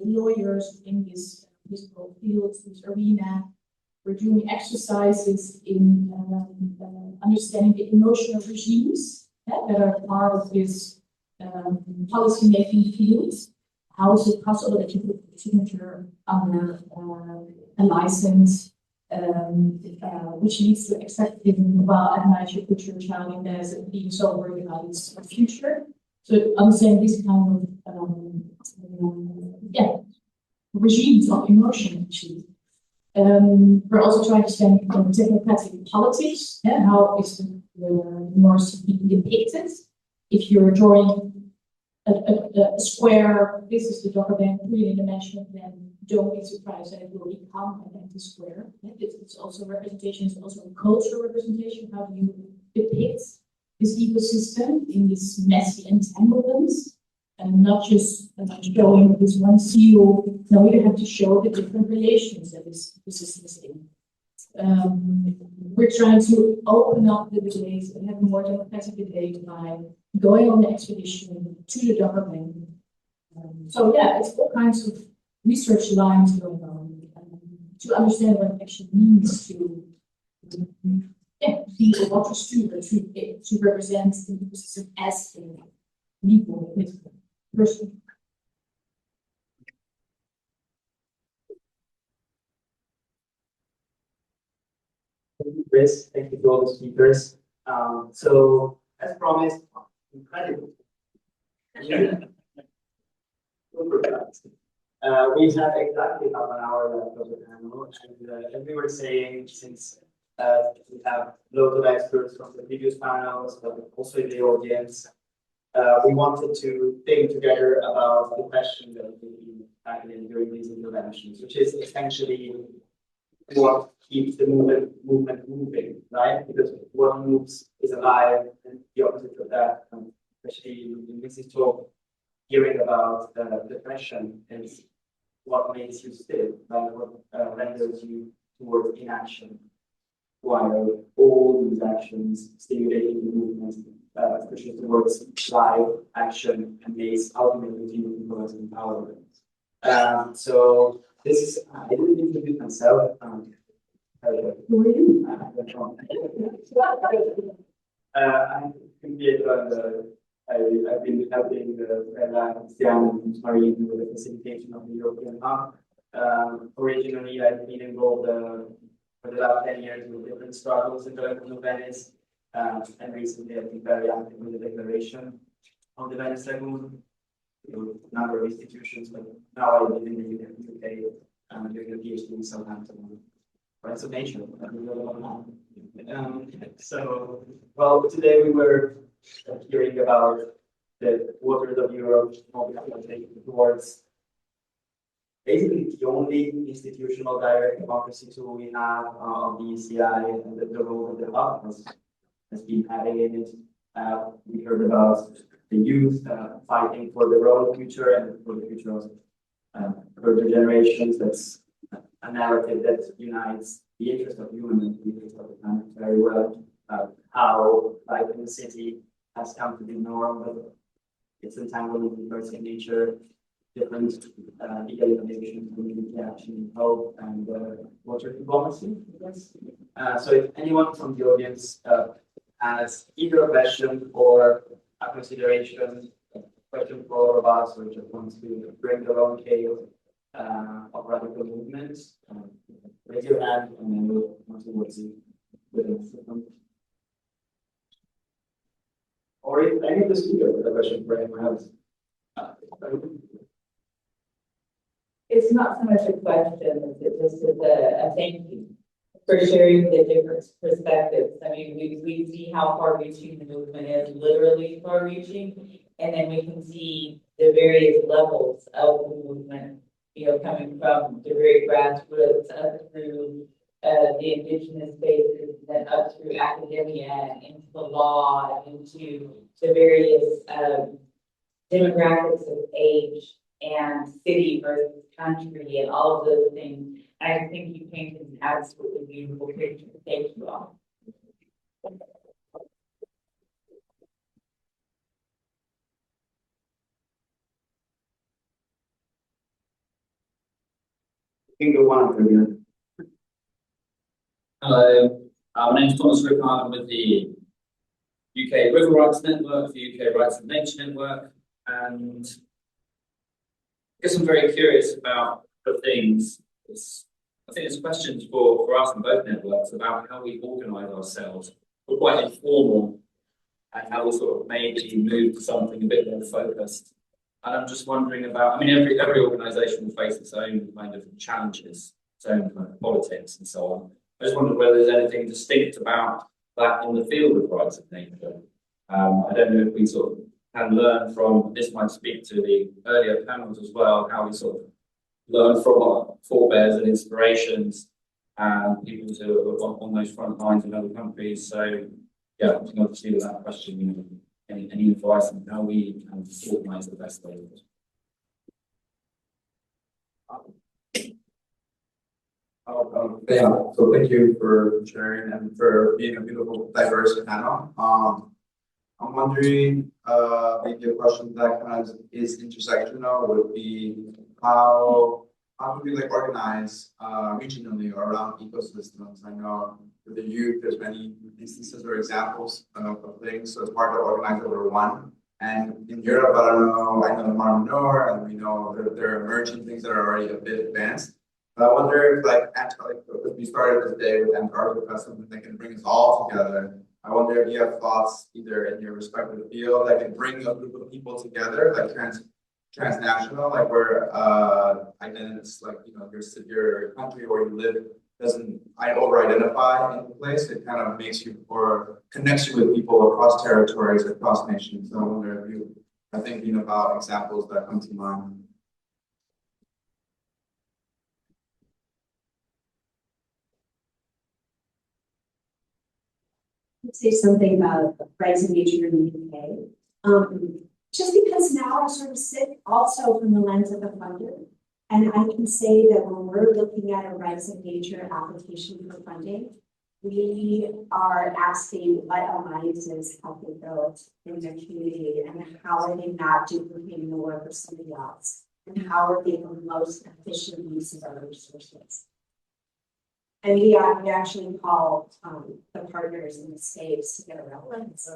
lawyers in this political field, this arena, we're doing exercises in understanding the emotional regimes that are part of this policy-making field. How is it possible that you put a signature under a license, which leads to accepting, well, at night you put your child in there as being so worried about its future. So understanding this kind of regimes of emotion, actually. We're also trying to understand technocratic politics, how is the North being depicted. If you're drawing a square, this is the document, put it in dimension, then don't be surprised that it will become an empty square. It's also representation, it's also a cultural representation. How do you depict this ecosystem in this messy entanglements? And not just showing this one seal. No, you have to show the different relations that this ecosystem is in. We're trying to open up the debate and have a more democratic debate by going on the expedition to the government. So yeah, it's all kinds of research lines going on to understand what it actually means to be a water steward, to represent the ecosystem as a legal person. Thank you, Chris. Thank you to all the speakers. So, as promised, incredible. We have exactly half an hour left of the panel, and as we were saying, since we have loads of experts from the previous panels, but also in the audience, we wanted to think together about the question that we've been tackling during these interventions, which is essentially what keeps the movement moving, right? Because what moves is alive, and the opposite of that, especially in Mrs. talk, hearing about depression is what makes you still, right? What renders you towards inaction, while all these actions stimulating the movement, especially towards live action, and makes ultimately people towards empowerment. So this is, I didn't introduce myself. Who are you? I'm Pietro, and I've been helping Cristiano and Marine with the facilitation of the European Hub. Originally, I've been involved for the last 10 years with different struggles in the Venice, and recently I've been very active with the declaration of the Venice Lagoon, a number of institutions, but now I live in the UK, doing a PhD in Southampton. Rights of nature. So, well, today we were hearing about the waters of Europe towards basically the only institutional direct democracy tool we have of the ECI, and the role that the hub has been having in it. We heard about the youth fighting for their own future and for the future of further generations. That's a narrative that unites the interest of humans and the interest of the planet very well. How life in the city has come to be norm, but it's entangled with person nature, different legalization, community action, hope, and water diplomacy. So if anyone from the audience has either a question or a consideration, question for all of us, or just wants to bring their own tale of radical movements, raise your hand and then we'll want to see with them. Or if any of the speakers have a question for anyone else. It's not so much a question, it's just a thank you. for sharing the different perspectives. I mean, we see how far-reaching the movement is, literally far-reaching, and then we can see the various levels of the movement, you know, coming from the very grassroots up through the indigenous spaces, then up through academia and into the law and into the various demographics of age and city versus country and all of those things. I think you painted an absolutely beautiful picture. Thank you all. Hello, my name is Thomas Rickard. I'm with the UK River Rights Network, the UK Rights of Nature Network, and I guess I'm very curious about the things. I think there's questions for us in both networks about how we organise ourselves. We're quite informal and how we sort of maybe move to something a bit more focused. And I'm just wondering about, I mean, every organisation will face its own kind of challenges, its own kind of politics and so on. I just wonder whether there's anything distinct about that in the field of rights of nature. I don't know if we sort of can learn from, this might speak to the earlier panels as well, how we sort of learn from our forebears and inspirations and people who are on those front lines in other countries. So yeah, I was going to see that question, you know, any advice on how we can organise the best way of it. Yeah, so thank you for sharing and for being a beautiful, diverse panel. I'm wondering, maybe a question that kind of is intersectional would be how do we like organize regionally or around ecosystems? I know with the youth, there's many instances or examples of things, so it's hard to organize over one. And in Europe, I know Marmor, and we know there are emerging things that are already a bit advanced. But I wonder if if we started this day with Antarctica, something that can bring us all together. I wonder if you have thoughts either in your respective field that can bring a group of people together, like transnational, like where identities, like, you know, your country where you live doesn't over-identify in the place. It kind of makes you or connects you with people across territories, across nations. So I wonder if you are thinking about examples that come to mind. Say something about rights of nature in the UK. Just because now I sort of sit also from the lens of the funder, and I can say that when we're looking at a rights of nature application for funding, we are asking what alliances have they built in their community and how are they not duplicating the work of somebody else, and how are they the most efficient use of our resources. And we actually call the partners in the states to get a reference.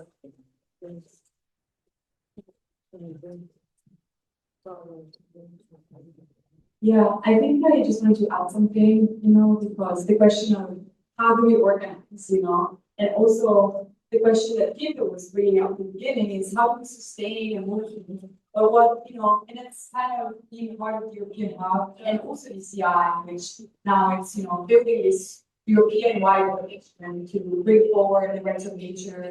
Yeah, I think I just wanted to add something, you know, because the question of how do we organize, you know, and also the question that Kiko was bringing up in the beginning is how do we sustain a movement, or what, you know, and it's kind of being part of the European Hub and also the CI, which now it's, you know, building this European-wide coalition to bring forward the rights of nature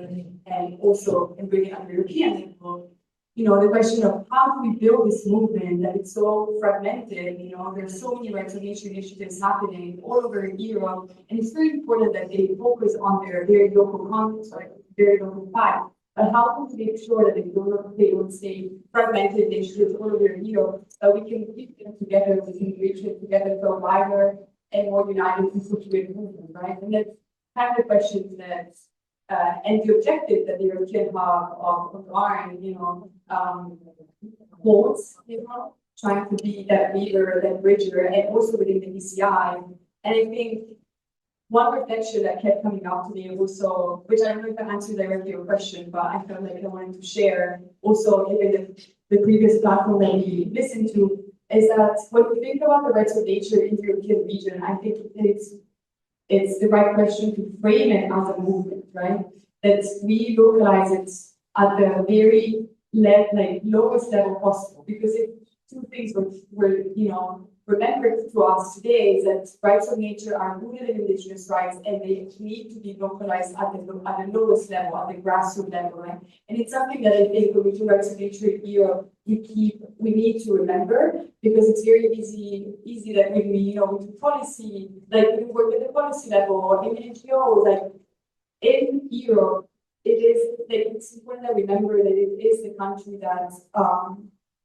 and also bring it on the European level. You know, the question of how do we build this movement that it's so fragmented, you know, there's so many rights of nature initiatives happening all over Europe, and it's very important that they focus on their very local context, like very local fact. But how can we make sure that they don't stay fragmented initiatives all over Europe, that we can keep them together, we can reach it together to a wider and more united and situated movement, right? And that's kind of the questions that and the objective that the European Hub of Iron, you know, holds, you know, trying to be that leader, that bridger, and also within the ECI. And I think one reflection that kept coming up to me also, which I don't know if I answered directly your question, but I felt like I wanted to share also given the previous platform that we listened to, is that when we think about the rights of nature in the European region, I think it's the right question to frame it as a movement, right? That we localize it at the very lowest level possible. Because if two things were you know, remembered to us today is that rights of nature are rooted in indigenous rights and they need to be localized at the lowest level, at the grassroots level, right? And it's something that I think when we do rights of nature here, we need to remember, because it's very easy that when we, we do policy, like we work at the policy level or in NGOs, like in Europe, it's important to remember that it is the country that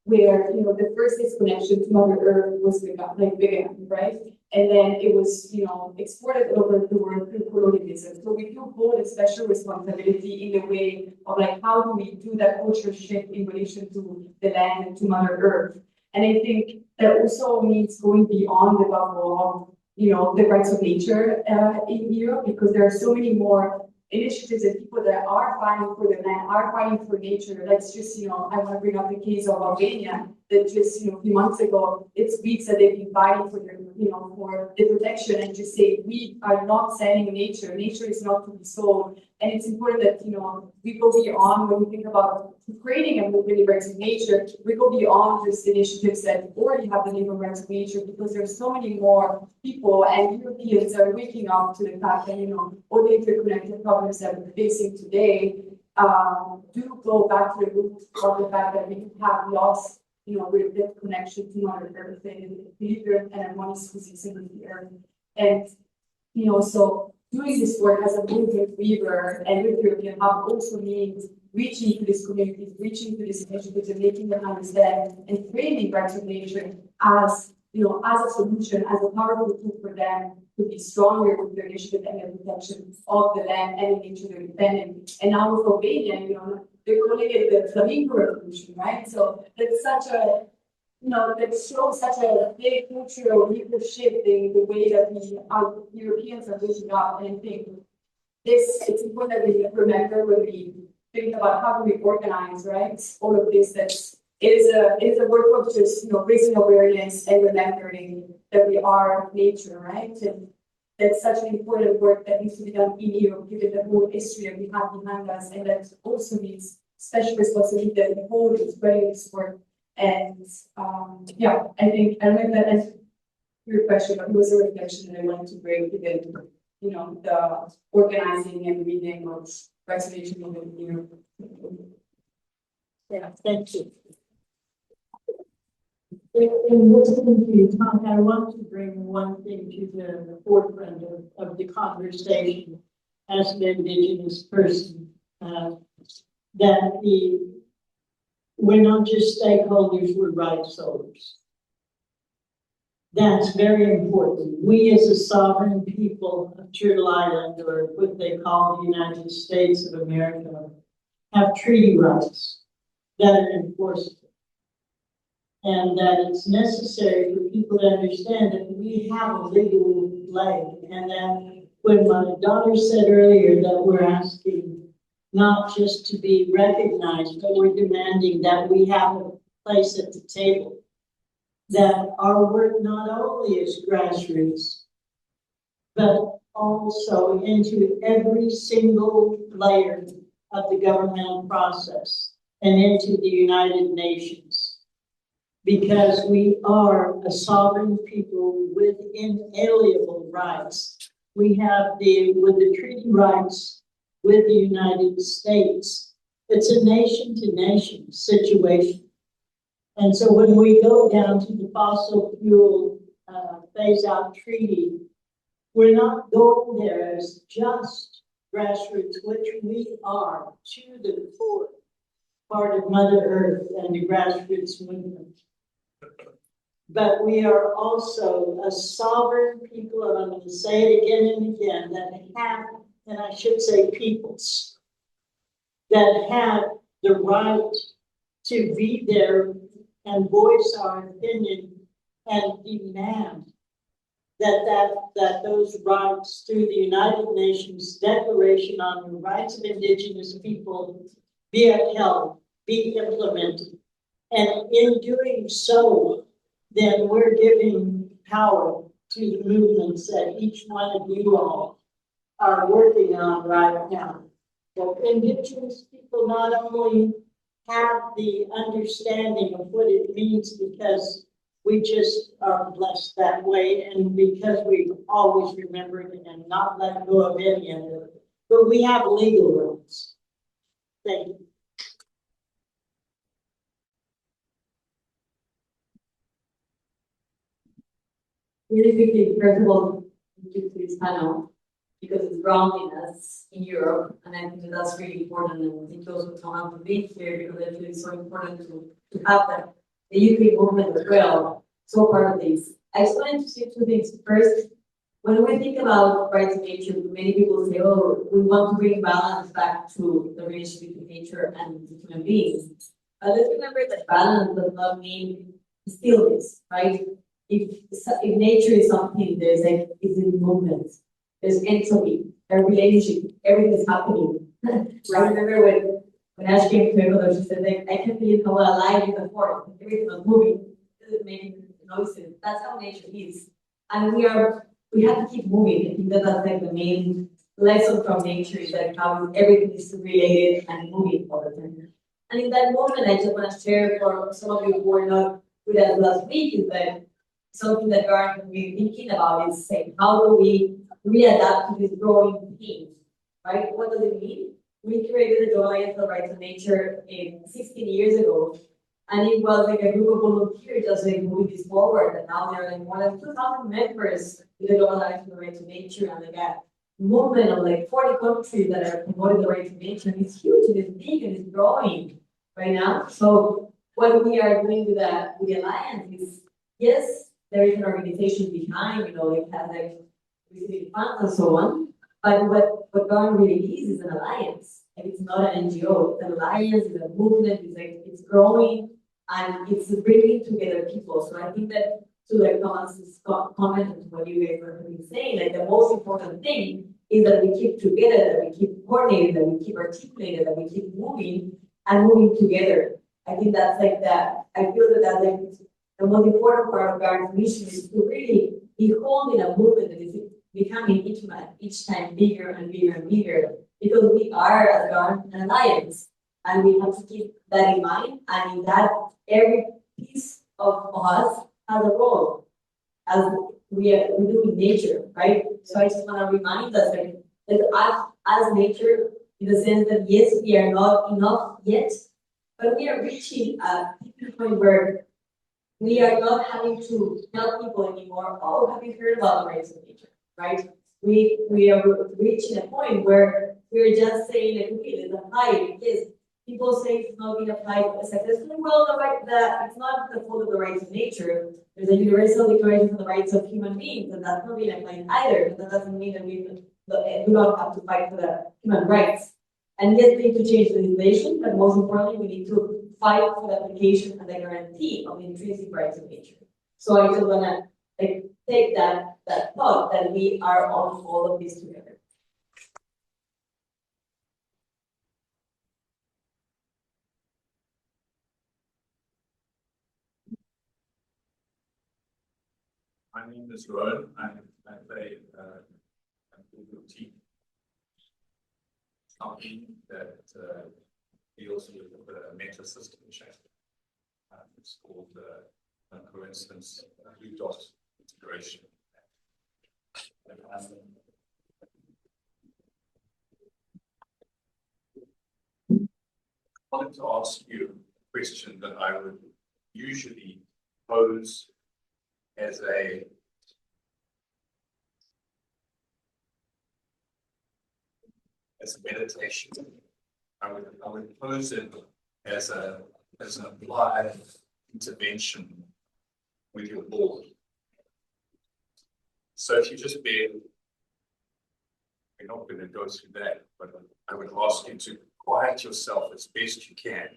where the first disconnection to Mother Earth was began, right? And then it was exported over the world through colonialism. So we do hold a special responsibility in the way of how do we do that culture shift in relation to the land and to Mother Earth. And I think that also means going beyond the bubble of the rights of nature in Europe, because there are so many more initiatives and people that are fighting for the land, are fighting for nature. Let's just, I want to bring up the case of Albania, that just, a few months ago, it's weeks that they've been fighting for their, for the protection, and just say, we are not selling nature. Nature is not to be sold. And it's important that, we go beyond when we think about creating a movement in rights of nature, we go beyond just initiatives that already have the name of rights of nature, because there's so many more people and Europeans are waking up to the fact that, all the interconnected problems that we're facing today do go back to the root of the fact that we have lost, with the connection to Mother Earth and deliver and harmonious position with the earth. And, so doing this work as a movement weaver and with European Hub also means reaching to these communities, reaching to these initiatives and making them understand and framing rights of nature as, as a solution, as a powerful tool for them to be stronger with their initiative and their protection of the land and the nature they're defending. And now with Albania, they're calling it the Flamingo Revolution, right? So that's such a, that shows such a big cultural legal shift in the way that our Europeans are looking up. And I think it's important that we remember when we think about how do we organize, right? All of this, it is a work of just, raising awareness and remembering that we are nature, right? And that's such an important work that needs to be done in Europe, given the whole history that we have behind us. And that also means special responsibility that we hold in spreading this work. And I think, I don't know if that answers your question, but it was a reflection that I wanted to bring, given, the organizing and reading of vaccination movement in Europe. Yeah, thank you. In listening to you talk, I want to bring one thing to the forefront of the conversation as an Indigenous person, that we're not just stakeholders, we're rights holders. That's very important. We as a sovereign people of Turtle Island, or what they call the United States of America, have treaty rights that are enforceable. And that it's necessary for people to understand that we have a legal leg. And that when my daughter said earlier that we're asking not just to be recognized, but we're demanding that we have a place at the table, that our work not only is grassroots, but also into every single layer of the governmental process and into the United Nations. Because we are a sovereign people with inalienable rights. We have with the treaty rights with the United States. It's a nation-to-nation situation. And so when we go down to the fossil fuel phase-out treaty, we're not going there as just grassroots, which we are to the core part of Mother Earth and the grassroots movement. But we are also a sovereign people, and I'm going to say it again and again, that have, and I should say peoples, that have the right to be there and voice our opinion and demand that those rights through the United Nations Declaration on the Rights of Indigenous People be upheld, be implemented. And in doing so, then we're giving power to the movements that each one of you all are working on right now. So Indigenous people not only have the understanding of what it means because We just are blessed that way, and because we always remembered and not let go of any of it. But we have legal rights. Thank you. Really quickly, first of all, thank you to this panel because it's grounding us in Europe, and I think that's really important. And thank you also to Tom for being here because I feel it's so important to have that the UK movement as well. So part of this. I just wanted to say two things. First, when we think about rights of nature, many people say, "Oh, we want to bring balance back to the relationship between nature and human beings." But let's remember that balance does not mean stillness, right? If nature is something, there's like it's in movement. There's entropy, a relationship, everything is happening. I remember when Ash came to Ecuador, she said, like, I can't believe how alive is the forest. Everything was moving, it was making noises. That's how nature is. And we have to keep moving. I think that's like the main lesson from nature is like how everything is related and moving all the time. And in that moment, I just want to share for some of you who were not with us last week is that something that Garth has been thinking about is saying, how do we readapt to this growing pain, right? What does it mean? We created the Alliance for Rights of Nature 16 years ago, and it was like a group of volunteers just like moving this forward, and now there are like more than 2,000 members in the Alliance for Rights of Nature, and like a movement of like 40 countries that are promoting the rights of nature, and it's huge, and it's big, and it's growing right now. So what we are doing with the Alliance is, yes, there is an organization behind, it has like receiving funds and so on. But what GARN really is an alliance. And it's not an NGO. It's an alliance, it's a movement, it's growing and it's bringing together people. So I think that to like Thomas's comment and to what you guys were saying, like the most important thing is that we keep together, that we keep coordinated, that we keep articulated, that we keep moving and moving together. I think that's like that. I feel that that's like the most important part of GARN's mission is to really be holding a movement that is becoming each time bigger and bigger and bigger, because we are as GARN an alliance, and we have to keep that in mind. And in that, every piece of us has a role, as we do in nature, right? So I just want to remind us that us as nature, in the sense that yes, we are not enough yet, but we are reaching a tipping point where we are not having to tell people anymore, oh, have you heard about the rights of nature, right? We are reaching a point where we're just saying, like, okay, let's apply it. Yes, people say it's not being applied successfully. Well, it's not the fault of the rights of nature. There's a universal declaration of the rights of human beings, and that's not being applied either. But that doesn't mean that we do not have to fight for the human rights. And yes, we need to change the legislation, but most importantly, we need to fight for the application and the guarantee of the intrinsic rights of nature. So I just want to take that thought that we are on all of this together. My name is Rowan. I play a Google team. Company that deals with the meta system change. It's called, for instance, Blue Dot integration. I wanted to ask you a question that I would usually pose as a meditation. I would pose it as an applied intervention with your board. So if you just bear, we're not going to go through that, but I would ask you to quiet yourself as best you can,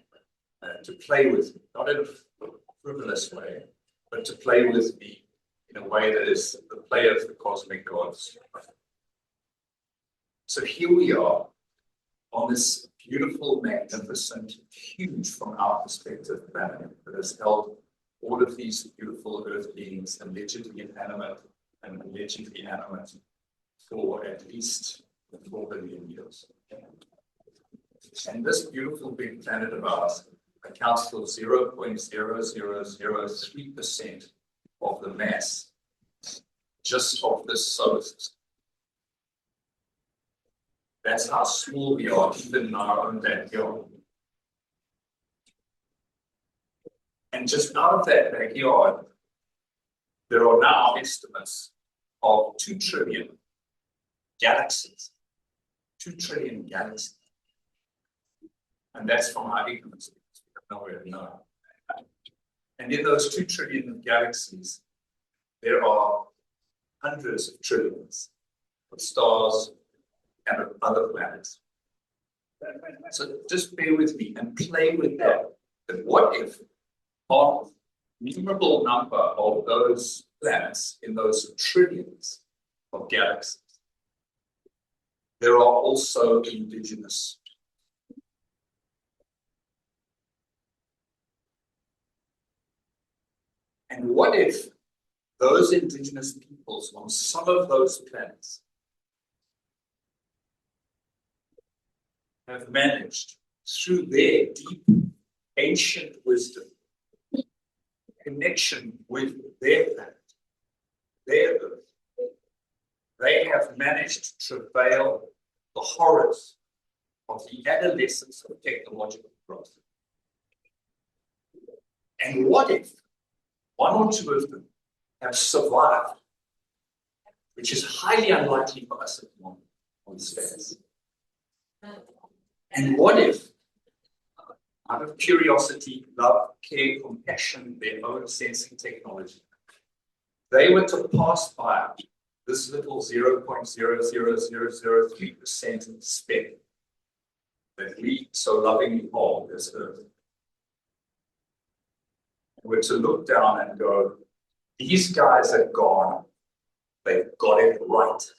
to play with me, not in a frivolous way, but to play with me in a way that is the play of the cosmic gods. So here we are on this beautiful, magnificent, huge from our perspective planet that has held all of these beautiful earth beings, allegedly inanimate and allegedly animate, for at least 4 billion years. And this beautiful big planet of ours accounts for 0.0003% of the mass just of this solar system. That's how small we are, even in our own backyard. And just out of that backyard, there are now estimates of 2 trillion galaxies. 2 trillion galaxies. And that's from our ignorance. We have nowhere to know. And in those 2 trillion galaxies, there are hundreds of trillions of stars and of other planets. So just bear with me and play with that. But what if a innumerable number of those planets in those trillions of galaxies, there are also indigenous? And what if those indigenous peoples on some of those planets have managed, through their deep ancient wisdom, connection with their planet, their earth, they have managed to travail the horrors of the adolescence of technological growth? And what if 1 or 2 of them have survived, which is highly unlikely for us at the moment on space? And what if, out of curiosity, love, care, compassion, their own sensing technology, they were to pass by this little 0.00003% speck that we so lovingly hold as Earth? And we're to look down and go, these guys are gone. They've got it right.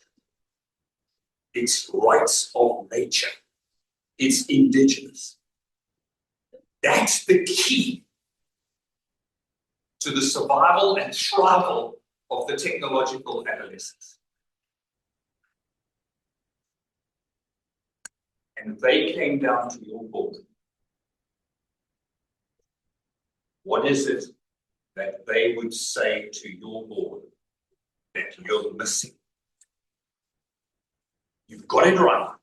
It's rights of nature. It's indigenous. That's the key to the survival and thrival of the technological adolescence. And they came down to your book. What is it that they would say to your board that you're missing? You've got it right.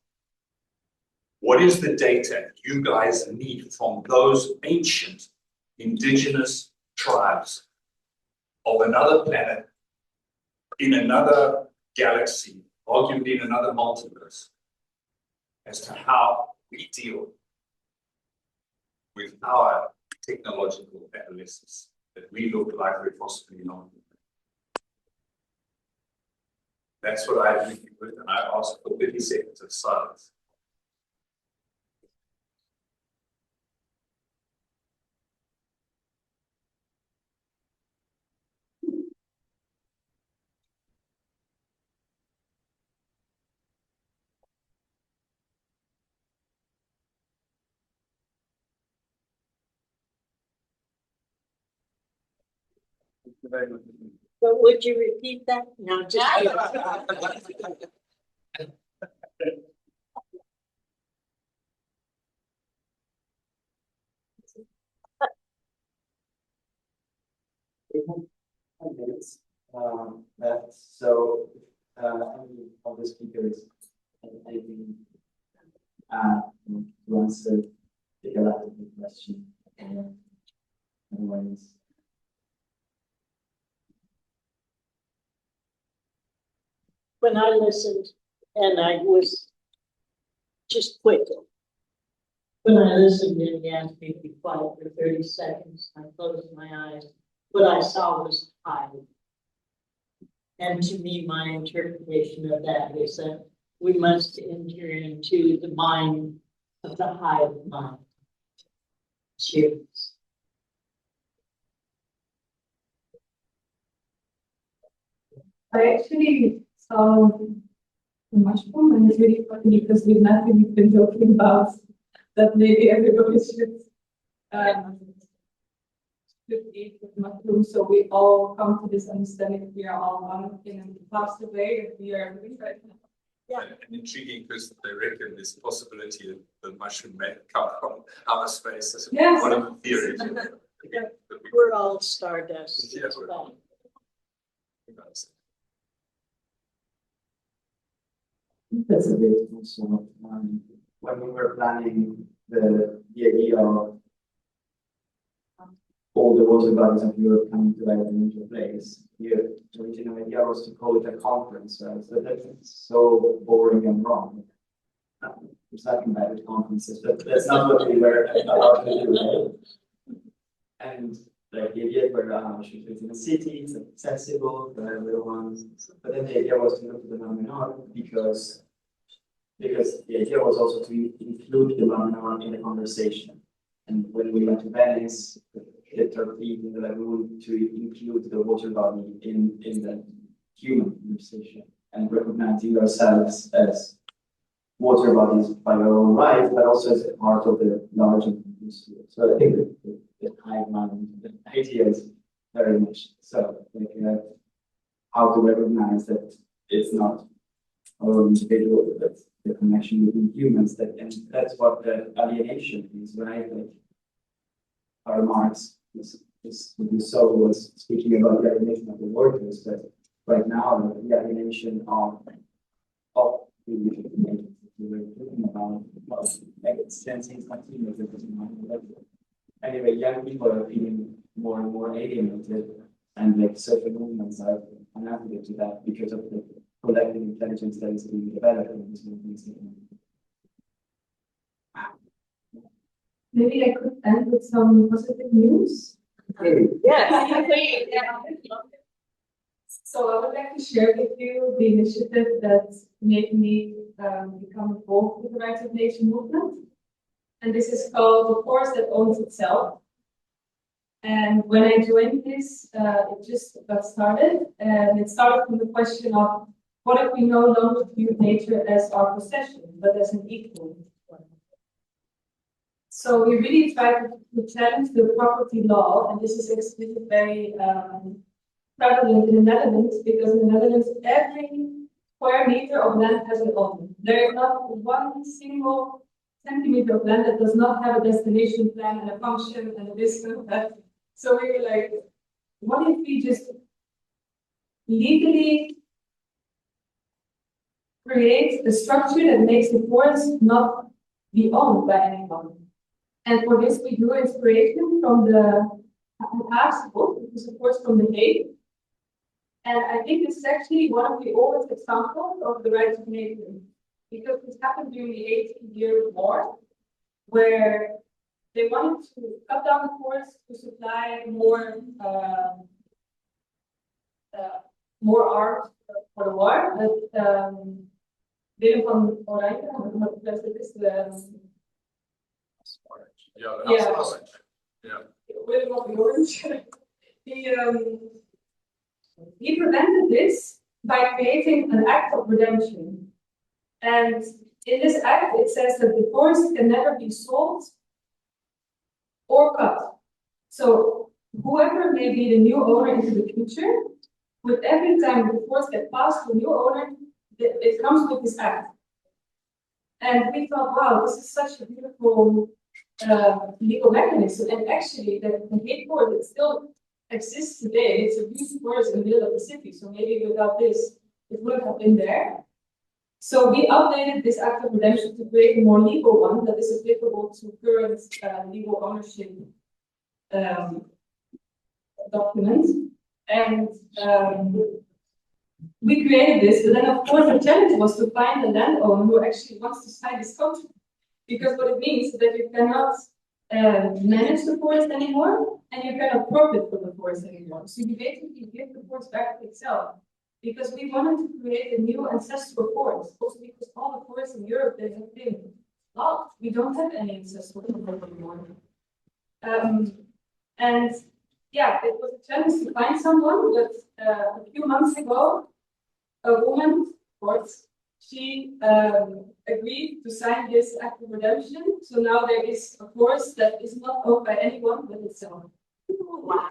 What is the data you guys need from those ancient indigenous tribes of another planet, in another galaxy, arguably in another multiverse, as to how we deal with our technological adolescence that we look like we're possibly not? That's what I leave you with, and I ask for 30 seconds of silence. But would you repeat that? No, just. So, any of the speakers, anything to answer the galactic question? Otherwise. When I listened, and I was just quick, when I listened and you asked me to be quiet for 30 seconds, I closed my eyes. What I saw was time. And to me, my interpretation of that is that we must enter into the mind of the hive mind. Cheers. I actually saw a mushroom, and it's really funny because we've not really been joking about that maybe everybody should eat with mushrooms, so we all come to this understanding that we are all one in a faster way that we are living right now. and intriguing because they reckon there's a possibility that the mushroom may come from outer space. That's one of the theories. We're all stardust. Yes, That's a bit also, when we were planning the idea of all the water bodies of Europe coming together into a place, the original idea was to call it a conference, right? So that's so boring and wrong. There's nothing bad with conferences, but that's not what we were about to do, right? And like the idea where should fit in a city, it's accessible for everyone. But then the idea was to look at the phenomenon because the idea was also to include the phenomenon in the conversation. And when we went to Venice, the third theme in the lagoon to include the water body in the human conversation and recognizing ourselves as water bodies by our own right, but also as a part of the larger conspiracy. So I think the timeline, the idea is very much so, like, how to recognize that it's not our individual, but the connection between humans, that, and that's what the alienation is, right? Like, Karl Marx was speaking about the alienation of the workers, but right now the alienation of the information we were talking about, well, like it's sensing continuous. Anyway, young people are feeling more and more alienated, and like social movements are anathema to that because of the collective intelligence that is being developed in these movements. Maybe I could end with some positive news. Yes. So I would like to share with you the initiative that made me become involved with the Rights of Nature movement. And this is called The Forest That Owns Itself. And when I joined this, it just got started. And it started from the question of, what if we no longer view nature as our possession, but as an equal? So we really try to challenge the property law, and this is very prevalent in the Netherlands, because in the Netherlands, every square meter of land has an owner. There is not one single centimeter of land that does not have a destination plan and a function and a this and that. So we were like, what if we just legally create a structure that makes the forest not be owned by anyone? And for this, we drew inspiration from the Haagse book, which is of course from The Hague. And I think this is actually one of the oldest examples of the rights of nature, because this happened during the 18-year war, where they wanted to cut down the forest to supply more arms for the war. But Willem van Oranje, Willem of the Orange, he prevented this by creating an act of redemption. And in this act, it says that the forest can never be sold or cut. So whoever may be the new owner into the future, with every time the forest gets passed to a new owner, it comes with this act. And we thought, wow, this is such a beautiful legal mechanism. And actually, the Hague Forest, it still exists today. It's a huge forest in the middle of the city. So maybe without this, it wouldn't have been there. So we updated this act of redemption to create a more legal one that is applicable to current legal ownership documents. And we created this, but then of course the challenge was to find a landowner who actually wants to sign this contract. Because what it means is that you cannot manage the forest anymore, and you cannot profit from the forest anymore. So you basically give the forest back to itself. Because we wanted to create a new ancestral forest, also because all the forests in Europe, they have been lost. We don't have any ancestral forest anymore. And yeah, it was a challenge to find someone, but a few months ago, a woman, of course, she agreed to sign this act of redemption. So now there is a forest that is not owned by anyone but itself. Wow.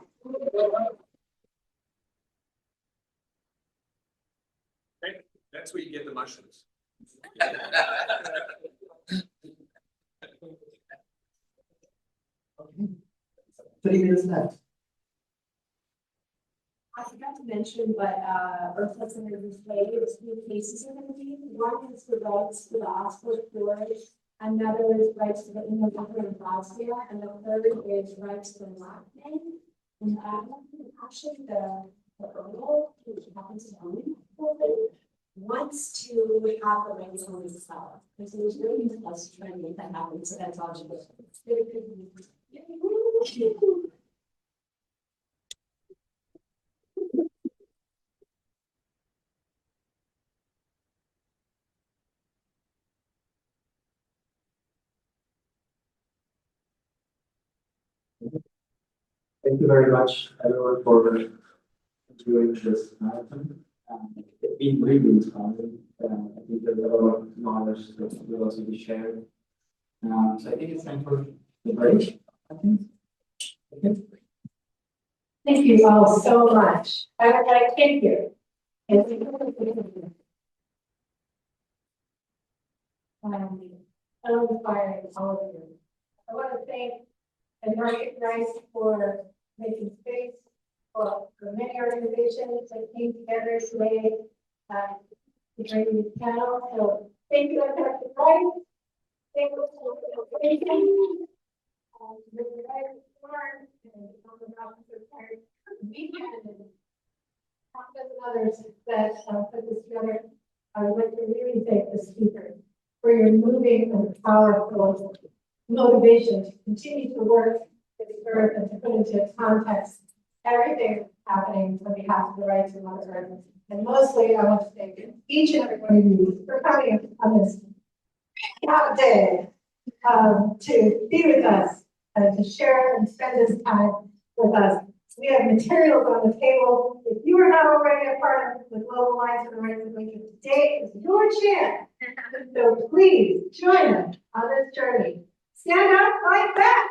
That's where you get the mushrooms. 3 minutes left. I forgot to mention, but Earthlet's going to display its two cases are going to be. One is the rights to the Osprey Forest, another is rights to the Inland Upper and Bosnia, and the third is rights to the Lockney. And actually the Earl, which happens to own it, wants to have the rights on himself. Because it was really us trying to make that happen, so that's all she was. Thank you very much, everyone, for doing this marathon. It's been really inspiring. I think there's a lot of knowledge that will also be shared. So I think it's time for the break. I think. Okay. Thank you all so much. I would like to thank you. I'm inspiring all of you. I want to thank and recognize for making space for the many organizations that came together today to bring this panel. So thank you, Dr. Price. Thank you for the others that put this together. I would like to really thank the speaker for your moving and powerful motivation to continue to work with the earth and to put into context everything happening on behalf of the rights of Mother Earth. And mostly, I want to thank each and every one of you for coming on this day to be with us and to share and spend this time with us. We have materials on the table. If you are not already a part of the Global Alliance for the Rights of Nature, today is your chance. So please join us on this journey. Stand up, fight back.